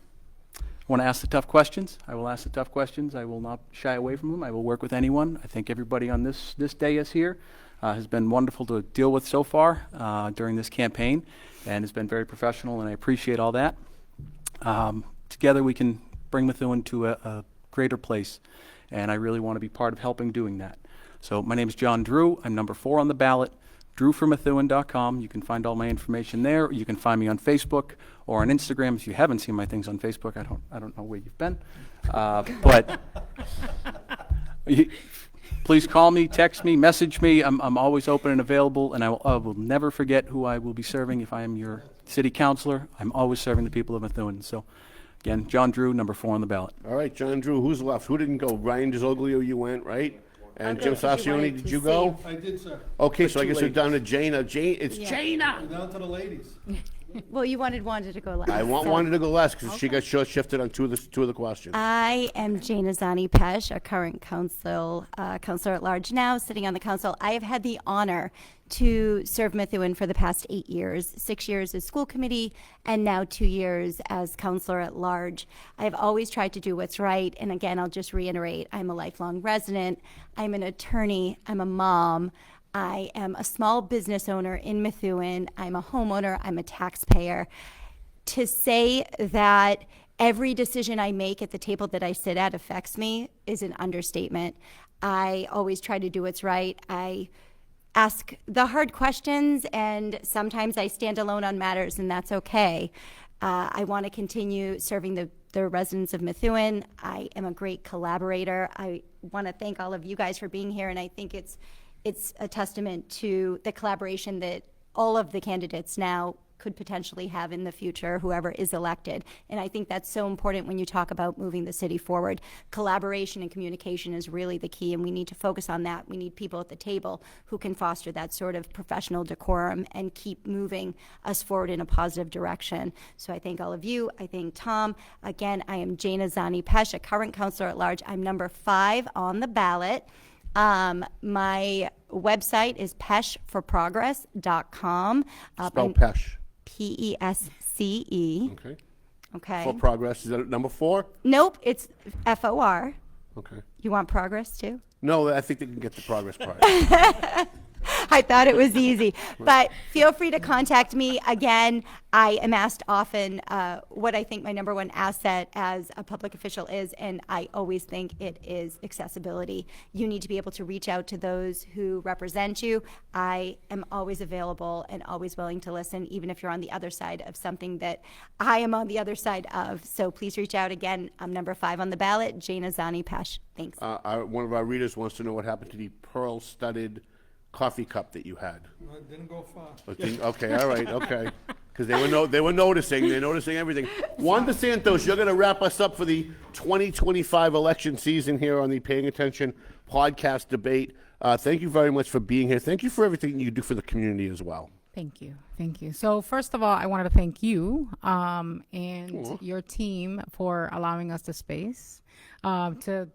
I want to ask the tough questions. I will ask the tough questions. I will not shy away from them. I will work with anyone. I think everybody on this dais here has been wonderful to deal with so far during this campaign, and has been very professional, and I appreciate all that. Together we can bring Methuen to a greater place, and I really want to be part of helping doing that. So my name is John Drew. I'm number 4 on the ballot, drewformethuen.com. You can find all my information there. You can find me on Facebook or on Instagram. If you haven't seen my things on Facebook, I don't know where you've been. But please call me, text me, message me. I'm always open and available, and I will never forget who I will be serving if I am your city councilor. I'm always serving the people of Methuen. So, again, John Drew, number 4 on the ballot. All right, John Drew, who's left? Who didn't go? Ryan Dizoglio, you went, right? And Jim Sarcione, did you go? I did, sir. Okay, so I guess we're down to Jana. It's Jana! Down to the ladies. Well, you wanted Wanda to go last. I want so- Wanda to go last because she got short-shifted on two of the questions. I am Jana Zanni Pesce, a current councilor at large now, sitting on the council. I have had the honor to serve Methuen for the past 8 years, 6 years as school committee, and now 2 years as councilor at large. I have always tried to do what's right, and again, I'll just reiterate, I'm a lifelong resident, I'm an attorney, I'm a mom, I am a small business owner in Methuen, I'm a homeowner, I'm a taxpayer. To say that every decision I make at the table that I sit at affects me is an understatement. I always try to do what's right. I ask the hard questions, and sometimes I stand alone on matters, and that's okay. I want to continue serving the the residents of Methuen. I am a great collaborator. I want to thank all of you guys for being here, and I think it's a testament to the collaboration that all of the candidates now could potentially have in the future, whoever is elected. And I think that's so important when you talk about moving the city forward. Collaboration and communication is really the key, and we need to focus on that. We need people at the table who can foster that sort of professional decorum and keep moving us forward in a positive direction. So I thank all of you. I thank Tom. Again, I am Jana Zanni Pesce, a current counselor at large. I'm number 5 on the ballot. My website is pesceforprogress.com. Spell Pesce. Pesce. Okay. Okay. For progress, is that number 4? Nope, it's FOR. Okay. You want progress too? No, I think they can get the progress part. I thought it was easy. But feel free to contact me. Again, I am asked often what I think my number one asset as a public official is, and I always think it is accessibility. You need to be able to reach out to those who represent you. I am always available and always willing to listen, even if you're on the other side of something that I am on the other side of. So please reach out. Again, I'm number 5 on the ballot, Jana Zanni Pesce. Thanks. One of our readers wants to know what happened to the pearl-studded coffee cup that you had. It didn't go far. Okay, all right, okay. Because they were noticing. They're noticing everything. Wanda Santos, you're going to wrap us up for the 2025 election season here on the Paying Attention podcast debate. Thank you very much for being here. Thank you for everything you do for the community as well. Thank you. Thank you. So first of all, I wanted to thank you and your team for allowing us the space to,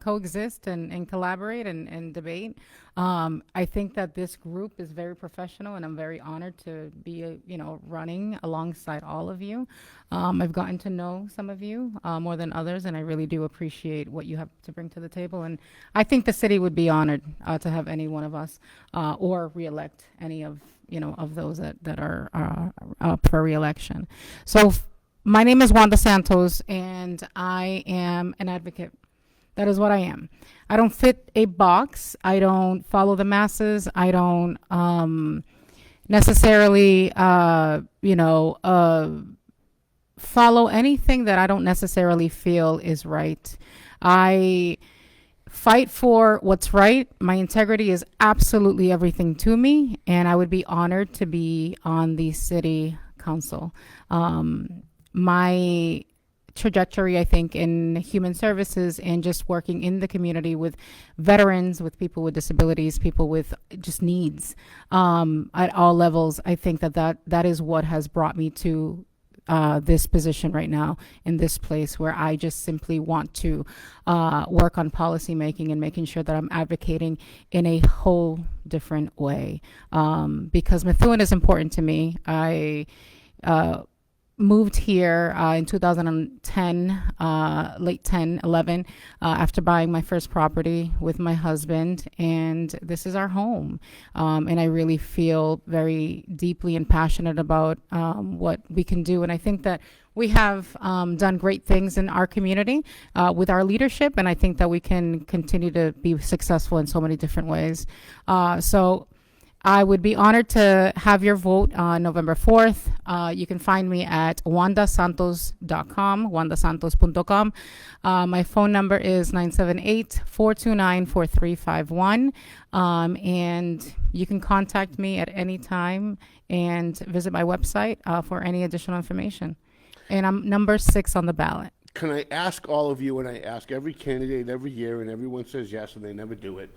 coexist and collaborate and debate. I think that this group is very professional, and I'm very honored to be, running alongside all of you. I've gotten to know some of you more than others, and I really do appreciate what you have to bring to the table. And I think the city would be honored to have any one of us or reelect any of, of those that are up for reelection. So my name is Wanda Santos, and I am an advocate. That is what I am. I don't fit a box. I don't follow the masses. I don't necessarily, follow anything that I don't necessarily feel is right. I fight for what's right. My integrity is absolutely everything to me, and I would be honored to be on the city council. My trajectory, I think, in human services and just working in the community with veterans, with people with disabilities, people with just needs at all levels. I think that is what has brought me to this position right now in this place, where I just simply want to work on policy making and making sure that I'm advocating in a whole different way, because Methuen is important to me. I moved here in 2010, late 11, after buying my first property with my husband, and this is our home. And I really feel very deeply and passionate about what we can do. And I think that we have done great things in our community with our leadership, and I think that we can continue to be successful in so many different ways. So I would be honored to have your vote on November 4th. You can find me at wandasantos.com, wandasantos.com. My phone number is 978-429-4351. And you can contact me at any time and visit my website for any additional information. And I'm number 6 on the ballot. Can I ask all of you, and I ask every candidate every year, and everyone says yes, and they never do it.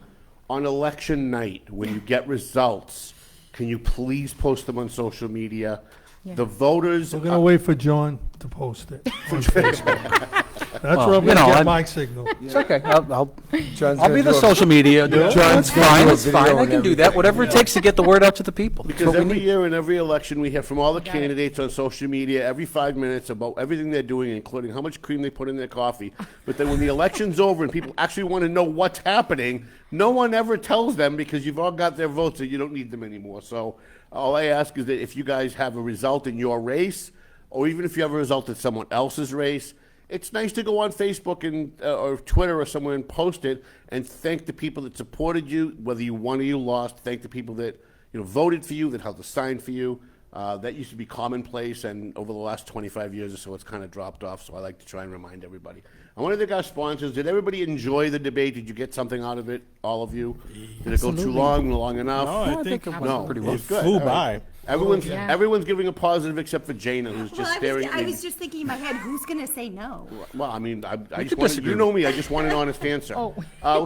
On election night, when you get results, can you please post them on social media? Yeah. The voters. We're going to wait for John to post it on Facebook. That's where I'm going to get my signal. It's okay. I'll be the social media. John's fine. It's fine. I can do that. Whatever it takes to get the word out to the people. Because every year in every election, we hear from all the candidates on social media every 5 minutes about everything they're doing, including how much cream they put in their coffee. But then when the election's over and people actually want to know what's happening, no one ever tells them, because you've all got their votes and you don't need them anymore. So all I ask is that if you guys have a result in your race, or even if you have a result in someone else's race, it's nice to go on Facebook and or Twitter or somewhere and post it and thank the people that supported you, whether you won or you lost. Thank the people that voted for you, that held the sign for you. That used to be commonplace, and over the last 25 years or so, it's kind of dropped off, so I like to try and remind everybody. I want to thank our sponsors. Did everybody enjoy the debate? Did you get something out of it, all of you? Did it go too long enough? No, I think it went pretty well. It was good. Flew All by. right. Everyone's giving a positive except for Jana, who's just staring at me. I was just thinking in my head, who's going to say no? Well, I mean, I just wanted, you know me, I just want an honest answer. So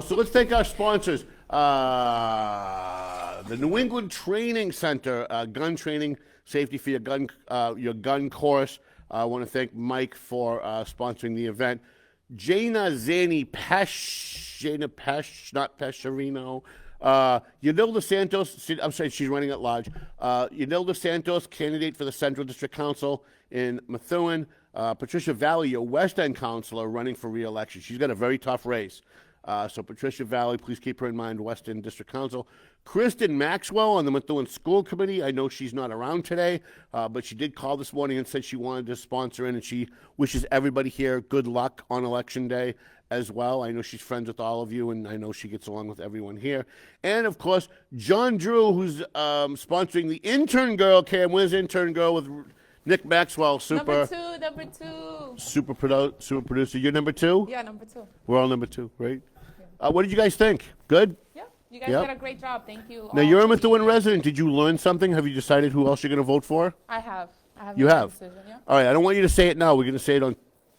let's thank our sponsors. The New England Training Center, gun training, safety for your gun course. I want to thank Mike for sponsoring the event. Jana Zanni Pesce, not Pescerino. Wanda Santos, I'm sorry, she's running at large. Wanda Santos, candidate for the Central District Council in Methuen. Patricia Valley, your West End councilor, running for re-election. She's got a very tough race. So Patricia Valley, please keep her in mind, West End District Council. Kristen Maxwell on the Methuen School Committee. I know she's not around today, but she did call this morning and said she wanted to sponsor in, and she wishes everybody here good luck on Election Day as well. I know she's friends with all of you, and I know she gets along with everyone here. And, of course, John Drew, who's sponsoring the intern girl. Cam, where's intern girl with Nick Maxwell? Number two. Super producer. You're number 2? Yeah, number 2. We're all number 2, right? What did you guys think? Good? Yeah, you guys did a great job. Thank you. Now, you're a Methuen resident. Did you learn something? Have you decided who else you're going to vote for? I have. You made a have? decision, yeah. All right, I don't want you to say it now. We're going to say it on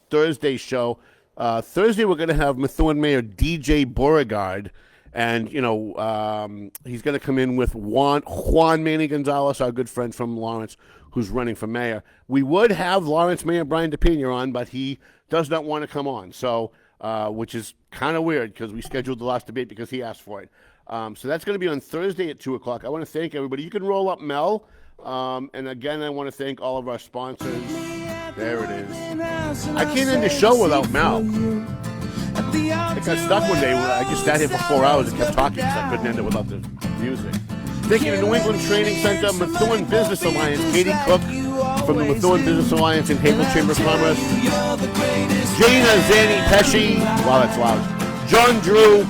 Thursday's show. Thursday, we're going to have Methuen Mayor DJ Beauregard. And, you know, he's going to come in with Juan Manny Gonzalez, our good friend from Lawrence, who's running for mayor. We would have Lawrence Mayor Brian DePena on, but he does not want to come on. So, which is kind of weird because we scheduled the last debate because he asked for it. So that's going to be on Thursday at 2 o'clock. I want to thank everybody. You can roll up Mel. And again, I want to thank all of our sponsors. There it is. I can't end the show without Mel. I got stuck one day where I just sat here for 4 hours and kept talking because I couldn't end it without the music. Thank you to New England Training Center, Methuen Business Alliance, Katie Cook from the Methuen Business Alliance and Havel Chamber of Commerce, Jana Zanni Pesce, wow, that's loud, John Drew,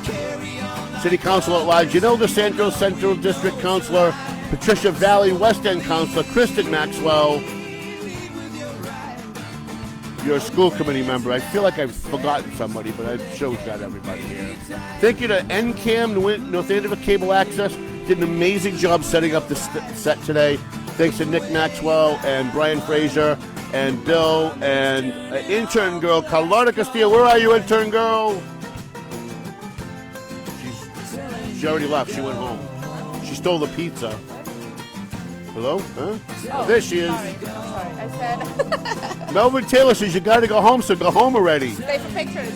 City Council at Large, Wanda Santos, Central District Councilor, Patricia Valley, West End Councilor, Kristen Maxwell, your school committee member. I feel like I've forgotten somebody, but I'm sure we've got everybody here. Thank you to NCAM, North Cable Access. Did an amazing job setting up the set today. Thanks to Nick Maxwell and Brian Fraser and Bill and intern girl, Carlotta Castillo. Where are you, intern girl? She already left. She went home. She stole the pizza. Hello? Huh? Oh, there she is. Sorry, I said. Melvin Taylor says you got to go home, so go home already. Stay for pictures.